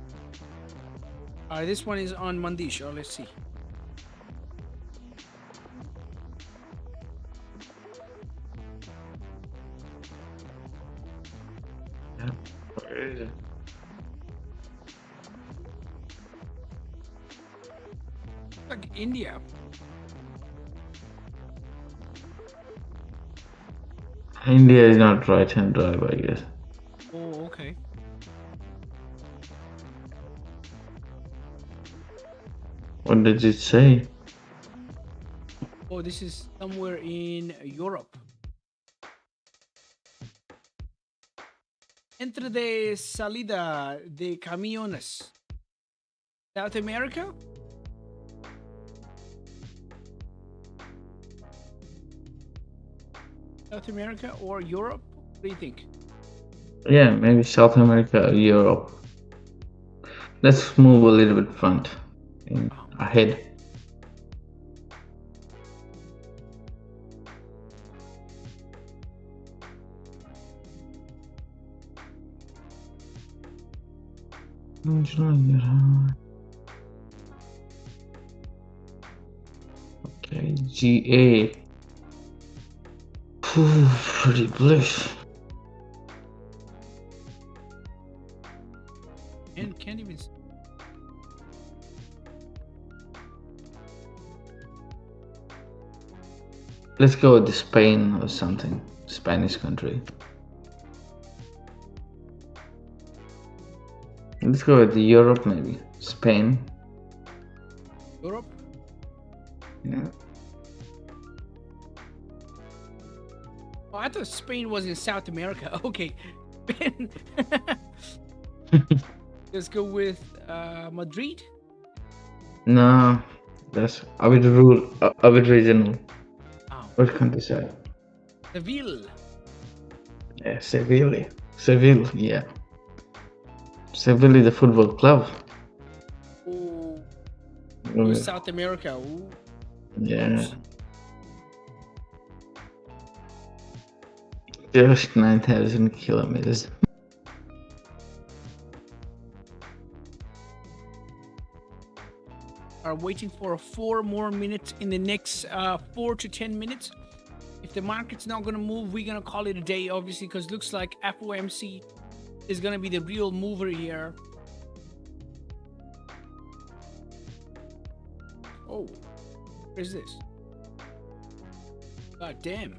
Alright, this one is on Mandish. Oh, let's see. Like India. India is not right-hand drive, I guess. Oh, okay. What did it say? Oh, this is somewhere in Europe. Entre de salida de camiones. South America? South America or Europe? What do you think? Yeah, maybe South America or Europe. Let's move a little bit front. Ahead. Okay, GA. Pretty bullish. And can't even. Let's go with Spain or something. Spanish country. Let's go with Europe maybe. Spain. Europe? Yeah. Oh, I thought Spain was in South America. Okay. Let's go with Madrid. No, that's a bit rural, a bit regional. Oh. What countryside? Seville. Yeah, Seville. Seville, yeah. Seville is the football club. Oh, Oh, South America. Ooh. yeah. Just 9,000 kilometers. Are waiting for 4 more minutes in the next 4 to 10 minutes. If the market's not going to move, we're going to call it a day, obviously, because looks like FOMC is going to be the real mover here. Oh, what is this? God damn.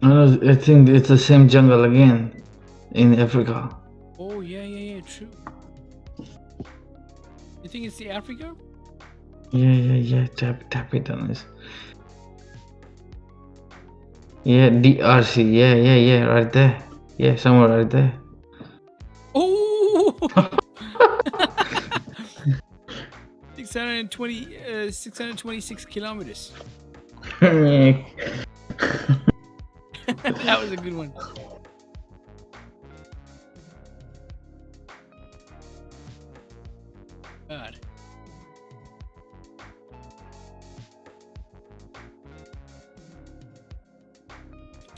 I think it's the same jungle again in Africa. Oh, yeah, true. You think it's the Africa? Yeah. Tap it on this. Yeah, DRC. Yeah, right there. Yeah, somewhere right there. Oh! 626 kilometers. That was a good one. God.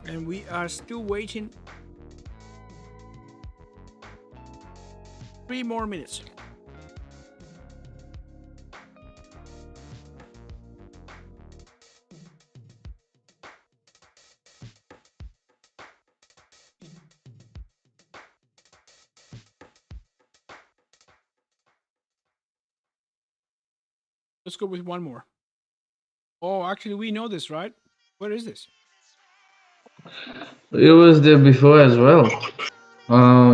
And we are still waiting 3 more minutes. Let's go with one more. Oh, actually, we know this, right? What is this? It was there before as well.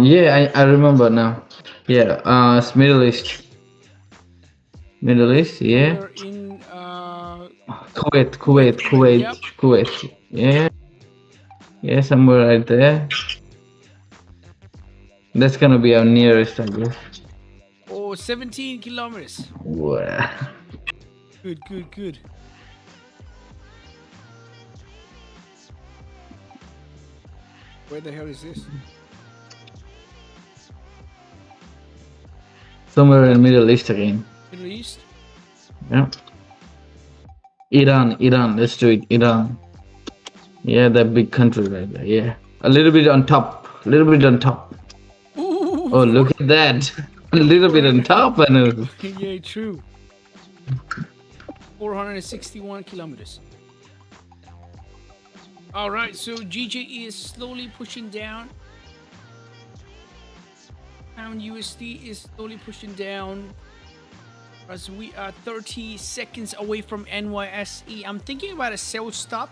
Yeah, I remember now. Yeah, it's Middle East. Middle East, yeah. We're in Kuwait. Yep. Kuwait. Yeah, somewhere right there. That's gonna be our nearest, I guess. Oh, 17 kilometers. Wow. Good. Where the hell is this? Somewhere in Middle East again. Middle East? Yeah. Iran. Let's do it. Iran. Yeah, that big country right there. Yeah, a little bit on top. A little bit on top. Ooh, Oh, look at that. A little bit on top, and yeah, true. 461 kilometers. All right, so GJ is slowly pushing down. Pound USD is slowly pushing down. As we are 30 seconds away from NYSE. I'm thinking about a sell stop.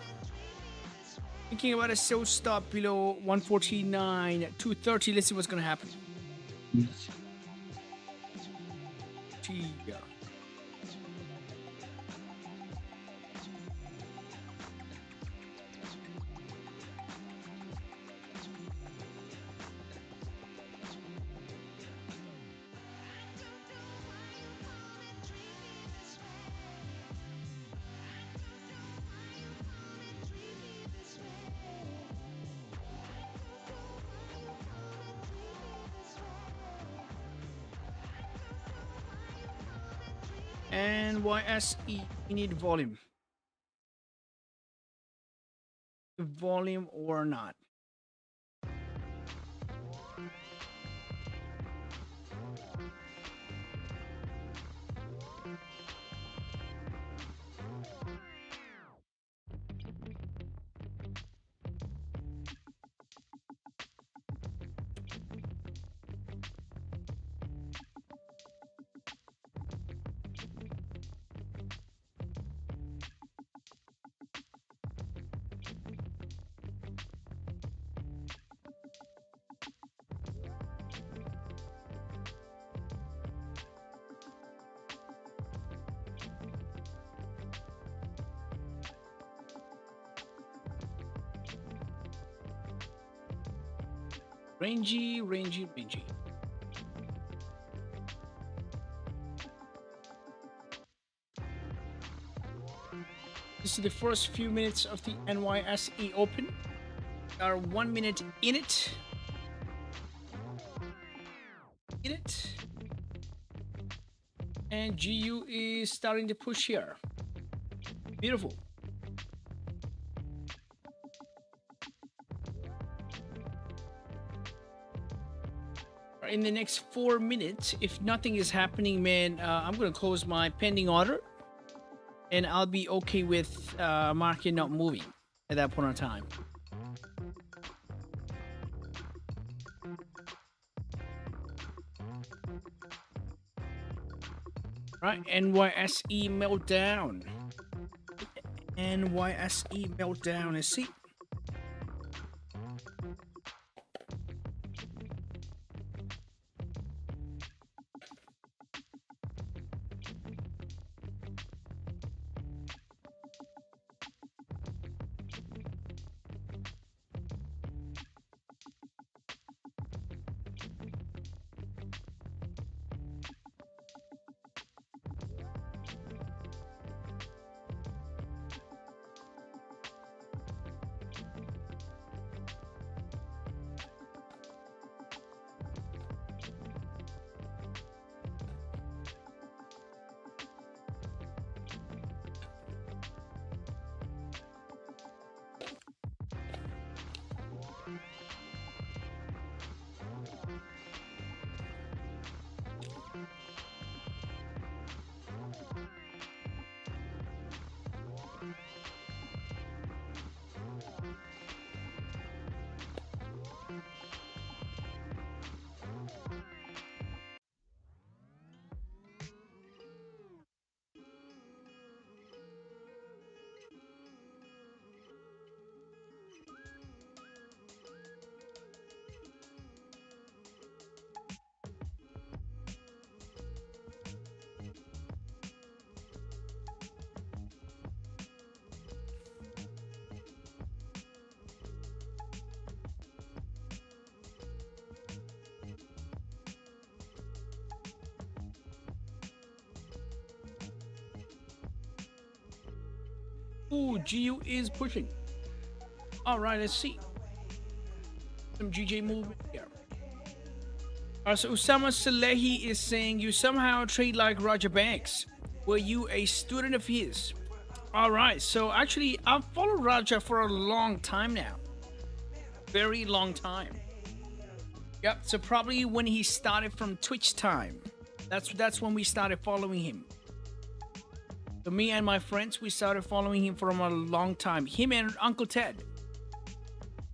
Thinking about a sell stop below 149, 230. Let's see what's gonna happen. Yeah. NYSE, we need volume. Volume or not. Rangy. This is the first few minutes of the NYSE Open. We are 1 minute in it. And GU is starting to push here. Beautiful. In the next 4 minutes, if nothing is happening, man, I'm gonna close my pending order, and I'll be okay with market not moving at that point in time. Right, NYSE meltdown. NYSE meltdown. Let's see. Ooh, GU is pushing. All right, let's see. Some GJ movement here. So Usama Salehi is saying, you somehow trade like Roger Banks. Were you a student of his? All right. So actually, I've followed Raja for a long time now. Very long time. Yep. So probably when he started from Twitch time. That's when we started following him. So me and my friends, we started following him from a long time. Him and Uncle Ted.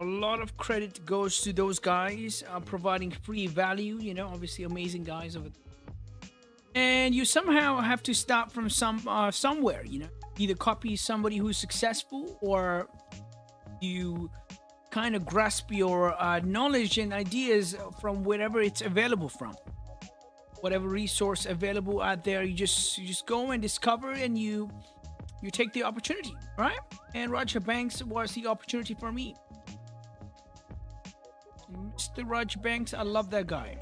A lot of credit goes to those guys providing free value. You know, obviously amazing guys over there. And you somehow have to start from somewhere. You know, either copy somebody who's successful, or you kind of grasp your knowledge and ideas from wherever it's available from. Whatever resource available out there, you just go and discover, and you take the opportunity, right? And Roger Banks was the opportunity for me. Mr. Roger Banks, I love that guy.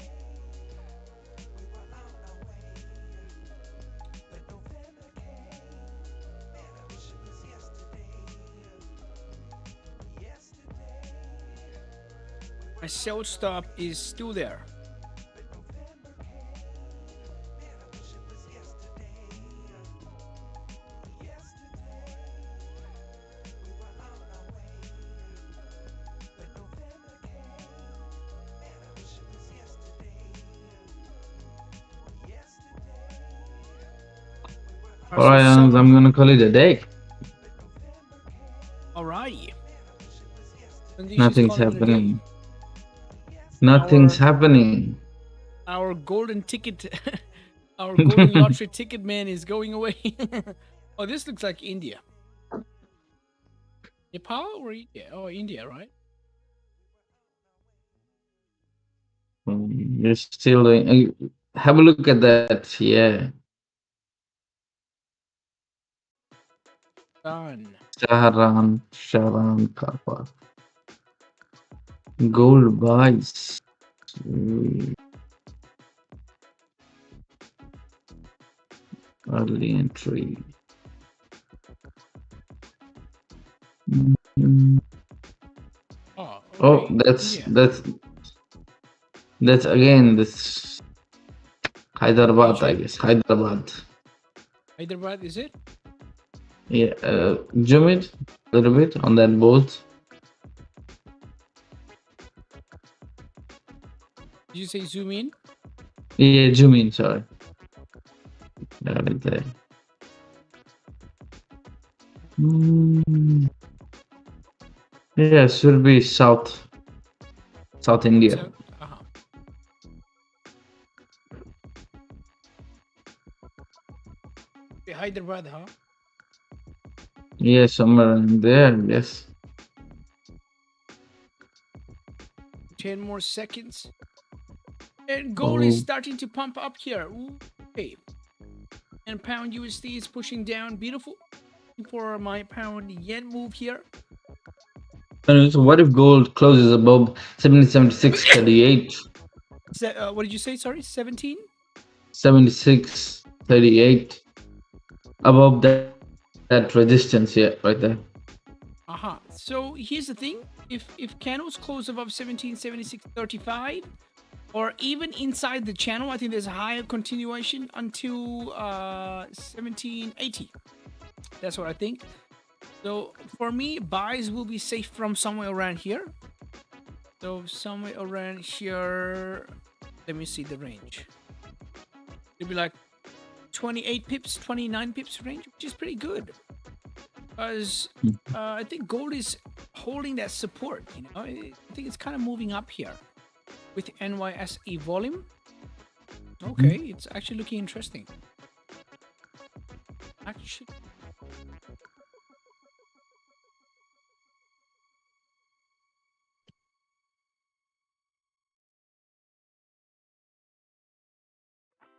My sell stop is still there. Alright, I'm gonna call it a day. Alrighty. Nothing's happening. Nothing's happening. Our golden ticket, our golden lottery ticket man is going away. Oh, this looks like India. Nepal or India? Oh, India, right? You're still doing. Have a look at that. Yeah. Done. Sharan Kappa. Gold buys. Early entry. Oh, Oh, okay. that's India. that's again this Hyderabad, I Region? guess. Hyderabad. Hyderabad, is it? Yeah. Zoom it a little bit on that board. Did you say zoom in? Yeah, zoom in. Sorry. Right there. Yeah, should be South India. So, Hyderabad, huh? Yeah, somewhere in there. Yes. 10 more seconds. And gold is starting to pump up here. Ooh, okay. And pound USD is pushing down. Beautiful. For my pound yen move here. So what if gold closes above 76.38? What did you say? Sorry, 17? 76.38. Above that resistance, yeah, right there. So here's the thing. If candles close above 1776.35, or even inside the channel, I think there's a higher continuation until 1780. That's what I think. So for me, buys will be safe from somewhere around here. So somewhere around here, let me see the range. It'll be like 28 pips, 29 pips range, which is pretty good. Because I think gold is holding that support. You know, I think it's kind of moving up here with NYSE volume. Okay, it's actually looking interesting. Actually.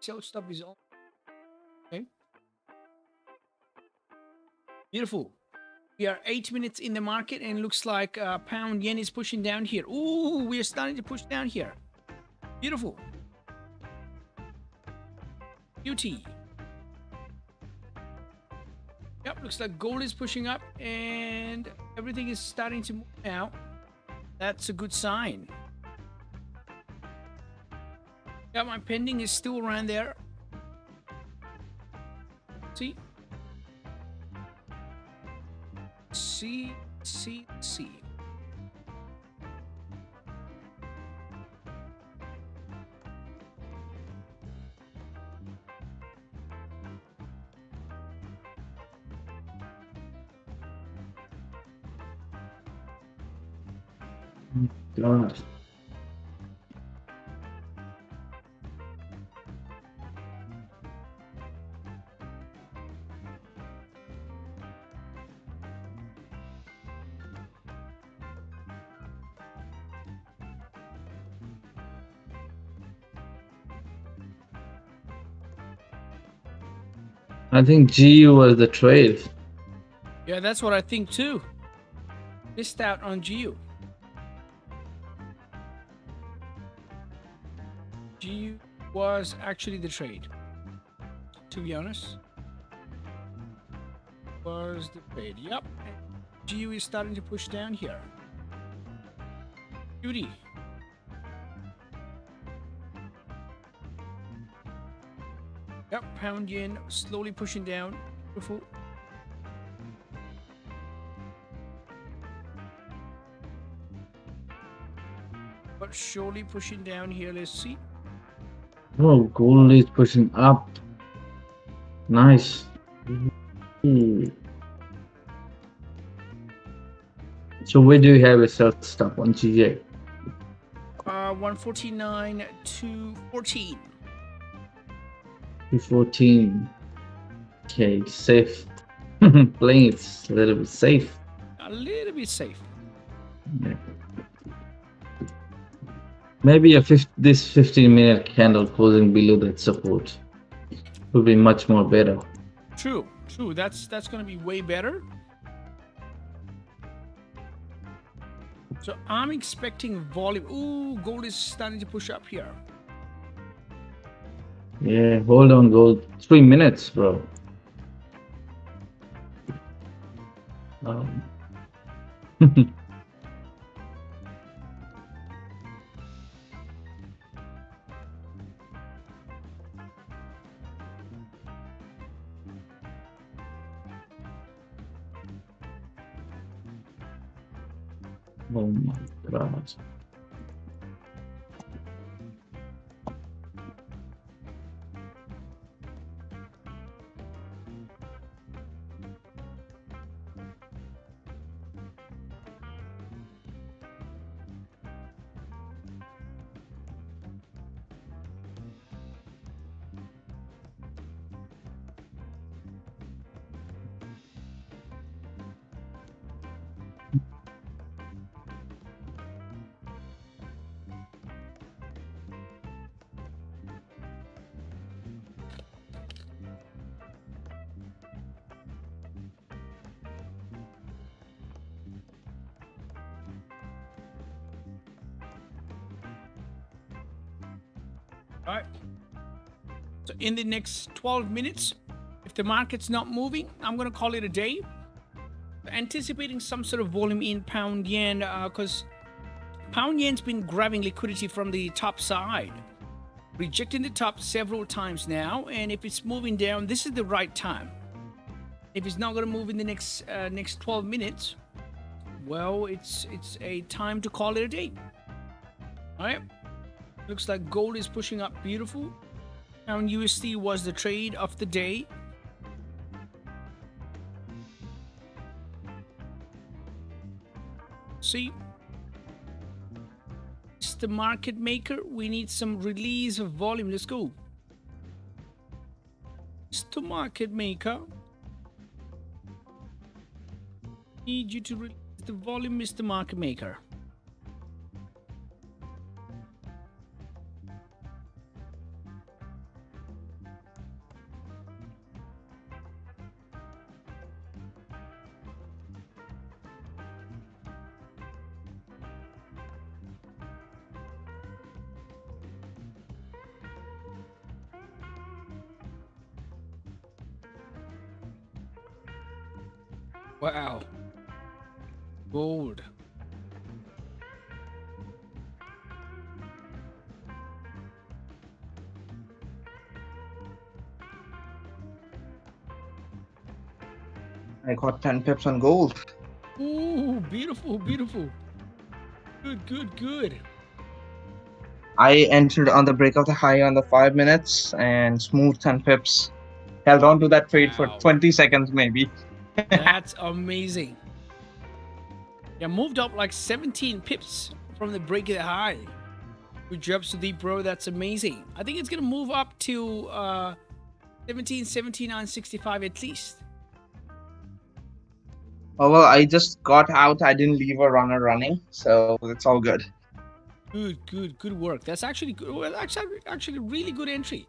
Sell stop is on. Okay. Beautiful. We are 8 minutes in the market, and it looks like pound yen is pushing down here. Ooh, we are starting to push down here. Beautiful. UT. Yep, looks like gold is pushing up and everything is starting to move now. That's a good sign. Yeah, my pending is still around there. See? see. God. I think GU was the trade. Yeah, that's what I think too. Missed out on GU. GU was actually the trade. To be honest, was the trade. Yep. GU is starting to push down here. Beauty. Yep, pound yen slowly pushing down. Beautiful. But surely pushing down here. Let's see. Oh, gold is pushing up. Nice. So where do you have a sell stop on GJ? 149 to 14. 214. Okay, safe. Playing it a little bit safe. A little bit safe. Yeah. Maybe this 15-minute candle closing below that support would be much more better. True. That's going to be way better. So I'm expecting volume. Ooh, gold is starting to push up here. Yeah, hold on, gold. 3 minutes, bro. Oh my God. All right. So in the next 12 minutes, if the market's not moving, I'm going to call it a day. Anticipating some sort of volume in pound yen because pound yen's been grabbing liquidity from the top side, rejecting the top several times now. And if it's moving down, this is the right time. If it's not going to move in the next 12 minutes, well, it's a time to call it a day. All right. Looks like gold is pushing up beautiful. Pound USD was the trade of the day. See, it's the market maker. We need some release of volume. Let's go. It's the market maker. Need you to release the volume, Mr. Market Maker. Wow. Gold. I got 10 pips on gold. Oh, beautiful, beautiful. Good, good, good. I entered on the break of the high on the 5 minutes and smooth 10 pips. Held on to that trade for Wow. 20 seconds maybe. That's amazing. Yeah, moved up like 17 pips from the break of the high. Good job, Sudeep, bro. That's amazing. I think it's gonna move up to 17, 79, 65 at least. Oh well, I just got out. I didn't leave a runner running, so it's all good. Good, good, good work. That's actually good. Well, actually, really good entry.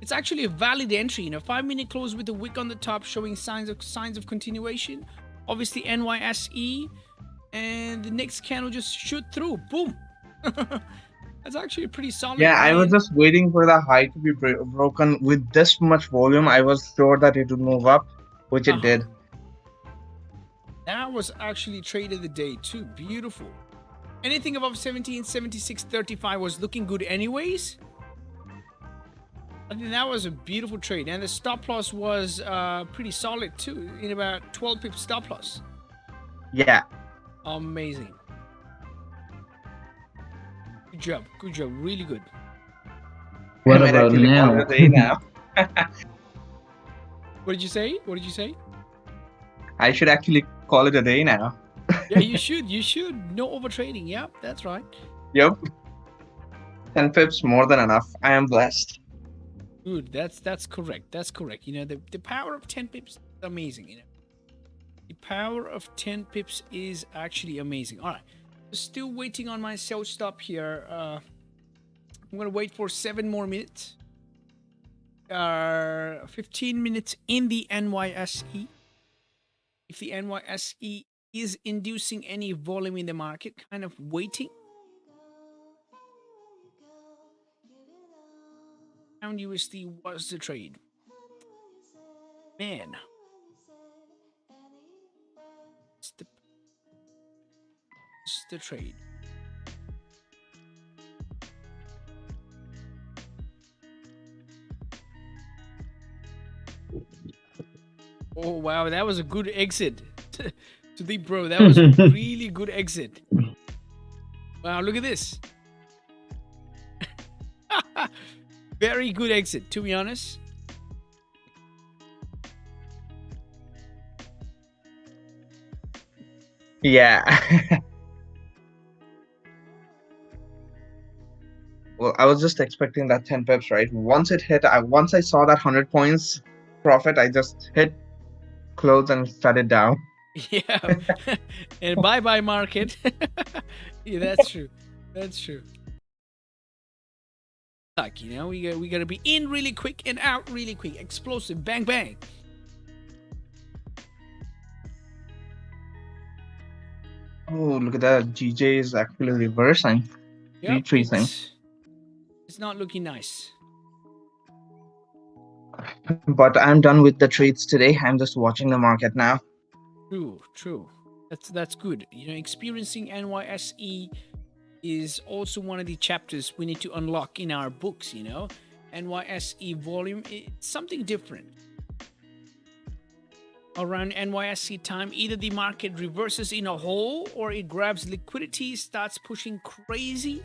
It's actually a valid entry. 5-minute close with a wick on the top, showing signs of continuation. Obviously, NYSE, and the next candle just shoot through. Boom. That's actually pretty solid. Yeah, I was just waiting for the high to be broken. With this much volume, I was sure that it would move up, which it did. That was actually trade of the day too. Beautiful. Anything above 1776.35 was looking good anyways. I think that was a beautiful trade, and the stop loss was pretty solid too, in about 12 pips stop loss. Yeah. Amazing. Good job, really good. What I might about actually call it a day now? What did you say? What did you say? I should actually call it a day now. Yeah, you should. No overtrading. Yep, that's right. Yep. 10 pips more than enough. I am blessed. Good. That's correct. That's correct. The power of 10 pips is amazing. The power of 10 pips is actually amazing. All right. Still waiting on my sell stop here. I'm gonna wait for 7 more minutes. 15 minutes in the NYSE. If the NYSE is inducing any volume in the market, kind of waiting. Pound USD was the trade. Man. It's the trade. Oh wow, that was a good exit. To the bro, that was a really good exit. Wow, look at this. Very good exit, to be honest. Yeah. Well, I was just expecting that 10 pips, right? Once it hit, once I saw that 100 points profit, I just hit close and shut it down. Yeah. And bye-bye market. Yeah, that's true. That's true. Like, we gotta be in really quick and out really quick. Explosive. Bang, bang. Oh, look at that. GJ is actually reversing. Yep, Retracing. It's not looking nice. But I'm done with the trades today. I'm just watching the market now. True. That's good. Experiencing NYSE is also one of the chapters we need to unlock in our books. NYSE volume, it's something different. Around NYSE time, either the market reverses in a hole or it grabs liquidity, starts pushing crazy,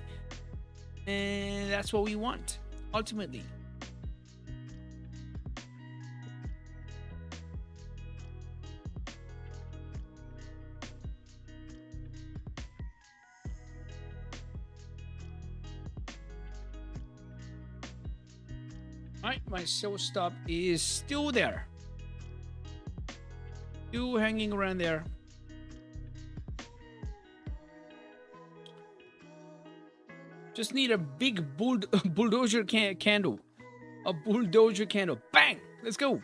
and that's what we want ultimately. Alright, my sell stop is still there. Still hanging around there. Just need a big bulldozer candle. A bulldozer candle. Bang! Let's go.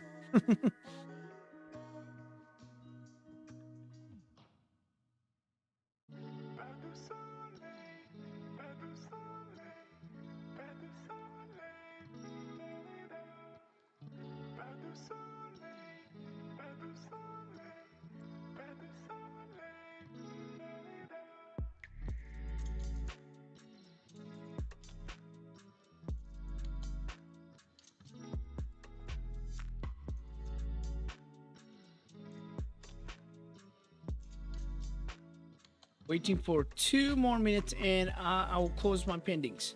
Waiting for 2 more minutes, and I will close my pendings.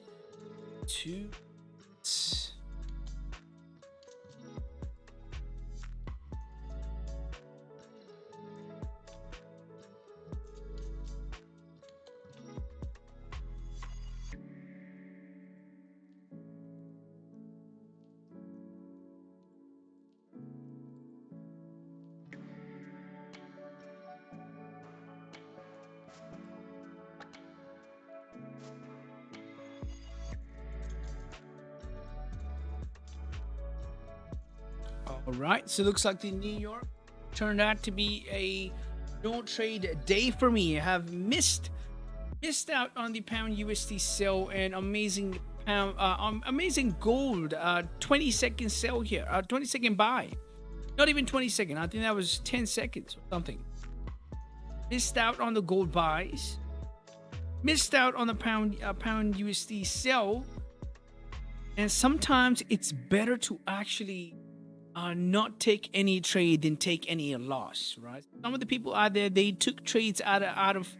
2 minutes. All right, so it looks like the New York turned out to be a no trade day for me. I have missed out on the pound USD sell and amazing amazing gold 20-second sell here, 20-second buy. Not even 20-second. I think that was 10 seconds or something. Missed out on the gold buys. Missed out on the pound USD sell. And sometimes it's better to actually not take any trade than take any loss, right? Some of the people out there, they took trades out of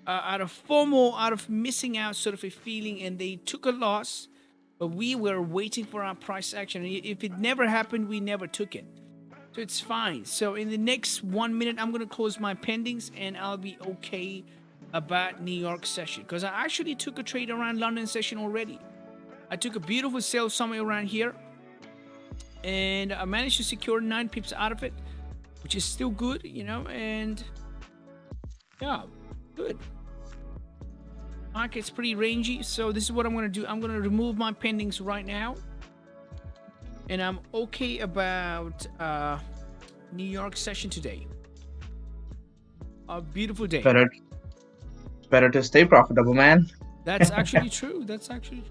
FOMO, out of missing out sort of a feeling, and they took a loss. But we were waiting for our price action. If it never happened, we never took it. So it's fine. So in the next 1 minute, I'm going to close my pendings, and I'll be okay about New York session, because I actually took a trade around London session already. I took a beautiful sell somewhere around here, and I managed to secure 9 pips out of it, which is still good, you know, and yeah, good. Market's pretty rangy, so this is what I'm going to do. I'm going to remove my pendings right now, and I'm okay about New York session today. A beautiful day. Better to stay profitable, man. That's actually true. That's actually true.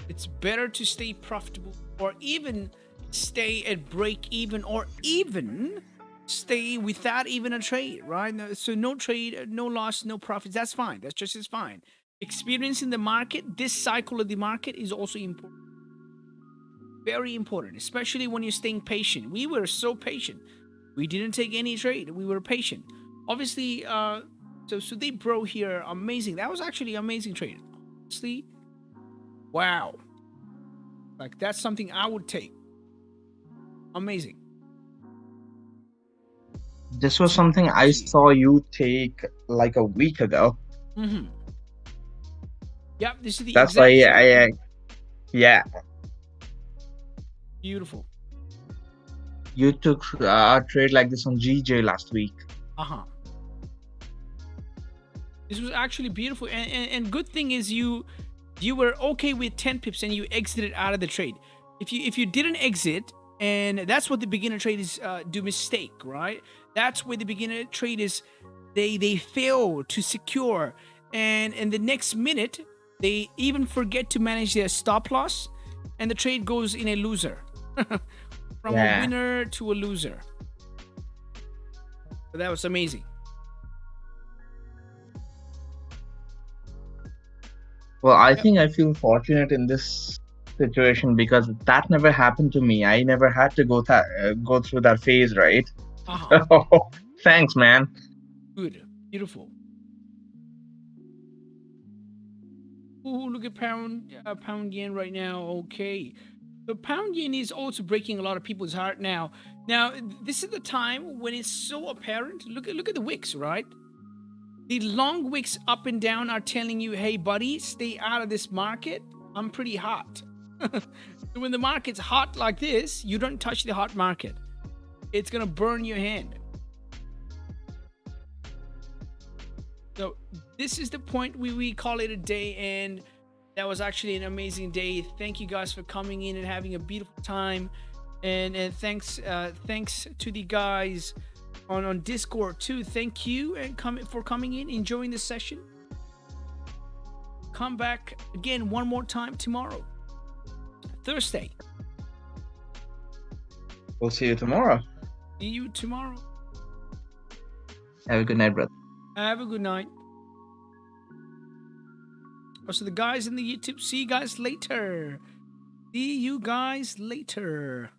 It's better to stay profitable, or even stay at break even, or even stay without even a trade, right? So no trade, no loss, no profits. That's fine. That's just as fine. Experience in the market, this cycle of the market, is also important. Very important, especially when you're staying patient. We were so patient. We didn't take any trade. We were patient. Obviously, so they bro here, amazing. That was actually amazing trade. Honestly, wow. Like, that's something I would take. Amazing. This was something I saw you take like a week ago. Mm-hmm. Yep, this is the That's exact why trade. yeah. Beautiful. You took a trade like this on GJ last week. Uh-huh. This was actually beautiful, and good thing is you were okay with 10 pips and you exited out of the trade. If you didn't exit, and that's what the beginner traders do mistake, right? That's where the beginner traders they fail to secure, and in the next minute they even forget to manage their stop loss, and the trade goes in a loser. From a winner to a loser. So that was amazing. Well, I think I feel fortunate in this situation because that never happened to me. I never had to go through that phase, right? Uh-huh. Thanks, man. Good. Beautiful. Ooh, look at pound yen right now. Okay. The pound yen is also breaking a lot of people's heart now. Now, this is the time when it's so apparent. Look at the wicks, right? The long wicks up and down are telling you, hey, buddy, stay out of this market. I'm pretty hot. So when the market's hot like this, you don't touch the hot market. It's going to burn your hand. So this is the point we call it a day, and that was actually an amazing day. Thank you guys for coming in and having a beautiful time, and thanks to the guys on Discord too. Thank you and for coming in, enjoying the session. Come back again one more time tomorrow, Thursday. We'll see you tomorrow. See you tomorrow. Have a good night, brother. Have a good night. Also, the guys in the YouTube, see you guys later. See you guys later.